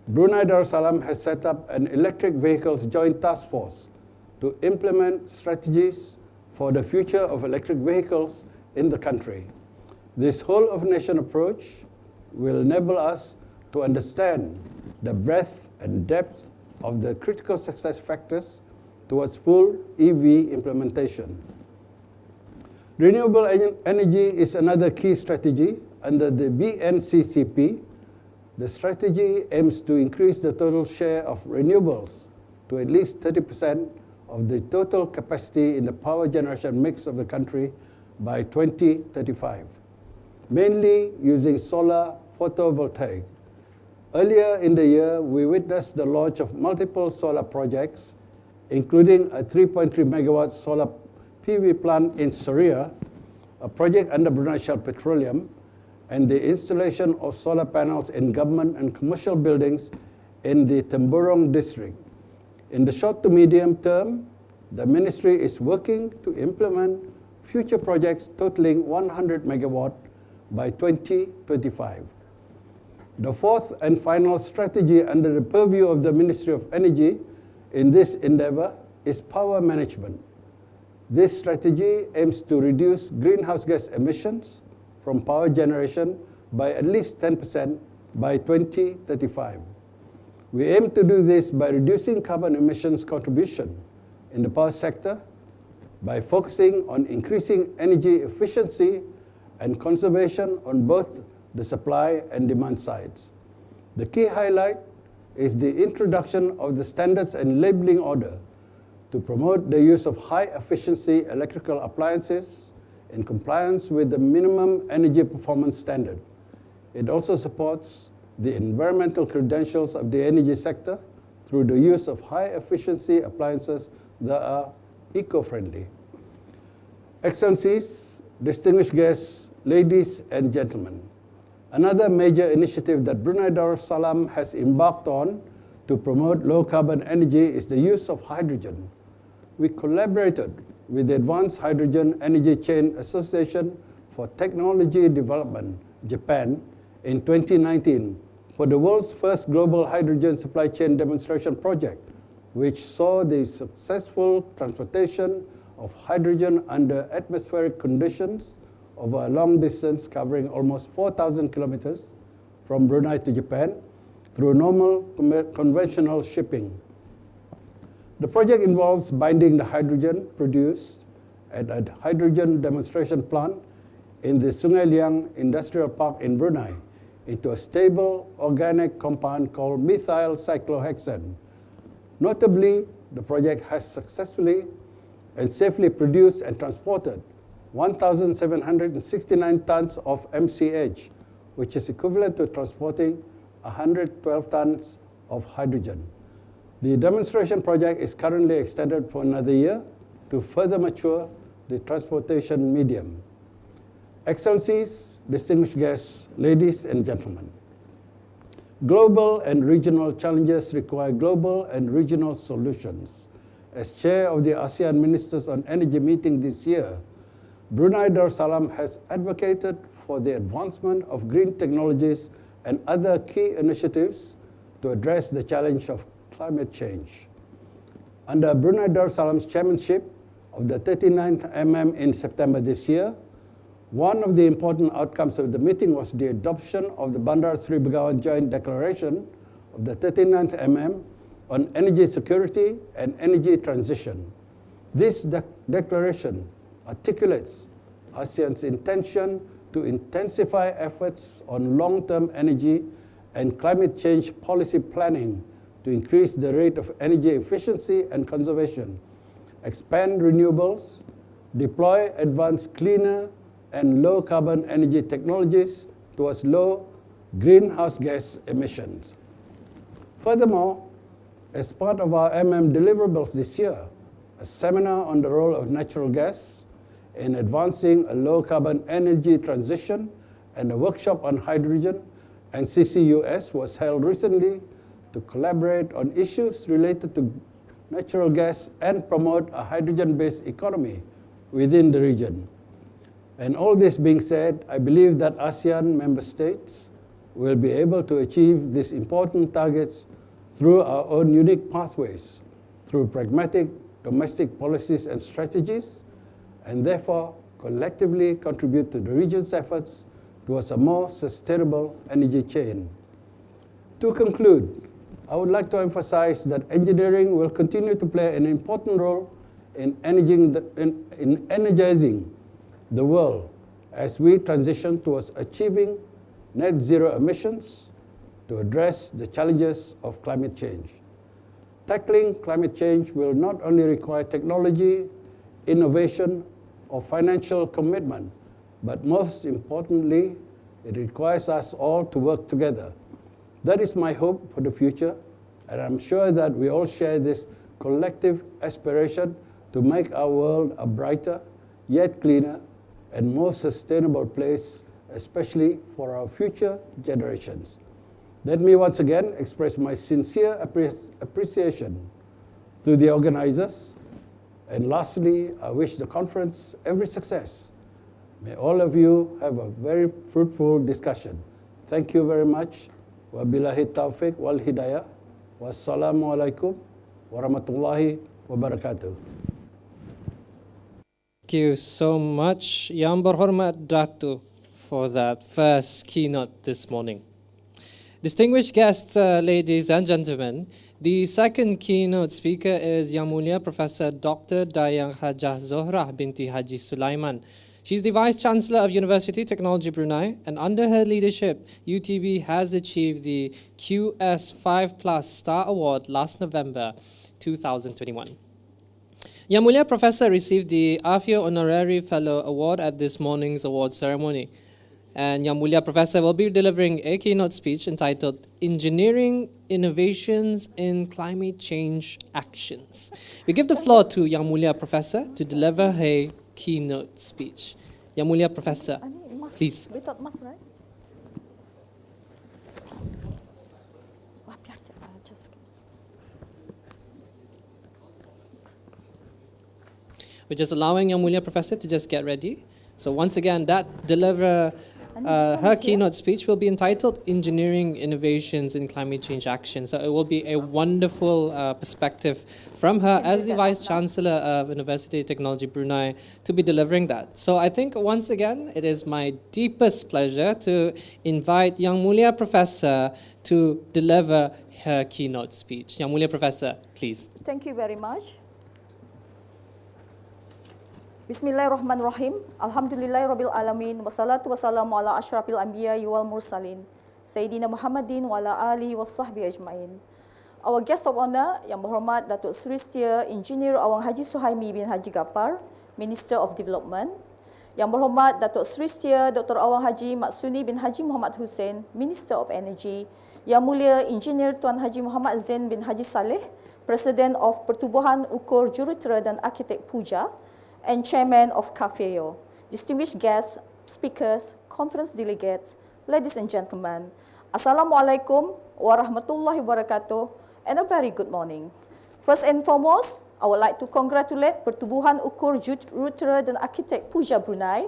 S22: Brunei Darussalam has set up an electric vehicles joint task force to implement strategies for the future of electric vehicles in the country. This whole-of-nation approach will enable us to understand the breadth and depth of the critical success factors towards full EV implementation. Renewable energy is another key strategy under the BNCCP. The strategy aims to increase the total share of renewables to at least 30% of the total capacity in the power generation mix of the country by 2035, mainly using solar photovoltaic. Earlier in the year, we witnessed the launch of multiple solar projects, including a 3.3 megawatt solar PV plant in Syria, a project under Brunei Shell Petroleum, and the installation of solar panels in government and commercial buildings in the Temburong district. In the short to medium term, the ministry is working to implement future projects totaling 100 megawatt by 2025. The fourth and final strategy under the purview of the Ministry of Energy in this endeavor is power management. This strategy aims to reduce greenhouse gas emissions from power generation by at least 10% by 2035. We aim to do this by reducing carbon emissions contribution in the power sector, by focusing on increasing energy efficiency and conservation on both the supply and demand sides. The key highlight is the introduction of the Standards and Labeling Order to promote the use of high-efficiency electrical appliances in compliance with the minimum energy performance standard. It also supports the environmental credentials of the energy sector through the use of high-efficiency appliances that are eco-friendly. Excellencies, distinguished guests, ladies and gentlemen, another major initiative that Brunei Darussalam has embarked on to promote low-carbon energy is the use of hydrogen. We collaborated with the Advanced Hydrogen Energy Chain Association for Technology Development, Japan, in 2019 for the world's first global hydrogen supply chain demonstration project, which saw the successful transportation of hydrogen under atmospheric conditions over a long distance covering almost 4,000 kilometers from Brunei to Japan through normal conventional shipping. The project involves binding the hydrogen produced at a hydrogen demonstration plant in the Sungai Liang Industrial Park in Brunei into a stable organic compound called methyl cyclohexane. Notably, the project has successfully and safely produced and transported 1,769 tons of MCH, which is equivalent to transporting 112 tons of hydrogen. The demonstration project is currently extended for another year to further mature the transportation medium. Excellencies, distinguished guests, ladies and gentlemen, global and regional challenges require global and regional solutions. As chair of the ASEAN Ministers on Energy meeting this year, Brunei Darussalam has advocated for the advancement of green technologies and other key initiatives to address the challenge of climate change. Under Brunei Darussalam's chairmanship of the 39th MM in September this year, one of the important outcomes of the meeting was the adoption of the Bandar Seri Begawan Joint Declaration of the 39th MM on energy security and energy transition. This declaration articulates ASEAN's intention to intensify efforts on long-term energy and climate change policy planning to increase the rate of energy efficiency and conservation, expand renewables, deploy advanced cleaner and low-carbon energy technologies towards low greenhouse gas emissions. Furthermore, as part of our MM deliverables this year, a seminar on the role of natural gas in advancing a low-carbon energy transition and a workshop on hydrogen and CCUS was held recently to collaborate on issues related to natural gas and promote a hydrogen-based economy within the region. And all this being said, I believe that ASEAN member states will be able to achieve these important targets through our own unique pathways, through pragmatic domestic policies and strategies, and therefore collectively contribute to the region's efforts towards a more sustainable energy chain. To conclude, I would like to emphasize that engineering will continue to play an important role in energizing the world as we transition towards achieving net zero emissions to address the challenges of climate change. tackling climate change will not only require technology, innovation, or financial commitment, but most importantly, it requires us all to work together. That is my hope for the future, and I'm sure that we all share this collective aspiration to make our world a brighter, yet cleaner, and more sustainable place, especially for our future generations. Let me once again express my sincere appreciation to the organizers. And lastly, I wish the conference every success. May all of you have a very fruitful discussion. Thank you very much. Wabillahi taufiq wal hidayah. Wassalamu alaikum warahmatullahi wabarakatuh.
S4: Thank you so much, Yang Berhormat Datu, for that first keynote this morning. Distinguished guests, ladies and gentlemen, the second keynote speaker is Yang Mulia Professor Dr. Dayang Hajah Zohrah binti Haji Sulaiman. She's the Vice Chancellor of University Technology Brunei, and under her leadership, UTB has achieved the QS5+ Star Award last November 2021. Yang Mulia Professor received the Afia Honorary Fellow Award at this morning's award ceremony. And Yang Mulia Professor will be delivering a keynote speech entitled Engineering Innovations in Climate Change Actions. We give the floor to Yang Mulia Professor to deliver her keynote speech. Yang Mulia Professor, please. We're just allowing Yang Mulia Professor to just get ready. So once again, her keynote speech will be entitled Engineering Innovations in Climate Change Action. So it will be a wonderful perspective from her as the Vice Chancellor of University Technology Brunei to be delivering that. So I think once again, it is my deepest pleasure to invite Yang Mulia Professor to deliver her keynote speech. Yang Mulia Professor, please.
S9: Thank you very much. Bismillahirrahmanirrahim. Alhamdulillahirabbil alamin. Wassalatu wassalamu ala asyrafil anbiya wal mursalin. Sayyidina Muhammadin wa ala alihi wasahbihi ajmain. Our guest of honor, Yang Berhormat Datuk Seri Setia Engineer Awang Haji Suhaimi bin Haji Ghaffar, Minister of Development. Yang Berhormat Datuk Seri Setia Dr. Awang Haji Maksuni bin Haji Muhammad Hussein, Minister of Energy. Yang Mulia Engineer Tuan Haji Muhammad Zain bin Haji Saleh, President of Pertubuhan Ukur Jurutera dan Arkitek PUJA, and Chairman of CAFEO. Distinguished guests, speakers, conference delegates, ladies and gentlemen, Assalamualaikum warahmatullahi wabarakatuh, and a very good morning. First and foremost, I would like to congratulate Pertubuhan Ukur Jurutera dan Arkitek PUJA Brunei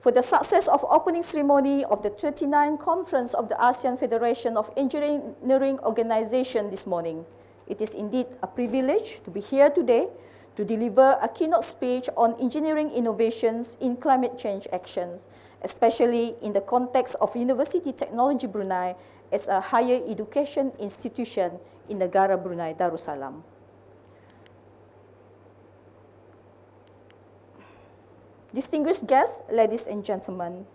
S9: for the success of opening ceremony of the 39th Conference of the ASEAN Federation of Engineering Organization this morning. It is indeed a privilege to be here today to deliver a keynote speech on engineering innovations in climate change actions, especially in the context of University Technology Brunei as a higher education institution in Negara Brunei Darussalam. Distinguished guests, ladies and gentlemen,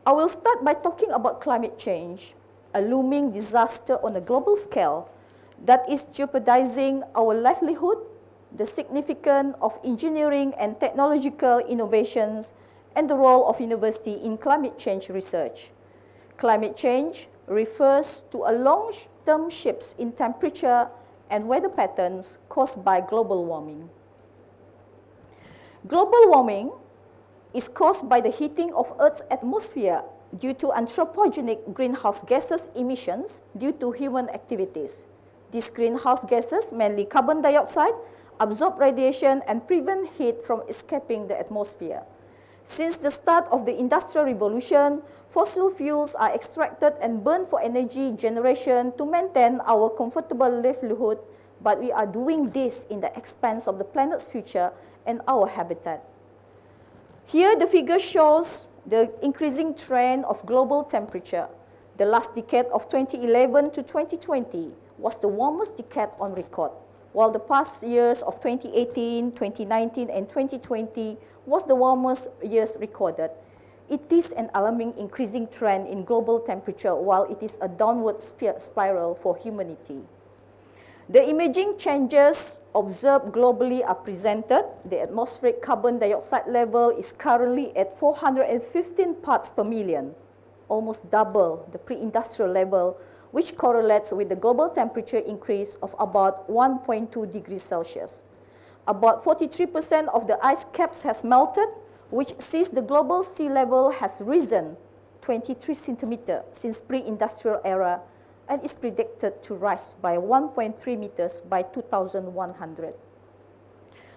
S9: I will start by talking about climate change, a looming disaster on a global scale that is jeopardizing our livelihood, the significance of engineering and technological innovations, and the role of university in climate change research. Climate change refers to a long-term shifts in temperature and weather patterns caused by global warming. Global warming is caused by the heating of Earth's atmosphere due to anthropogenic greenhouse gases emissions due to human activities. These greenhouse gases, mainly carbon dioxide, absorb radiation and prevent heat from escaping the atmosphere. Since the start of the Industrial Revolution, fossil fuels are extracted and burned for energy generation to maintain our comfortable livelihood, but we are doing this in the expense of the planet's future and our habitat. Here the figure shows the increasing trend of global temperature. The last decade of 2011 to 2020 was the warmest decade on record, while the past years of 2018, 2019, and 2020 was the warmest years recorded. It is an alarming increasing trend in global temperature, while it is a downward spiral for humanity. The imaging changes observed globally are presented. The atmospheric carbon dioxide level is currently at 415 parts per million, almost double the pre-industrial level, which correlates with the global temperature increase of about 1.2 degrees Celsius. About 43% of the ice caps has melted, which sees the global sea level has risen 23 centimeters since pre-industrial era and is predicted to rise by 1.3 meters by 2100.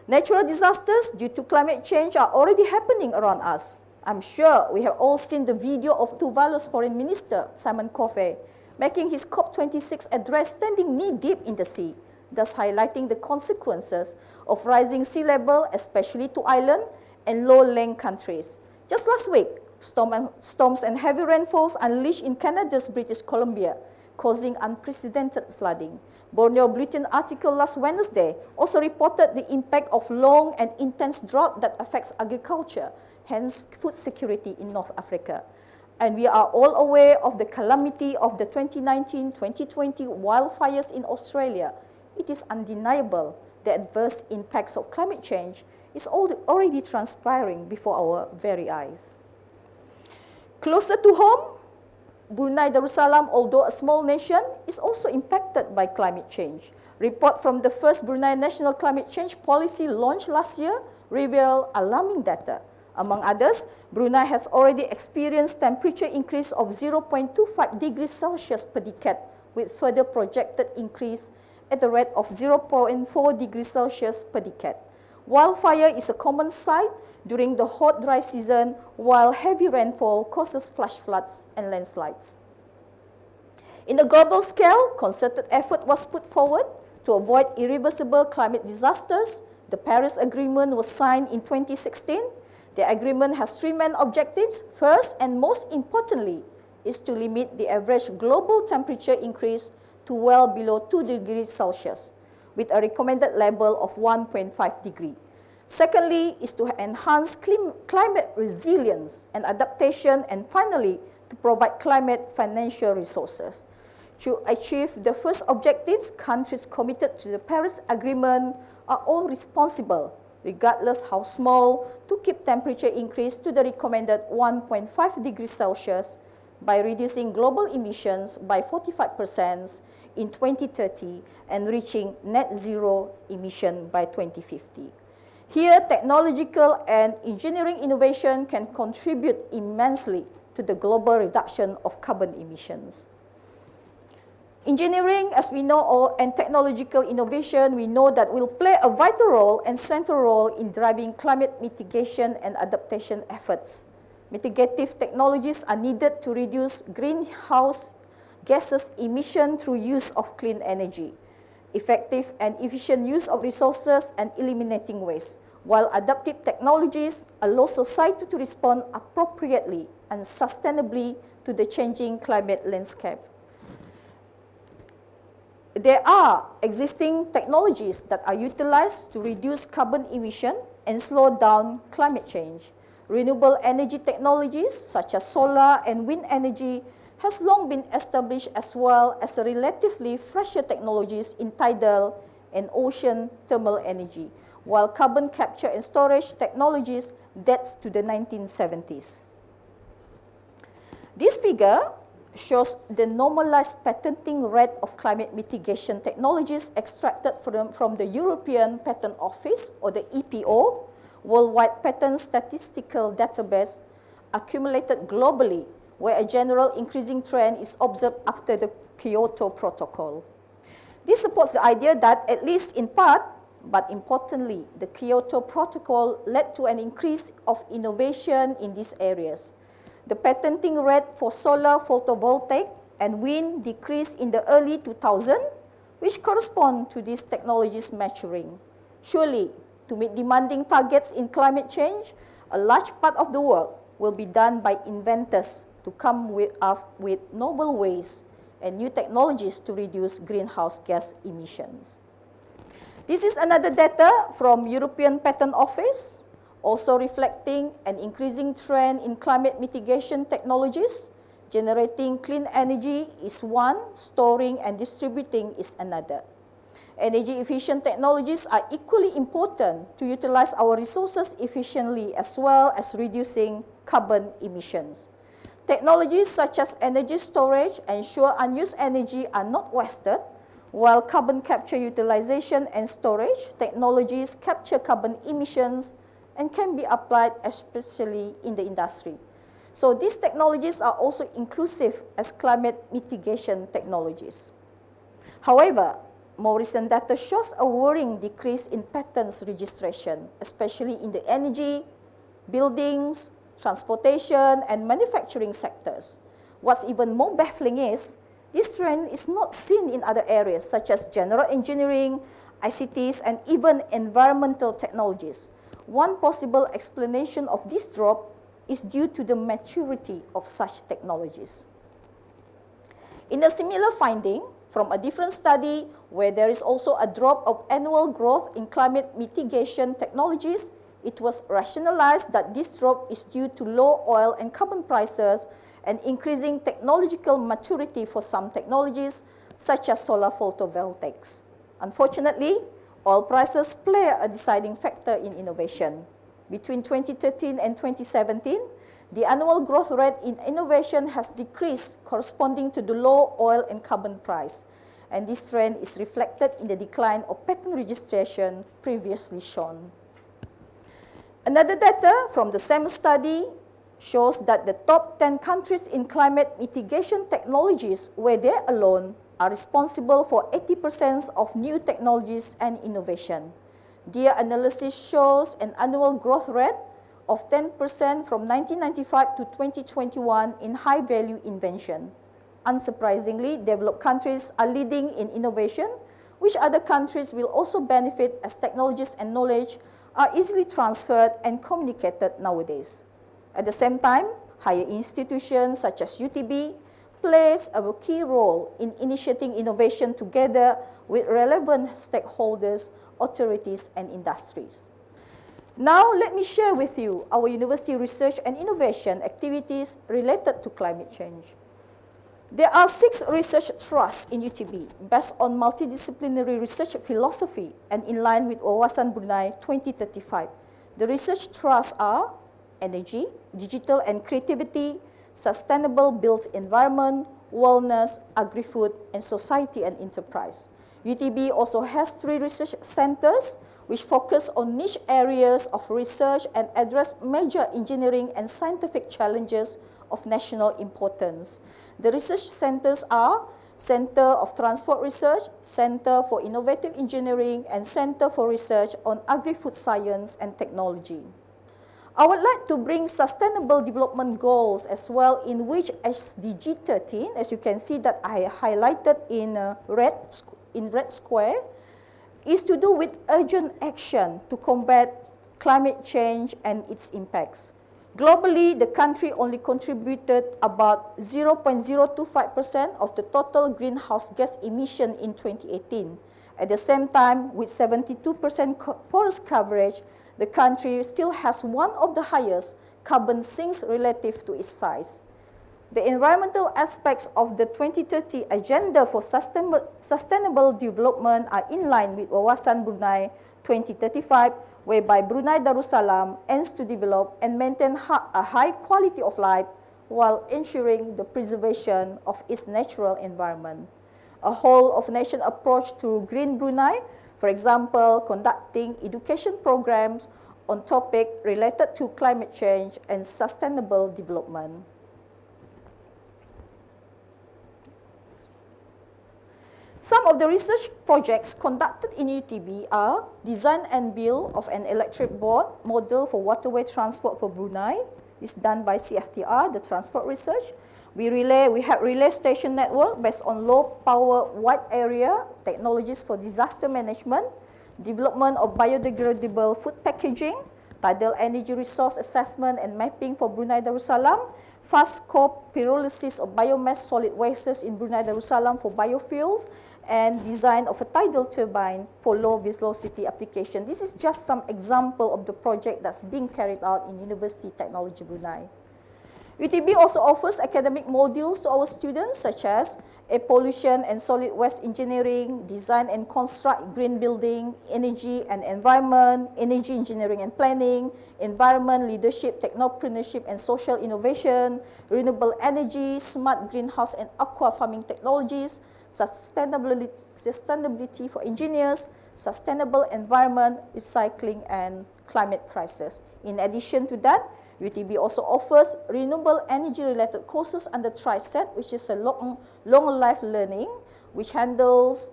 S9: Natural disasters due to climate change are already happening around us. I'm sure we have all seen the video of Tuvalu's Foreign Minister, Simon Coffey, making his COP26 address standing knee-deep in the sea, thus highlighting the consequences of rising sea level, especially to island and low-lying countries. Just last week, storms and heavy rainfalls unleashed in Canada's British Columbia, causing unprecedented flooding. Borneo Bulletin article last Wednesday also reported the impact of long and intense drought that affects agriculture, hence food security in North Africa. And we are all aware of the calamity of the 2019-2020 wildfires in Australia. It is undeniable the adverse impacts of climate change is already transpiring before our very eyes. Closer to home, Brunei Darussalam, although a small nation, is also impacted by climate change. Report from the first Brunei National Climate Change Policy launched last year reveal alarming data. Among others, Brunei has already experienced temperature increase of 0.25 degrees Celsius per decade, with further projected increase at the rate of 0.4 degrees Celsius per decade. Wildfire is a common sight during the hot dry season, while heavy rainfall causes flash floods and landslides. In a global scale, concerted effort was put forward to avoid irreversible climate disasters. The Paris Agreement was signed in 2016. The agreement has three main objectives. First, and most importantly, is to limit the average global temperature increase to well below 2 degrees Celsius, with a recommended level of 1.5 degree. Secondly, is to enhance climate resilience and adaptation, and finally, to provide climate financial resources. To achieve the first objectives, countries committed to the Paris Agreement are all responsible, regardless how small, to keep temperature increase to the recommended 1.5 degrees Celsius by reducing global emissions by 45% in 2030 and reaching net zero emission by 2050. Here, technological and engineering innovation can contribute immensely to the global reduction of carbon emissions. Engineering, as we know, and technological innovation, we know that will play a vital role and central role in driving climate mitigation and adaptation efforts. Mitigative technologies are needed to reduce greenhouse gases emission through use of clean energy, effective and efficient use of resources, and eliminating waste, while adaptive technologies allow society to respond appropriately and sustainably to the changing climate landscape. There are existing technologies that are utilized to reduce carbon emission and slow down climate change. Renewable energy technologies such as solar and wind energy has long been established, as well as the relatively fresher technologies in tidal and ocean thermal energy, while carbon capture and storage technologies dates to the 1970s. This figure shows the normalized patenting rate of climate mitigation technologies extracted from the European Patent Office, or the EPO, Worldwide Patent Statistical Database, accumulated globally, where a general increasing trend is observed after the Kyoto Protocol. This supports the idea that, at least in part, but importantly, the Kyoto Protocol led to an increase of innovation in these areas. The patenting rate for solar photovoltaic and wind decreased in the early 2000s, which correspond to these technologies maturing. Surely, to meet demanding targets in climate change, a large part of the work will be done by inventors to come with novel ways and new technologies to reduce greenhouse gas emissions. This is another data from European Patent Office, also reflecting an increasing trend in climate mitigation technologies. Generating clean energy is one, storing and distributing is another. Energy efficient technologies are equally important to utilize our resources efficiently as well as reducing carbon emissions. Technologies such as energy storage ensure unused energy are not wasted, while carbon capture utilization and storage technologies capture carbon emissions and can be applied especially in the industry. So these technologies are also inclusive as climate mitigation technologies. However, more recent data shows a worrying decrease in patents registration, especially in the energy, buildings, transportation, and manufacturing sectors. What's even more baffling is, this trend is not seen in other areas such as general engineering, ICTs, and even environmental technologies. One possible explanation of this drop is due to the maturity of such technologies. In a similar finding, from a different study where there is also a drop of annual growth in climate mitigation technologies, it was rationalized that this drop is due to low oil and carbon prices and increasing technological maturity for some technologies, such as solar photovoltaics. Unfortunately, oil prices play a deciding factor in innovation. Between 2013 and 2017, the annual growth rate in innovation has decreased corresponding to the low oil and carbon price, and this trend is reflected in the decline of patent registration previously shown. Another data from the same study shows that the top 10 countries in climate mitigation technologies, where they alone are responsible for 80% of new technologies and innovation. Their analysis shows an annual growth rate of 10% from 1995 to 2021 in high-value invention. Unsurprisingly, developed countries are leading in innovation, which other countries will also benefit as technologies and knowledge are easily transferred and communicated nowadays. At the same time, higher institutions such as UTB plays a key role in initiating innovation together with relevant stakeholders, authorities, and industries. Now, let me share with you our university research and innovation activities related to climate change. There are 6 research trusts in UTB based on multidisciplinary research philosophy and in line with Wawasan Brunei 2035. The research trusts are energy, digital and creativity, sustainable built environment, wellness, agri-food, and society and enterprise. UTB also has 3 research centers which focus on niche areas of research and address major engineering and scientific challenges of national importance. The research centers are Center of Transport Research, Center for Innovative Engineering, and Center for Research on Agri-Food Science and Technology. I would like to bring sustainable development goals as well, in which SDG 13, as you can see that I highlighted in red square, is to do with urgent action to combat climate change and its impacts. Globally, the country only contributed about 0.025% of the total greenhouse gas emission in 2018. At the same time, with 72% forest coverage, the country still has one of the highest carbon sinks relative to its size. The environmental aspects of the 2030 Agenda for Sustainable Development are in line with Wawasan Brunei 2035, whereby Brunei Darussalam aims to develop and maintain a high quality of life while ensuring the preservation of its natural environment. A whole-of-nation approach to Green Brunei, for example, conducting education programs on topics related to climate change and sustainable development. Some of the research projects conducted in UTB are design and build of an electric boat model for waterway transport for Brunei. It's done by CFTR, the transport research. We have relay station network based on low power wide area technologies for disaster management, development of biodegradable food packaging, tidal energy resource assessment and mapping for Brunei Darussalam, fast co-pyrolysis of biomass solid wastes in Brunei Darussalam for biofuels, and design of a tidal turbine for low velocity application. This is just some example of the project that's being carried out in University Technology Brunei. UTB also offers academic modules to our students such as air pollution and solid waste engineering, design and construct green building, energy and environment, energy engineering and planning, environment, leadership, technopreneurship and social innovation, renewable energy, smart greenhouse and aqua farming technologies, sustainability for engineers, sustainable environment, recycling and climate crisis. In addition to that, UTB also offers renewable energy related courses under TriSet, which is a long life learning, which handles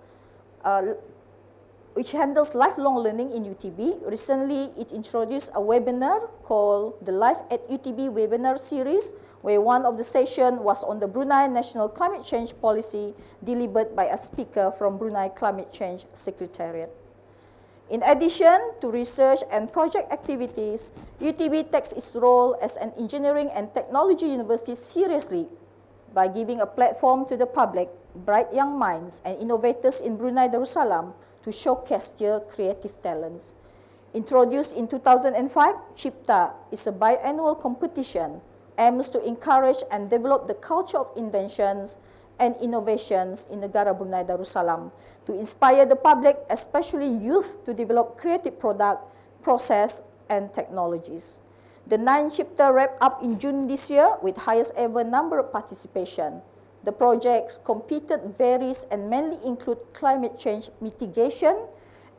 S9: lifelong learning in UTB. Recently, it introduced a webinar called the Life at UTB webinar series, where one of the sessions was on the Brunei National Climate Change Policy, delivered by a speaker from Brunei Climate Change Secretariat. In addition to research and project activities, UTB takes its role as an engineering and technology university seriously by giving a platform to the public, bright young minds and innovators in Brunei Darussalam to showcase their creative talents. Introduced in 2005, Cipta is a biannual competition aims to encourage and develop the culture of inventions and innovations in Negara Brunei Darussalam to inspire the public, especially youth, to develop creative product, process, and technologies. The 9th chapter wrapped up in June this year with highest ever number of participation. The projects competed varies and mainly include climate change mitigation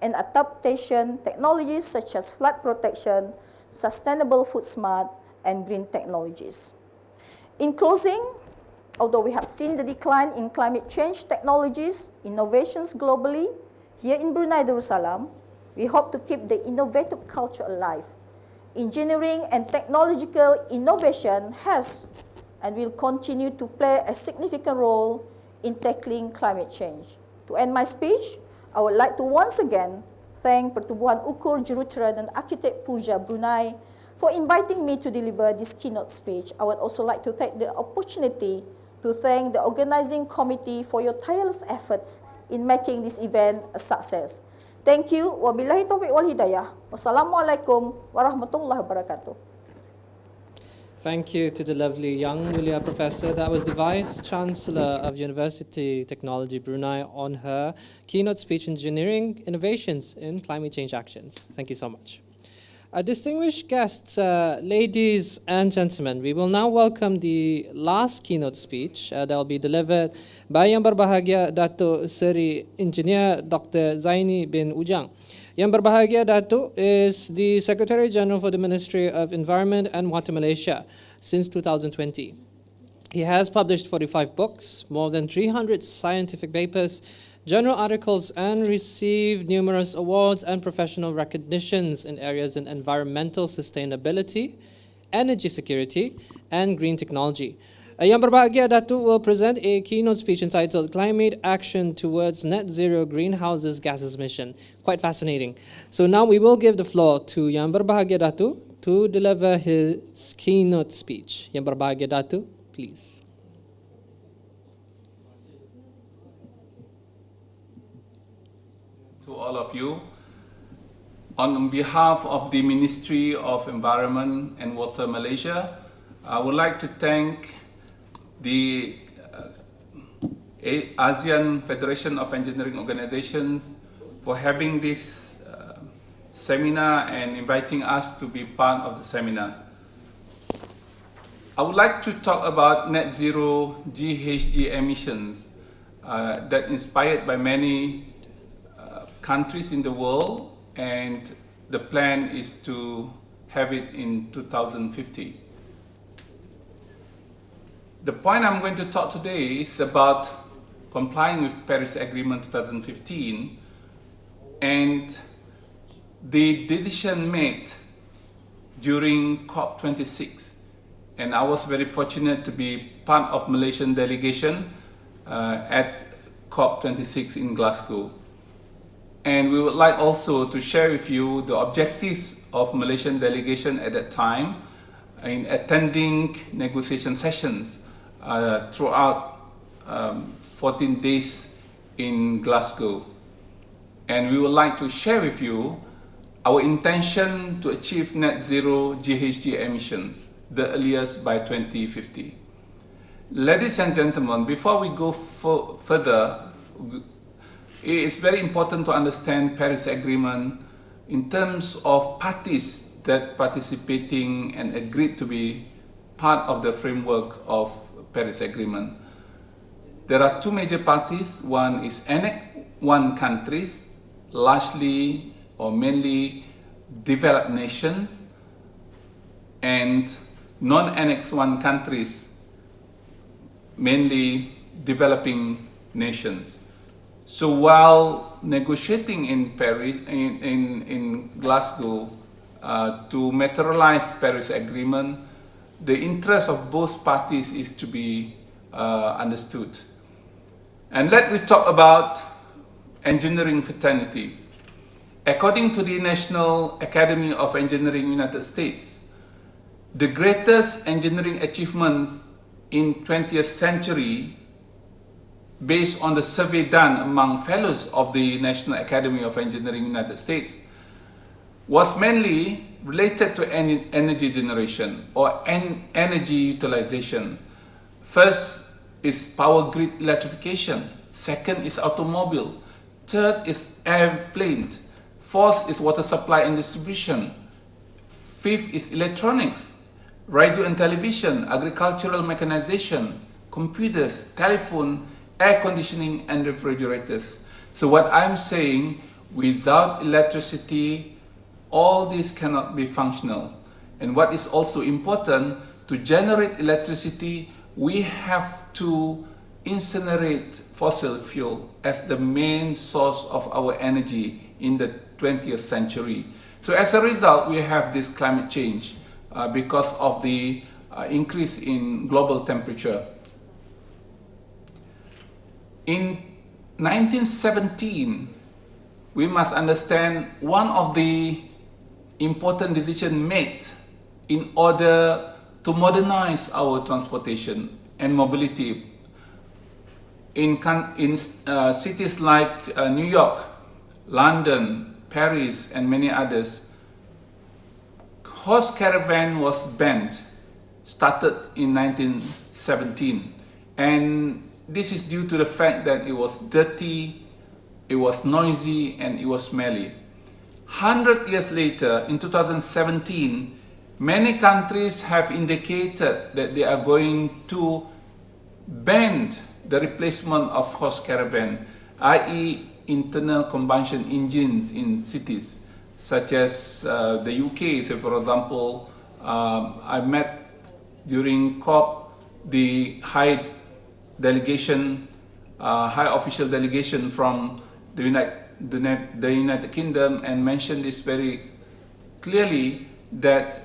S9: and adaptation technologies such as flood protection, sustainable food smart, and green technologies. In closing, although we have seen the decline in climate change technologies, innovations globally, here in Brunei Darussalam, we hope to keep the innovative culture alive. Engineering and technological innovation has and will continue to play a significant role in tackling climate change. To end my speech, I would like to once again thank Pertubuhan Ukur Jurucerita dan Arkitek PUJA Brunei for inviting me to deliver this keynote speech. I would also like to take the opportunity to thank the organizing committee for your tireless efforts in making this event a success. Thank you. Wabillahi taufiq wal hidayah. Wassalamualaikum warahmatullahi wabarakatuh.
S4: Thank you to the lovely young Mulia Professor. That was the Vice Chancellor of University Technology Brunei on her keynote speech, Engineering Innovations in Climate Change Actions. Thank you so much. Distinguished guests, ladies and gentlemen, we will now welcome the last keynote speech that will be delivered by Yang Berbahagia Datuk Seri Engineer Dr. Zaini bin Ujang. Yang Berbahagia Datuk is the Secretary General for the Ministry of Environment and Water Malaysia since 2020. He has published 45 books, more than 300 scientific papers, journal articles, and received numerous awards and professional recognitions in areas in environmental sustainability, energy security, and green technology. Yang Berbahagia Datuk will present a keynote speech entitled Climate Action Towards Net Zero Greenhouse Gases Emission. Quite fascinating. So now we will give the floor to Yang Berbahagia Datuk to deliver his keynote speech. Yang Berbahagia Datuk, please.
S1: To all of you, on behalf of the Ministry of Environment and Water Malaysia, I would like to thank the ASEAN Federation of Engineering Organizations for having this seminar and inviting us to be part of the seminar. I would like to talk about net zero GHG emissions that inspired by many countries in the world, and the plan is to have it in 2050. The point I'm going to talk today is about complying with Paris Agreement 2015 and the decision made during COP26. And I was very fortunate to be part of Malaysian delegation at COP26 in Glasgow. And we would like also to share with you the objectives of Malaysian delegation at that time in attending negotiation sessions throughout 14 days in Glasgow. And we would like to share with you our intention to achieve net zero GHG emissions the earliest by 2050. Ladies and gentlemen, before we go further, it is very important to understand Paris Agreement in terms of parties that participating and agreed to be part of the framework of Paris Agreement. There are two major parties. One is Annex 1 countries, largely or mainly developed nations, and non-Annex 1 countries, mainly developing nations. So while negotiating in Paris, in Glasgow, to materialize Paris Agreement, the interest of both parties is to be understood. And let me talk about engineering fraternity. According to the National Academy of Engineering United States, the greatest engineering achievements in 20th century, based on the survey done among fellows of the National Academy of Engineering United States, was mainly related to energy generation or energy utilization. First is power grid electrification. Second is automobile. Third is airplane. Fourth is water supply and distribution. Fifth is electronics, radio and television, agricultural mechanization, computers, telephone, air conditioning, and refrigerators. So what I'm saying, without electricity, all this cannot be functional. And what is also important, to generate electricity, we have to incinerate fossil fuel as the main source of our energy in the 20th century. So as a result, we have this climate change because of the increase in global temperature. In 1917, we must understand one of the important decisions made in order to modernize our transportation and mobility in cities like New York, London, Paris, and many others. Horse caravan was banned, started in 1917, and this is due to the fact that it was dirty, it was noisy, and it was smelly. 100 years later, in 2017, many countries have indicated that they are going to ban the replacement of horse caravan, i.e. internal combustion engines in cities, such as the UK. So for example, I met during COP the high official delegation from the United Kingdom, and mentioned this very clearly, that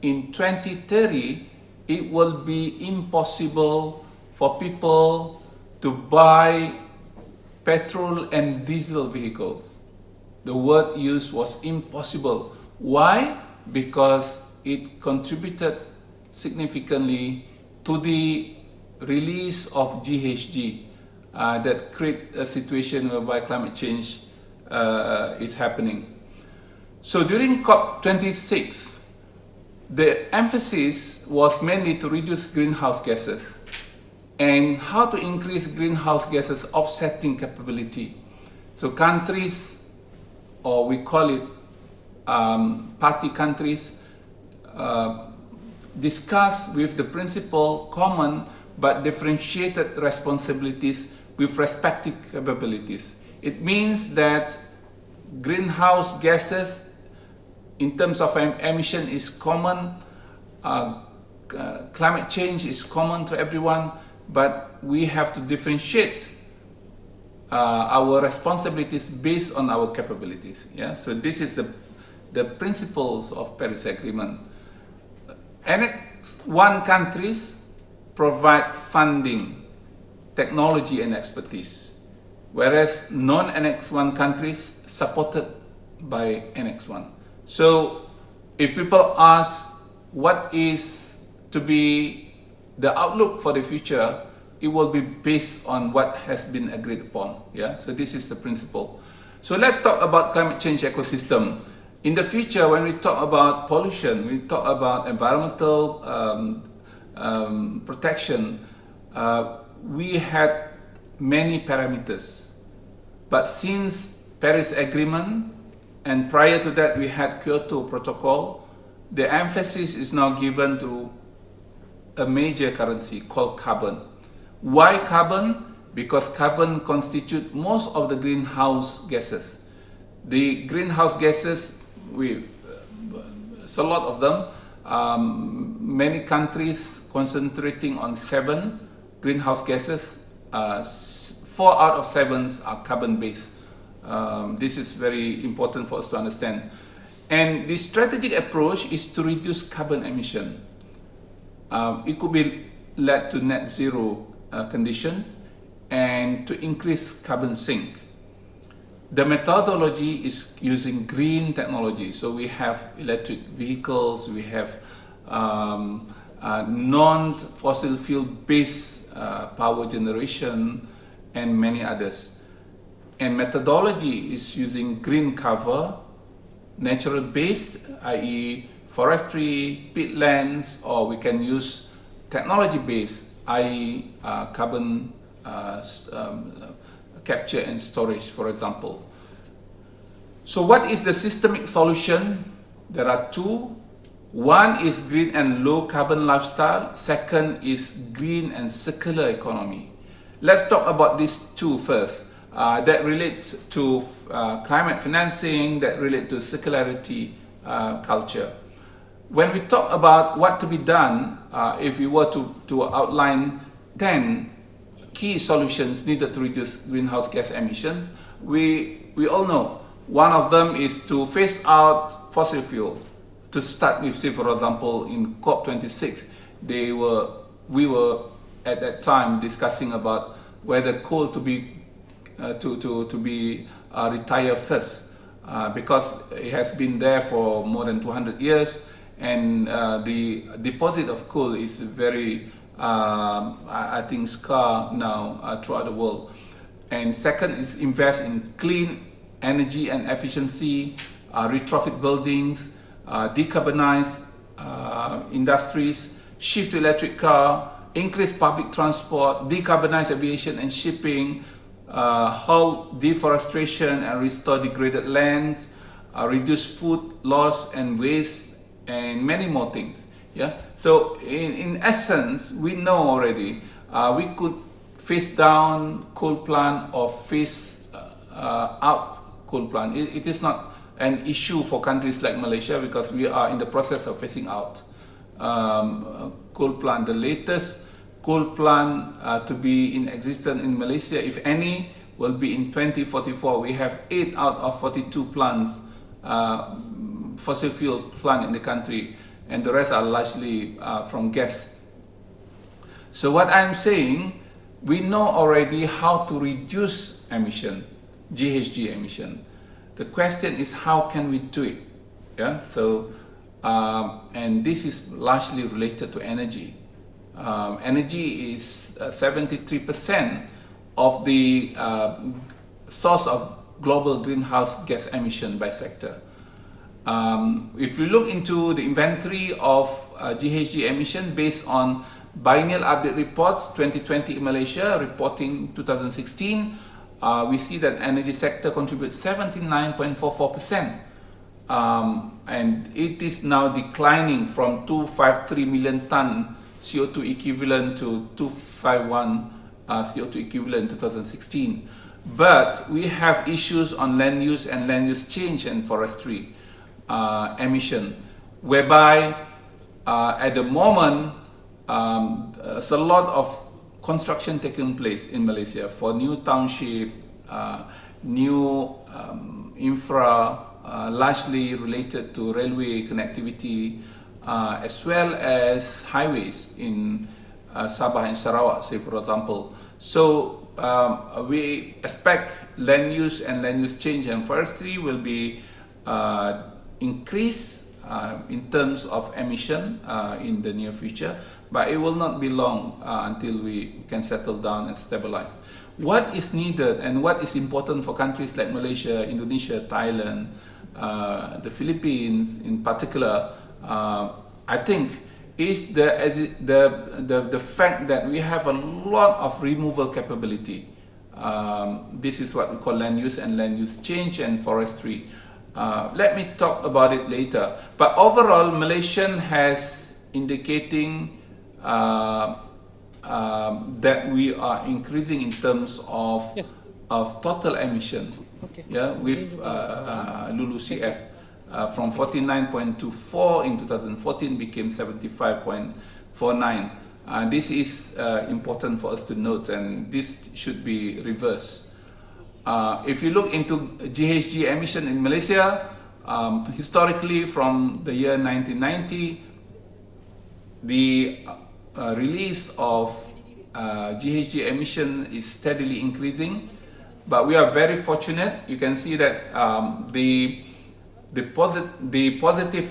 S1: in 2030 it will be impossible for people to buy petrol and diesel vehicles. The word used was impossible. Why? Because it contributed significantly to the release of GHG that create a situation whereby climate change is happening. So during COP26, the emphasis was mainly to reduce greenhouse gases and how to increase greenhouse gases offsetting capability. So countries, or we call it party countries, discuss with the principle common but differentiated responsibilities with respective capabilities. It means that greenhouse gases in terms of emission is common, climate change is common to everyone, but we have to differentiate our responsibilities based on our capabilities. Yeah? So this is the principles of Paris Agreement. Annex 1 countries provide funding, technology and expertise, whereas non-Annex 1 countries supported by Annex 1. So if people ask what is to be the outlook for the future, it will be based on what has been agreed upon. Yeah? So this is the principle. So let's talk about climate change ecosystem. In the future, when we talk about pollution, we talk about environmental protection, we had many parameters. But since Paris Agreement, and prior to that we had Kyoto Protocol, the emphasis is now given to a major currency called carbon. Why carbon? Because carbon constitutes most of the greenhouse gases. The greenhouse gases, it's a lot of them. Many countries concentrating on 7 greenhouse gases. 4 out of 7 are carbon-based. This is very important for us to understand. And the strategic approach is to reduce carbon emission. It could be led to net zero conditions and to increase carbon sink. The methodology is using green technology. So we have electric vehicles, we have non-fossil fuel based power generation, and many others. And methodology is using green cover, natural based, i.e. forestry, peatlands, or we can use technology based, i.e. carbon capture and storage, for example. So what is the systemic solution? There are 2. One is green and low carbon lifestyle. Second is green and circular economy. Let's talk about these 2 first. That relates to climate financing, that relate to circularity culture. When we talk about what to be done, if we were to outline 10 key solutions needed to reduce greenhouse gas emissions, we all know one of them is to phase out fossil fuel. To start with, say for example, in COP26, we were at that time discussing about whether coal to be retired first, because it has been there for more than 200 years, and the deposit of coal is very, I think, scarce now throughout the world. And second is invest in clean energy and efficiency, retrofit buildings, decarbonize industries, shift to electric car, increase public transport, decarbonize aviation and shipping, halt deforestation and restore degraded lands, reduce food loss and waste, and many more things. Yeah. So in essence, we know already we could phase down coal plant or phase out coal plant. It is not an issue for countries like Malaysia because we are in the process of phasing out coal plant. The latest coal plant to be in existence in Malaysia, if any, will be in 2044. We have 8 out of 42 plants, fossil fuel plant in the country, and the rest are largely from gas. So what I'm saying, we know already how to reduce emission, GHG emission. The question is how can we do it? Yeah. So and this is largely related to energy. Energy is 73% of the source of global greenhouse gas emission by sector. If we look into the inventory of GHG emission based on biennial update reports 2020 in Malaysia, reporting 2016, we see that energy sector contributes 79.44%. And it is now declining from 253 million ton CO2 equivalent to 251 CO2 equivalent in 2016. But we have issues on land use and land use change and forestry emission, whereby at the moment there's a lot of construction taking place in Malaysia for new township, new infra, largely related to railway connectivity, as well as highways in Sabah and Sarawak, say for example. So we expect land use and land use change and forestry will be increased in terms of emission in the near future, but it will not be long until we can settle down and stabilize. What is needed and what is important for countries like Malaysia, Indonesia, Thailand, the Philippines in particular, I think, is the fact that we have a lot of removal capability. This is what we call land use and land use change and forestry. Let me talk about it later. But overall, Malaysian has indicating that we are increasing in terms of total emission. Yeah, with LULUCF from 49.24 in 2014 became 75.49. This is important for us to note, and this should be reversed. If you look into GHG emission in Malaysia, historically from the year 1990, the release of GHG emission is steadily increasing, but we are very fortunate. You can see that the positive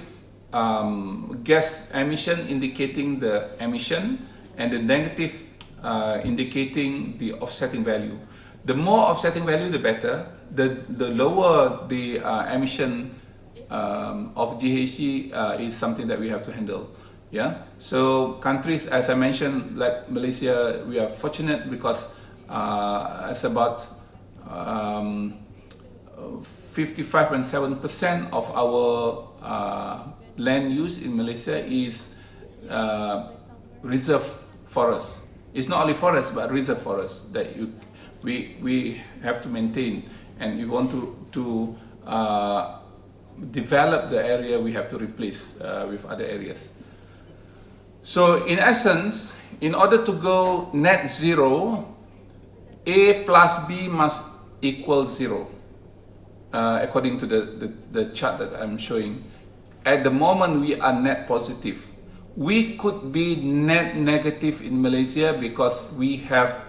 S1: gas emission indicating the emission, and the negative indicating the offsetting value. The more offsetting value, the better. The lower the emission of GHG is something that we have to handle. Yeah. So countries, as I mentioned, like Malaysia, we are fortunate because it's about 55.7% of our land use in Malaysia is reserved forest. It's not only forest, but reserve forest that we have to maintain, and we want to develop the area, we have to replace with other areas. So in essence, in order to go net zero, A plus B must equal 0, according to the chart that I'm showing. At the moment, we are net positive. We could be net negative in Malaysia because we have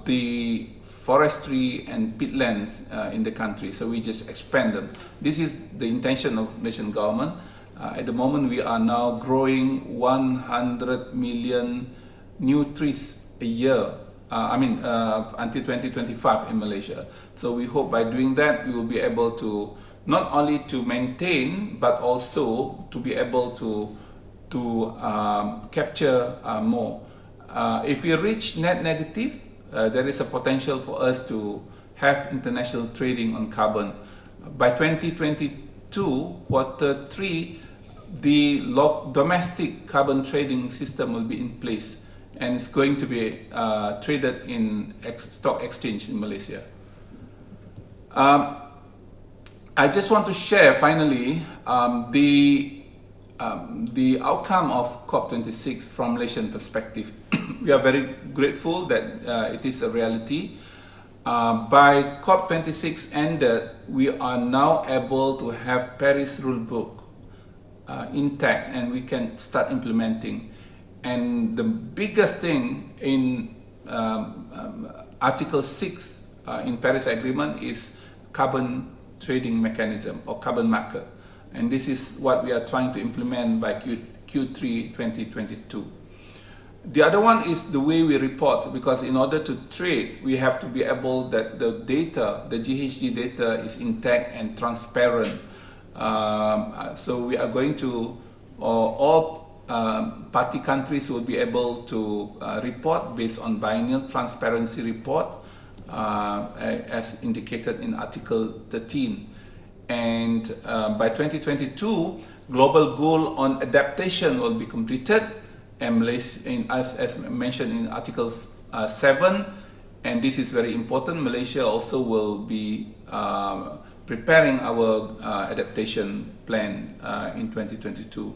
S1: the forestry and peatlands in the country, so we just expand them. This is the intention of Malaysian government. At the moment, we are now growing 100 million new trees a year. Until 2025 in Malaysia. So we hope by doing that, we will be able to not only to maintain, but also to be able to capture more. If we reach net negative, there is a potential for us to have international trading on carbon. By 2022, quarter 3, the domestic carbon trading system will be in place, and it's going to be traded in stock exchange in Malaysia. I just want to share finally the outcome of COP26 from Malaysian perspective. We are very grateful that it is a reality. By COP26 ended, we are now able to have Paris rulebook intact, and we can start implementing. And the biggest thing in Article 6 in Paris Agreement is carbon trading mechanism or carbon market. And this is what we are trying to implement by Q3 2022. The other one is the way we report, because in order to trade, we have to be able that the data, the GHG data is intact and transparent. So we are going to, all party countries will be able to report based on biennial transparency report as indicated in Article 13. And by 2022, global goal on adaptation will be completed, and as mentioned in Article 7, and this is very important, Malaysia also will be preparing our adaptation plan in 2022.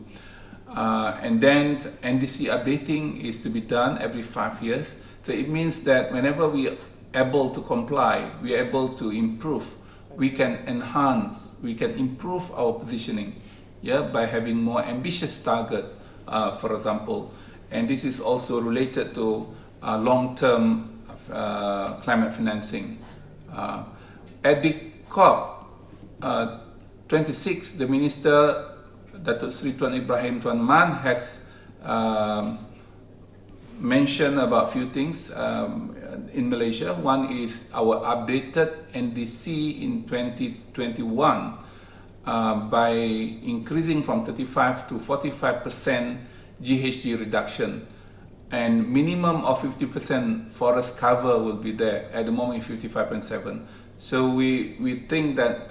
S1: And then NDC updating is to be done every 5 years. So it means that whenever we are able to comply, we are able to improve, we can enhance, we can improve our positioning, yeah, by having more ambitious target, for example. And this is also related to long-term climate financing. At the COP 26, the Minister Datuk Seri Tuan Ibrahim Tuan Man has mentioned about few things in Malaysia. One is our updated NDC in 2021 by increasing from 35 to 45% GHG reduction, and minimum of 50% forest cover will be there. At the moment, 55.7. So we think that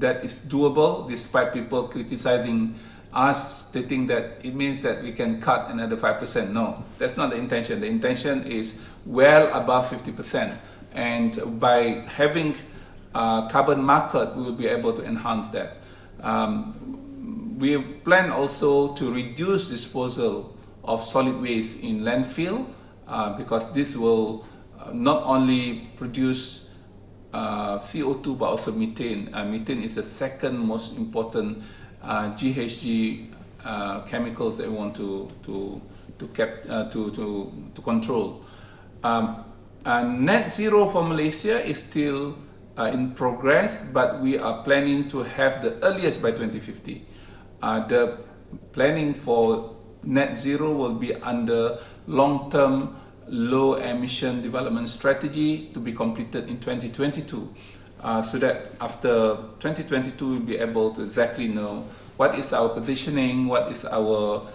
S1: that is doable, despite people criticizing us, stating that it means that we can cut another 5%. No, that's not the intention. The intention is well above 50%, and by having carbon market, we will be able to enhance that. We plan also to reduce disposal of solid waste in landfill, because this will not only produce CO2 but also methane. Methane is the second most important GHG chemicals that we want to control. Net zero for Malaysia is still in progress, but we are planning to have the earliest by 2050. The planning for net zero will be under long-term low emission development strategy to be completed in 2022, so that after 2022 we'll be able to exactly know what is our positioning, what is our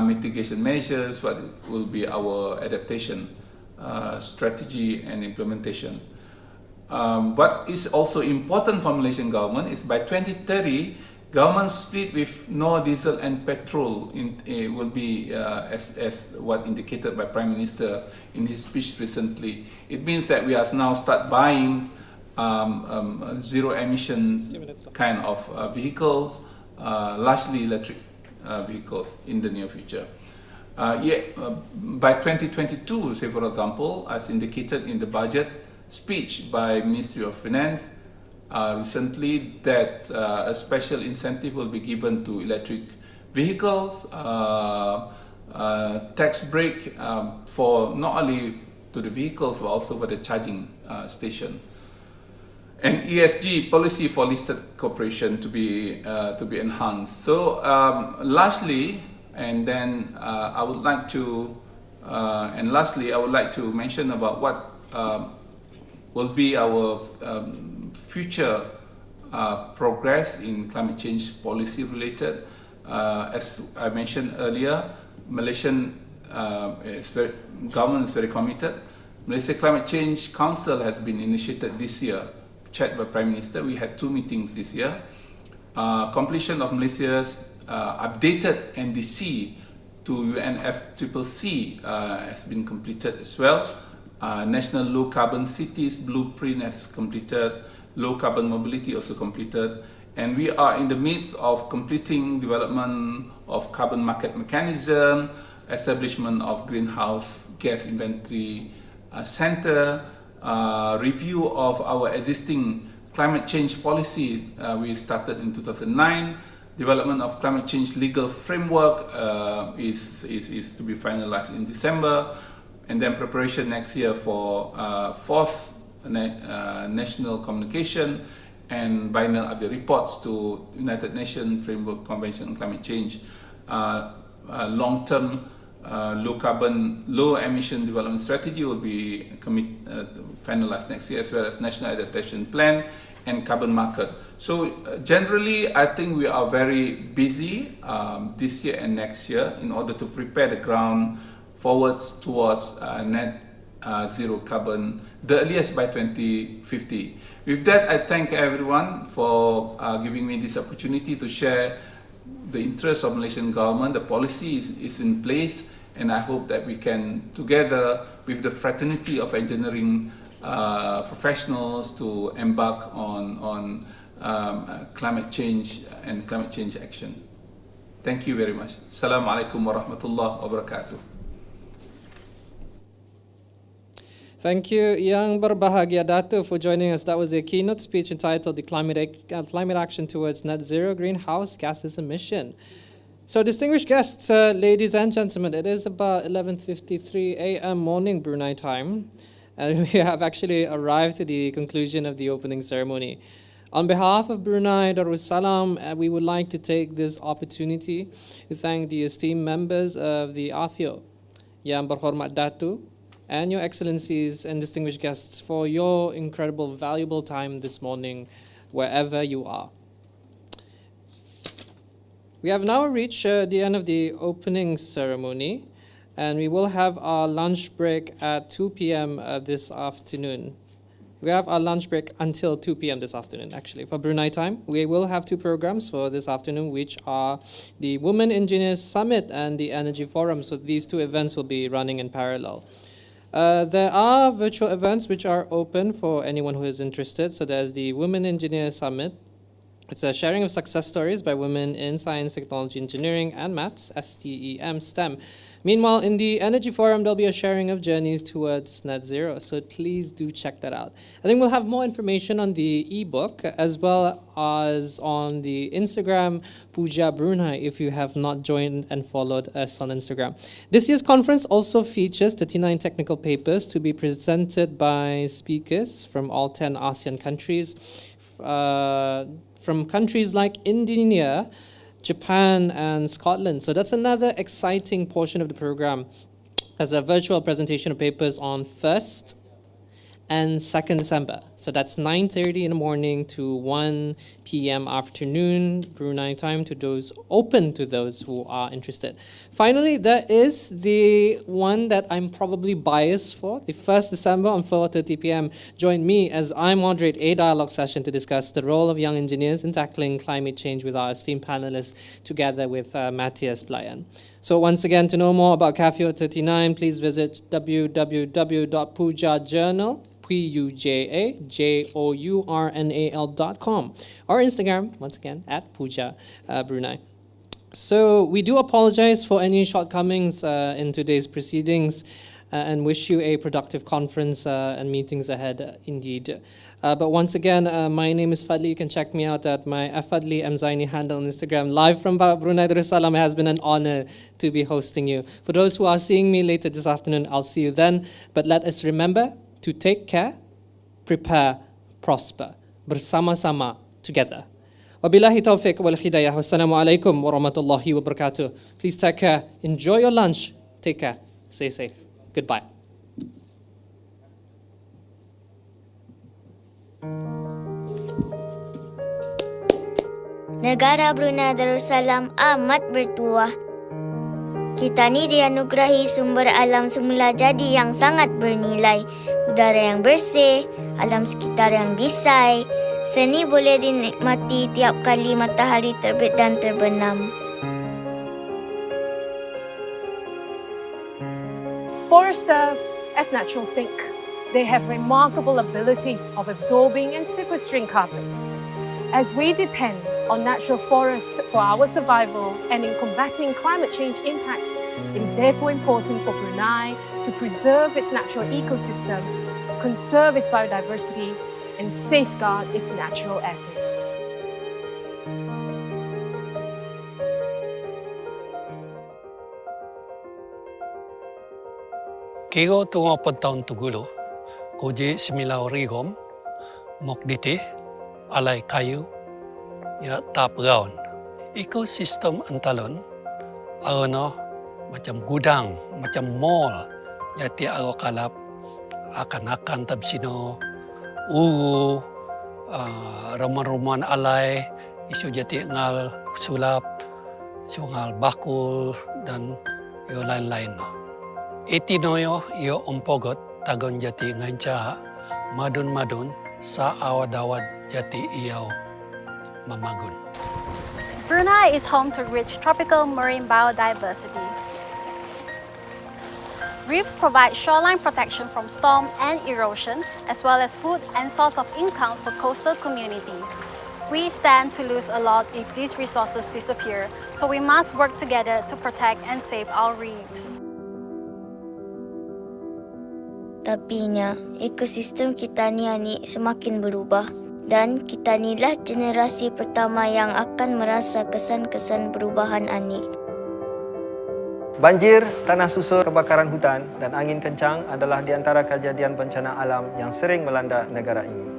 S1: mitigation measures, what will be our adaptation strategy and implementation. What is also important for Malaysian government is by 2030, government split with no diesel and petrol will be as what indicated by Prime Minister in his speech recently. It means that we are now start buying zero emissions kind of vehicles, largely electric vehicles in the near future. By 2022, say for example, as indicated in the budget speech by Ministry of Finance recently, that a special incentive will be given to electric vehicles, tax break for not only to the vehicles but also for the charging station, and ESG policy for listed corporation to be enhanced. So lastly, I would like to mention about what will be our future progress in climate change policy related. As I mentioned earlier, Malaysian government is very committed. Malaysia Climate Change Council has been initiated this year, chaired by Prime Minister. We had 2 meetings this year. Completion of Malaysia's updated NDC to UNFCCC has been completed as well. National Low Carbon Cities Blueprint has completed, Low Carbon Mobility also completed, and we are in the midst of completing development of carbon market mechanism, establishment of greenhouse gas inventory center, review of our existing climate change policy we started in 2009, development of climate change legal framework is to be finalized in December, and then preparation next year for 4th national communication and biennial update reports to United Nations Framework Convention on Climate Change, long-term low emission development strategy will be finalized next year, as well as national adaptation plan and carbon market. So generally, I think we are very busy this year and next year in order to prepare the ground forwards towards net zero carbon, the earliest by 2050. With that, I thank everyone for giving me this opportunity to share the interest of Malaysian government. The policy is in place, and I hope that we can, together with the fraternity of engineering professionals, to embark on climate change and climate change action. Thank you very much. Assalamualaikum warahmatullahi wabarakatuh.
S4: Thank you, Yang Berbahagia Dato, for joining us. That was a keynote speech entitled The Climate Action Towards Net Zero Greenhouse Gases Emission. So distinguished guests, ladies and gentlemen, it is about 11:53 a.m. morning Brunei time, and we have actually arrived to the conclusion of the opening ceremony. On behalf of Brunei Darussalam, we would like to take this opportunity to thank the esteemed members of the AFIO, Yang Berhormat Dato, and Your Excellencies and distinguished guests for your incredible, valuable time this morning, wherever you are. We have now reached the end of the opening ceremony, and we will have our lunch break at 2 p.m. This afternoon. We have our lunch break until 2 p.m. this afternoon, actually. For Brunei time, we will have two programs for this afternoon, which are the Women Engineers Summit and the Energy Forum. So these two events will be running in parallel. There are virtual events which are open for anyone who is interested. So there's the Women Engineers Summit. It's a sharing of success stories by women in science, technology, engineering, and maths, STEM. Meanwhile, in the Energy Forum, there'll be a sharing of journeys towards net zero. So please do check that out. I think we'll have more information on the ebook as well as on the Instagram PUJA Brunei if you have not joined and followed us on Instagram. This year's conference also features 39 technical papers to be presented by speakers from all 10 ASEAN countries, from countries like Indonesia, Japan, and Scotland. So that's another exciting portion of the program, as a virtual presentation of papers on 1st and 2nd December. So that's 9:30 in the morning to 1 p.m. afternoon, Brunei time, to those open to those who are interested. Finally, there is the one that I'm probably biased for, the 1st December on 4:30 p.m. Join me as I moderate a dialogue session to discuss the role of young engineers in tackling climate change with our esteemed panelists, together with Matthias Blayan. So once again, to know more about CAFIO 39, please visit www.pujajournal.com, PUJAJOURNAL.com, or Instagram, once again, at PUJA Brunei. So we do apologize for any shortcomings in today's proceedings and wish you a productive conference and meetings ahead indeed. But once again, my name is Fadli. You can check me out at my Fadli Mzaini handle on Instagram. Live from Brunei Darussalam. It has been an honor to be hosting you. For those who are seeing me later this afternoon, I'll see you then. But let us remember to take care, prepare, prosper, bersama-sama, together. Wabillahi taufiq wal hidayah. Wassalamu alaikum warahmatullahi wabarakatuh. Please take care. Enjoy your lunch. Take care. Stay safe. Goodbye.
S15: Negara Brunei Darussalam amat bertuah. Kita ni dianugerahi sumber alam semula jadi yang sangat bernilai. Udara yang bersih, alam sekitar yang bisai. Seni boleh dinikmati tiap kali matahari terbit dan terbenam.
S16: Forests serve as natural sink. They have remarkable ability of absorbing and sequestering carbon. As we depend on natural forests for our survival and in combating climate change impacts, it is therefore important for Brunei to preserve its natural ecosystem, conserve its biodiversity, and safeguard its natural assets.
S17: Kego tungo pantahun tugulo, koji similau rigom, mok dite, alai kayu, ya tapgaon. Ekosistem antalon, arono macam gudang, macam mall, jadi aro kalap akan tabsino, uru, rumah-rumah alai, isu jadi ngal sulap, sungal bakul dan yo lain-lain. Etinoyo yo ompogot tagon jati nganca madun-madun sa awad-awad jati iyaw mamagun.
S18: Brunei is home to rich tropical marine biodiversity. Reefs provide shoreline protection from storm and erosion, as well as food and source of income for coastal communities. We stand to lose a lot if these resources disappear, so we must work together to protect and save our reefs.
S15: Tapinya, ekosistem kita ni semakin berubah dan kita nilah generasi pertama yang akan merasa kesan-kesan perubahan ani.
S19: Banjir, tanah susur, kebakaran hutan dan angin kencang adalah di antara kejadian bencana alam yang sering melanda negara ini.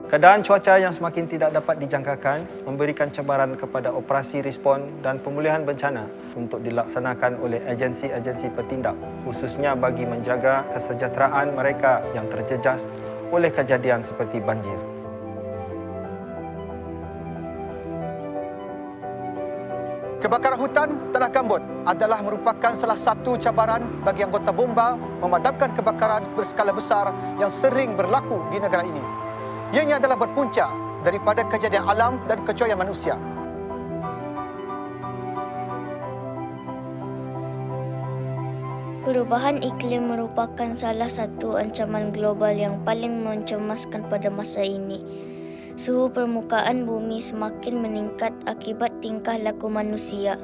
S19: Keadaan cuaca yang semakin tidak dapat dijangkakan memberikan cabaran kepada operasi respon dan pemulihan bencana untuk dilaksanakan oleh agensi-agensi bertindak, khususnya bagi menjaga kesejahteraan mereka yang terjejas oleh kejadian seperti banjir.
S20: Kebakaran hutan tanah gambut adalah merupakan salah satu cabaran bagi anggota bomba memadamkan kebakaran berskala besar yang sering berlaku di negara ini. Ianya adalah berpunca daripada kejadian alam dan kecoyan manusia.
S15: Perubahan iklim merupakan salah satu ancaman global yang paling mencemaskan pada masa ini. Suhu permukaan bumi semakin meningkat akibat tingkah laku manusia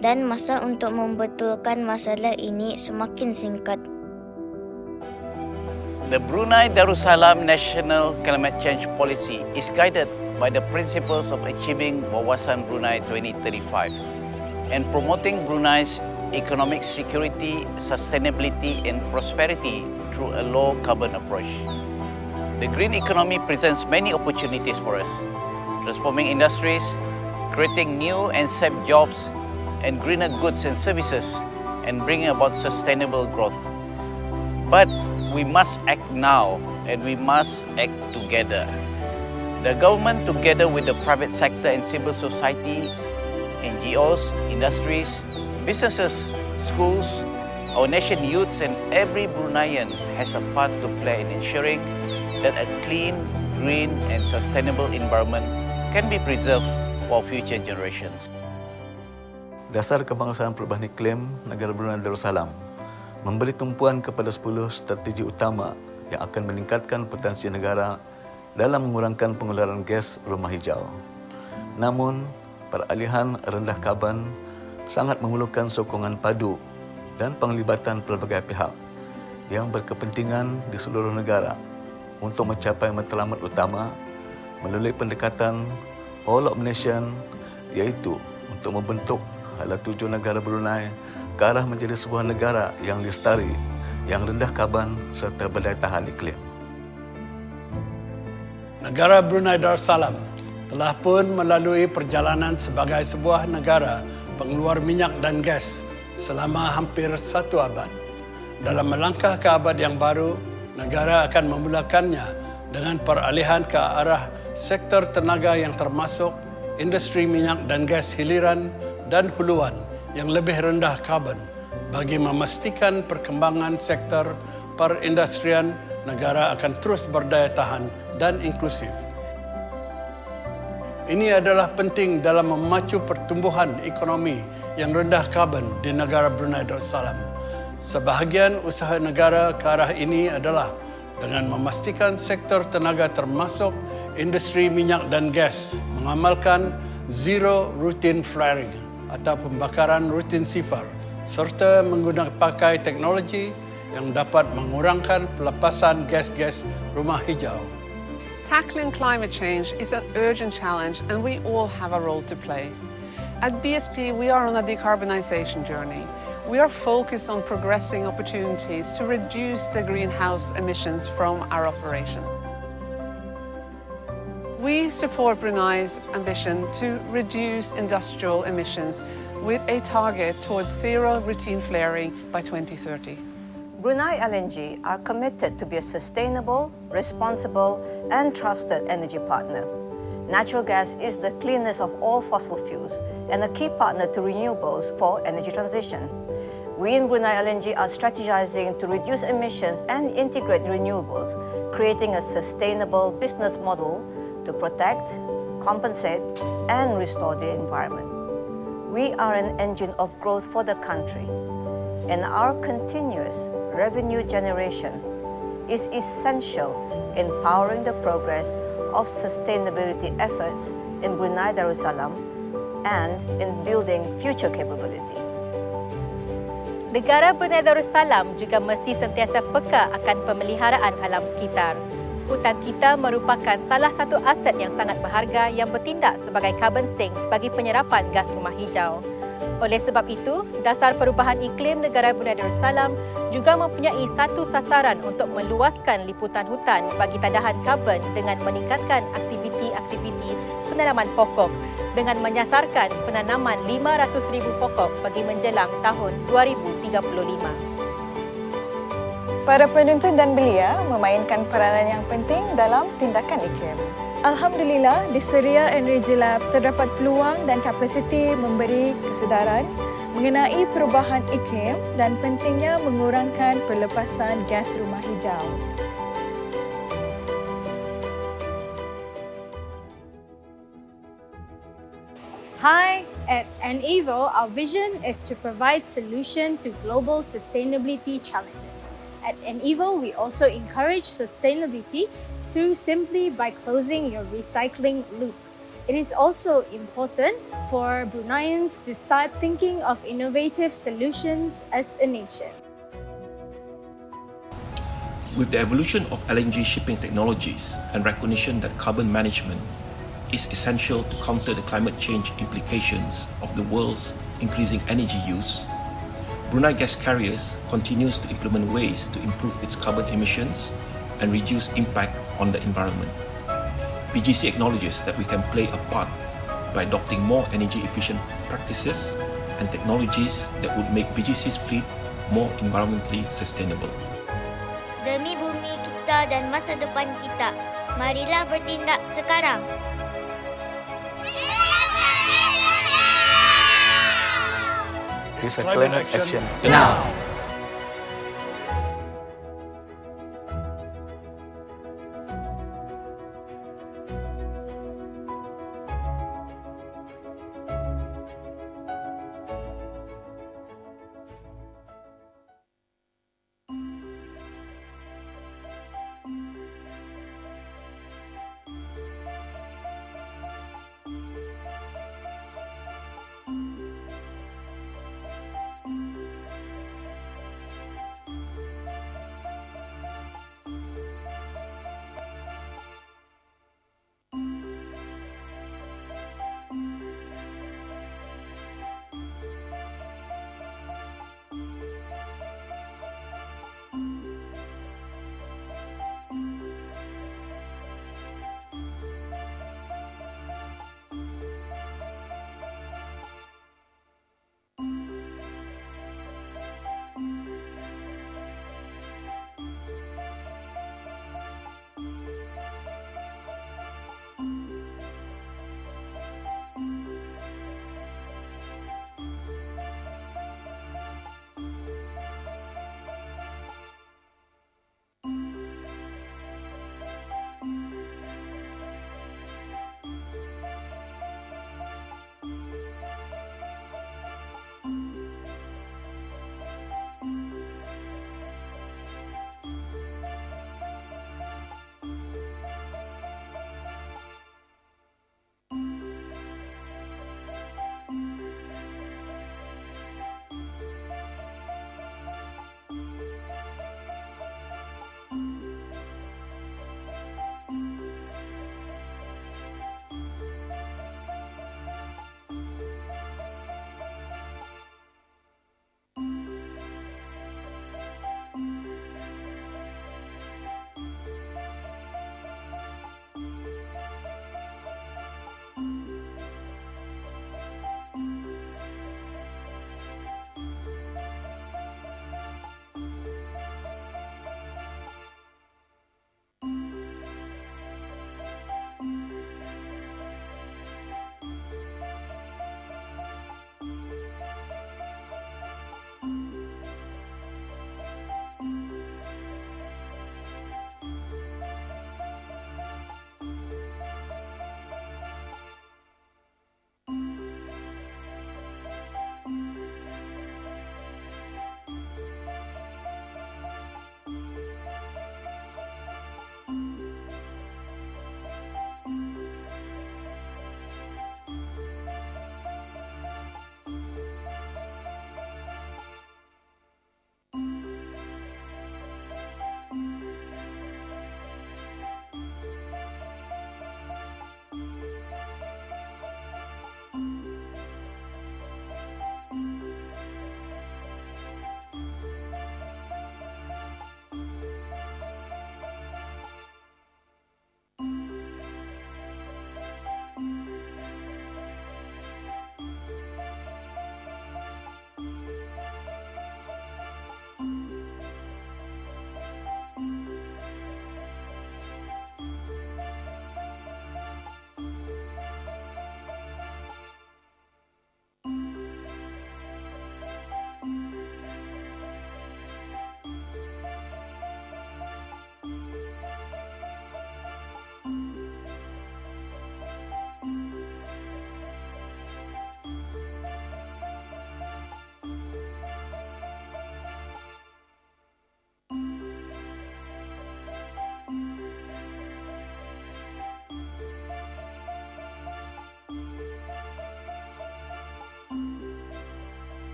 S15: dan masa untuk membetulkan masalah ini semakin singkat.
S21: The Brunei Darussalam National Climate Change Policy is guided by the principles of achieving Wawasan Brunei 2035 and promoting Brunei's economic security, sustainability and prosperity through a low carbon approach. The green economy presents many opportunities for us, transforming industries, creating new and safe jobs, and greener goods and services, and bringing about sustainable growth. But we must act now, and we must act together. The government, together with the private sector and civil society, NGOs, industries, businesses, schools, our nation youths, and every Bruneian has a part to play in ensuring that a clean, green and sustainable environment can be preserved for future generations.
S14: Dasar kebangsaan perubahan iklim negara Brunei Darussalam memberi tumpuan kepada 10 strategi utama yang akan meningkatkan potensi negara dalam mengurangkan pengeluaran gas rumah hijau. Namun, peralihan rendah karbon sangat memerlukan sokongan padu dan penglibatan pelbagai pihak yang berkepentingan di seluruh negara untuk mencapai matlamat utama melalui pendekatan All of Nation, iaitu untuk membentuk hala tuju negara Brunei ke arah menjadi sebuah negara yang lestari, yang rendah karbon serta berdaya tahan iklim.
S22: Negara Brunei Darussalam telah pun melalui perjalanan sebagai sebuah negara pengeluar minyak dan gas selama hampir 1 abad. Dalam melangkah ke abad yang baru, negara akan memulakannya dengan peralihan ke arah sektor tenaga yang termasuk industri minyak dan gas hiliran dan huluan yang lebih rendah karbon bagi memastikan perkembangan sektor perindustrian negara akan terus berdaya tahan dan inklusif. Ini adalah penting dalam memacu pertumbuhan ekonomi yang rendah karbon di negara Brunei Darussalam. Sebahagian usaha negara ke arah ini adalah dengan memastikan sektor tenaga termasuk industri minyak dan gas mengamalkan zero routine flaring atau pembakaran rutin sifar serta menggunakan pakai teknologi yang dapat mengurangkan pelepasan gas-gas rumah hijau.
S23: Tackling climate change is an urgent challenge and we all have a role to play. At BSP, we are on a decarbonisation journey. We are focused on progressing opportunities to reduce the greenhouse emissions from our operation. We support Brunei's ambition to reduce industrial emissions with a target towards zero routine flaring by 2030.
S24: Brunei LNG are committed to be a sustainable, responsible and trusted energy partner. Natural gas is the cleanest of all fossil fuels and a key partner to renewables for energy transition. We in Brunei LNG are strategizing to reduce emissions and integrate renewables, creating a sustainable business model to protect, compensate and restore the environment. We are an engine of growth for the country, and our continuous revenue generation is essential in powering the progress of sustainability efforts in Brunei Darussalam and in building future capability.
S2: Negara Brunei Darussalam juga mesti sentiasa peka akan pemeliharaan alam sekitar. Hutan kita merupakan salah satu aset yang sangat berharga yang bertindak sebagai carbon sink bagi penyerapan gas rumah hijau. Oleh sebab itu, Dasar Perubahan Iklim Negara Brunei Darussalam juga mempunyai satu sasaran untuk meluaskan liputan hutan bagi tadahan karbon dengan meningkatkan aktiviti-aktiviti penanaman pokok dengan menyasarkan penanaman 500,000 pokok bagi menjelang tahun 2035.
S5: Para penuntut dan belia memainkan peranan yang penting dalam tindakan iklim. Alhamdulillah, di Syria and Region Lab terdapat peluang dan kapasiti memberi kesedaran mengenai perubahan iklim dan pentingnya mengurangkan pelepasan gas rumah hijau.
S6: Hi, at NEVO, our vision is to provide solution to global sustainability challenges. At NEVO, we also encourage sustainability through simply by closing your recycling loop. It is also important for Bruneians to start thinking of innovative solutions as a nation.
S8: With the evolution of LNG shipping technologies and recognition that carbon management is essential to counter the climate change implications of the world's increasing energy use, Brunei Gas Carriers continues to implement ways to improve its carbon emissions and reduce impact on the environment. BGC acknowledges that we can play a part by adopting more energy-efficient practices and technologies that would make BGC's fleet more environmentally sustainable.
S15: Demi bumi kita dan masa depan kita, marilah bertindak sekarang.
S22: It's a climate action
S15: now.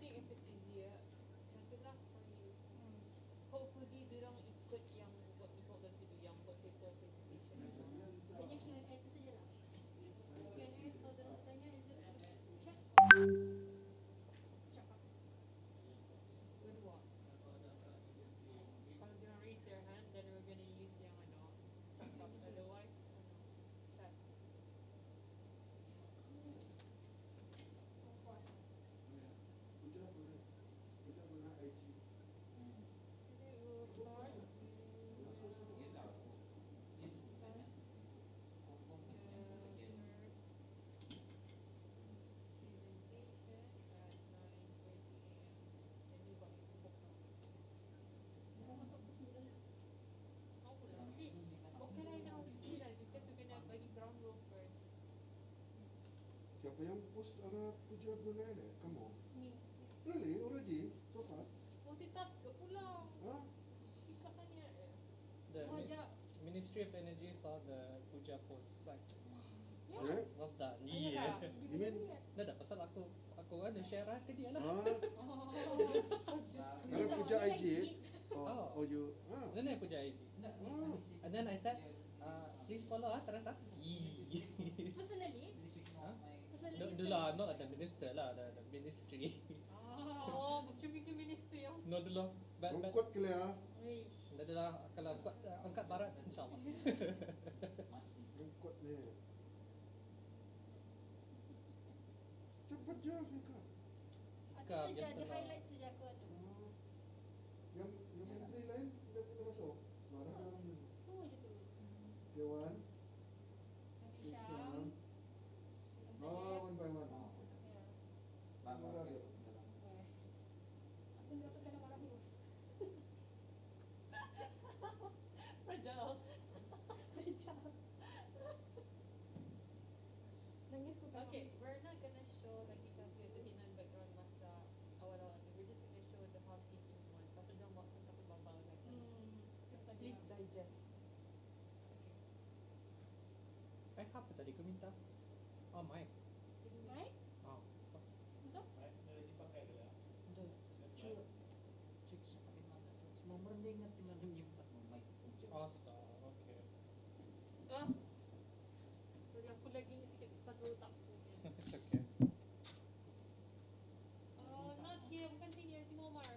S3: think if it's easier, contohlah for you. Hopefully, diorang ikut yang what we told them to do, yang buat paper presentation. Hanya Q&A tu sajalah. Q&A kalau diorang tanya, is it check? Check apa? With what? Kalau diorang raise their hand, then we're gonna use yang check up. Otherwise, check.
S10: Siapa yang post arah Puja Brunei ni? Kamu?
S3: Me.
S10: Really? Already? So fast?
S3: Multitask ke pulang?
S10: Huh?
S3: Ikatan ni ada.
S4: The
S3: Wajah.
S4: Ministry of Energy saw the Puja post. It's like,
S3: Yeah.
S10: Yeah.
S4: well done.
S3: Yeah.
S10: You mean?
S4: Dah pasal aku ada share ke dia lah.
S10: Kalau Puja IG, oh you,
S4: No, Puja IG. And then I said, please follow us, terus
S3: Personally?
S4: No lah, not the minister lah, the ministry.
S3: Macam bikin minister yang.
S4: No dulu.
S10: Kuat ke lah?
S4: Dah lah, kalau kuat angkat barat, insyaAllah.
S10: Kuat ni. Cepat je, Fika.
S3: Aku saja, dia highlight saja aku ada.
S10: Yang menteri lain dah kita masuk. Marah.
S3: Semua je tu.
S10: Dewan.
S3: Nanti Syam.
S10: One by one.
S3: Aku nak kena marah terus. Fragile.
S5: Nangis ko.
S3: Okay, we're not gonna show lagi Country 39 background masa awal-awal. We're just gonna show the housekeeping one. Pasal dia waktu takut babal kan. Please digest. Okay.
S4: Apa tadi kau minta? Oh, mic.
S3: Mic?
S4: Oh.
S3: Untuk?
S12: Dipakai ke lah?
S13: Untuk cek sampai mana tu. Semua mendengar di mana menyimpan mic Puja.
S4: Okay.
S3: Sorry, aku lagi ni sikit pasal otak aku.
S4: It's okay.
S3: Not here, bukan sini, si Momar.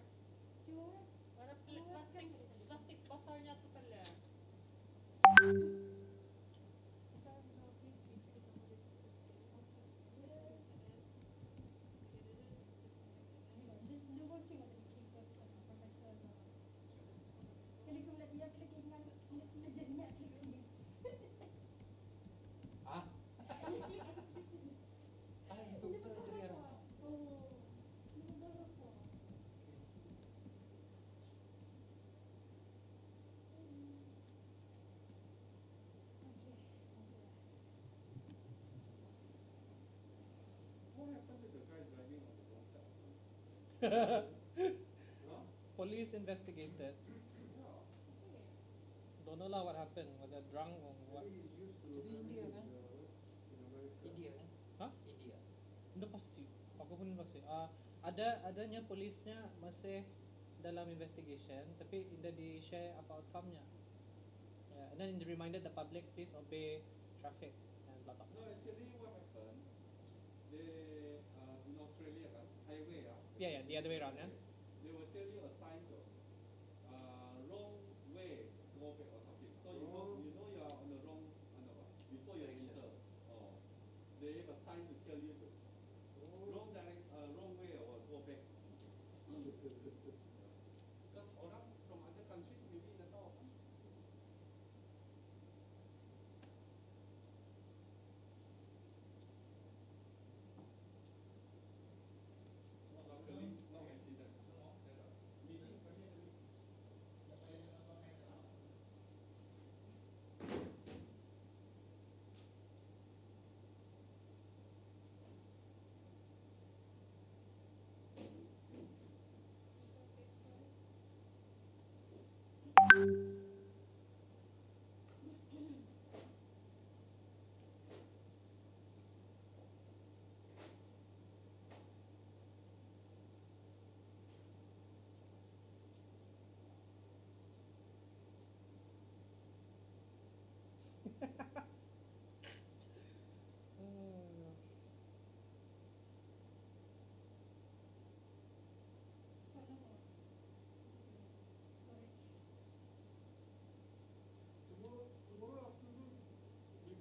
S3: Si Momar? Harap plastik basarnya tu pala. Sekali aku melihat dia klik ingat, dia jadi ingat klik sendiri.
S13: Itu dia orang.
S10: What happened to the guy driving on the wrong side?
S4: Police investigated. Don't know lah what happened, whether drunk or what.
S13: India kan? India kan?
S4: Hah?
S13: India.
S4: Dah pasti. Aku pun pasti. Adanya polisnya masih dalam investigation, tapi dah di-share apa outcome-nya. Yeah, and then reminded the public, please obey traffic and blah blah.
S1: No, actually what happened, they in Australia kan, highway
S4: Yeah, the other way around, yeah.
S1: They will tell you a sign to wrong way, go back or something. So you know you are on the wrong before you enter. They have a sign to tell you to wrong way or go back or something. Because orang from other countries maybe not tahu. Luckily, no accident.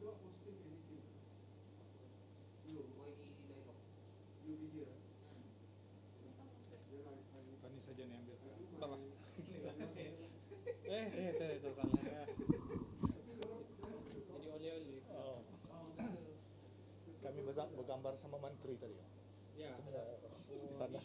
S10: Pani saja nih ambil.
S4: Apa? Itu salah. Jadi oleh-oleh.
S10: Oh. Kami bergambar sama menteri tadi.
S4: Ya.
S10: Semua di sana.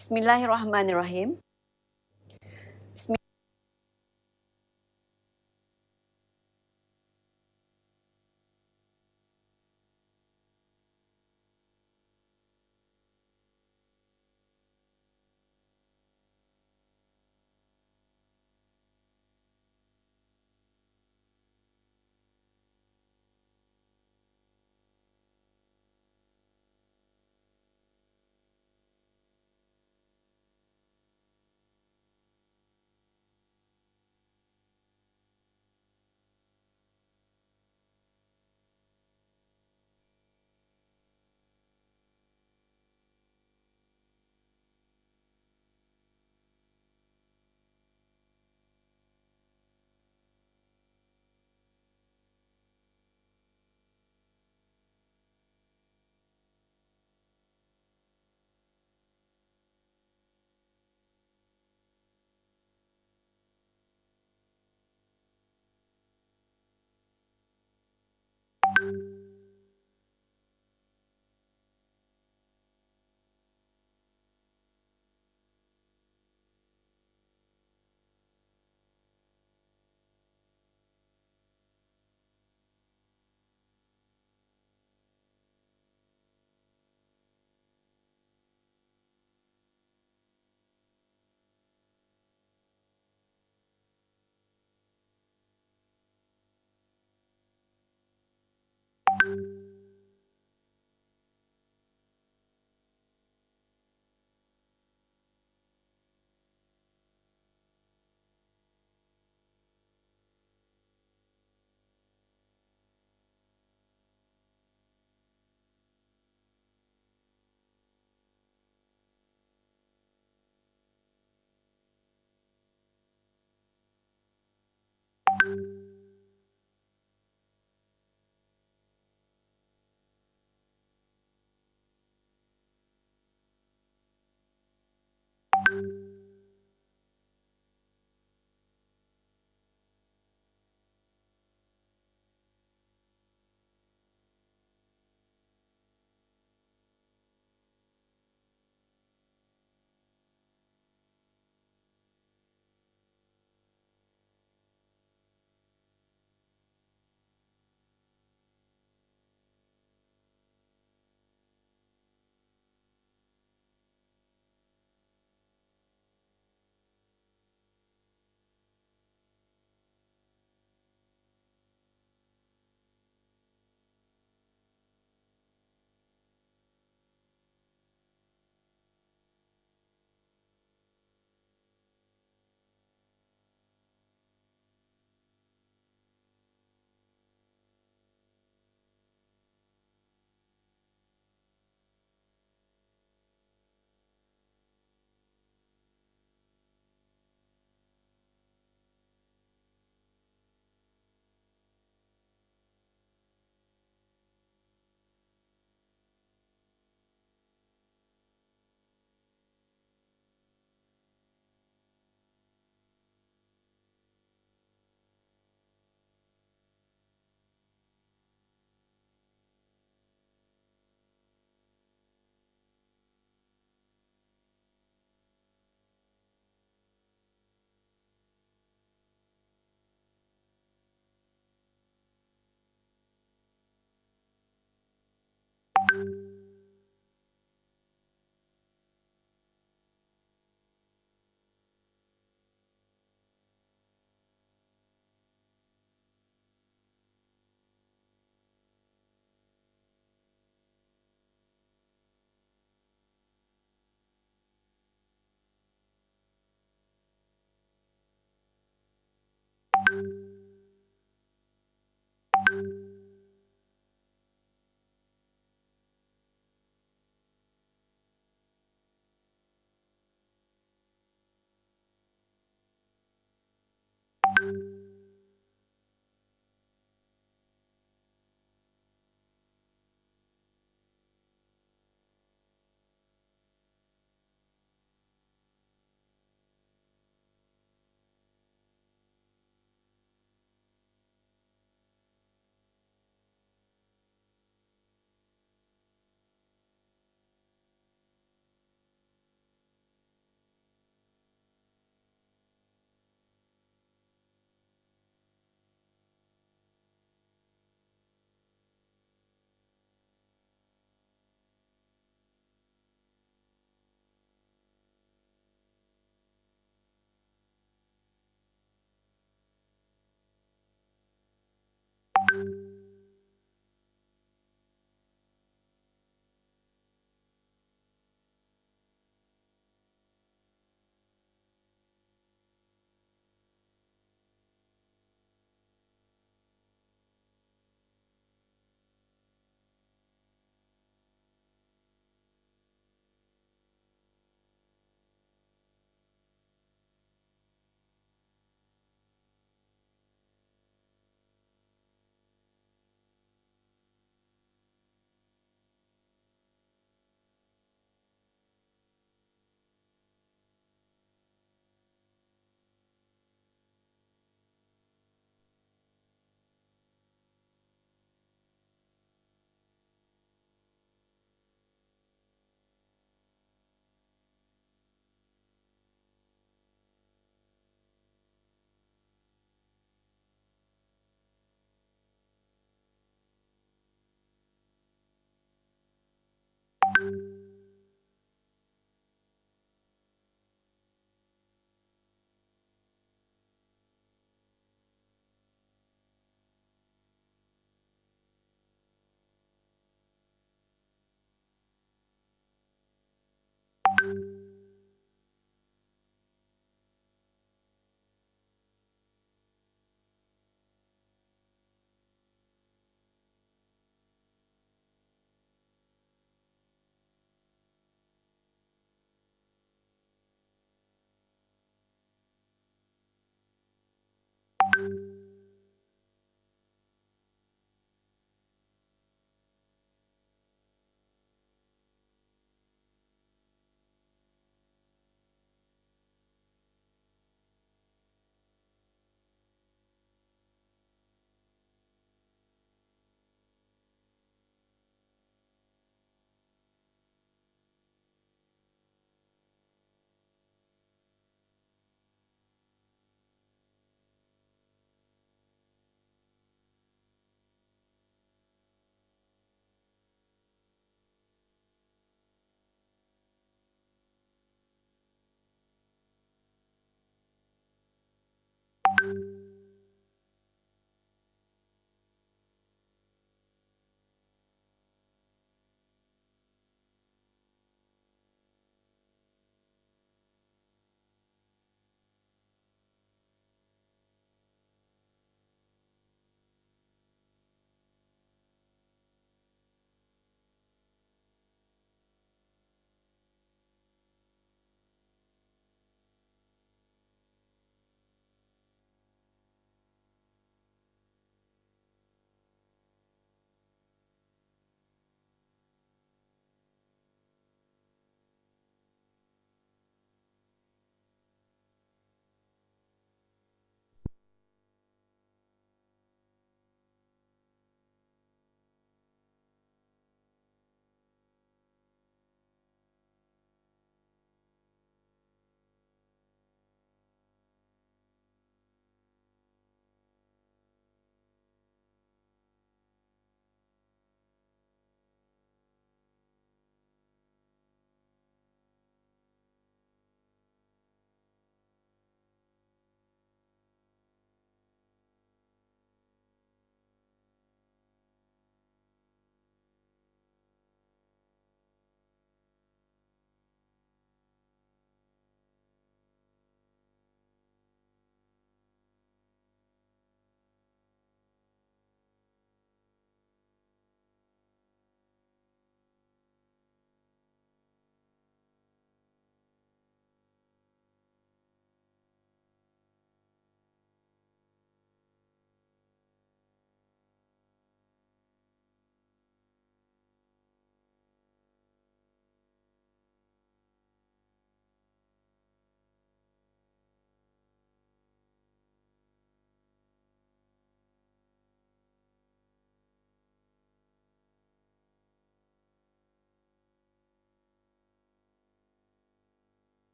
S7: Bismillahirrahmanirrahim.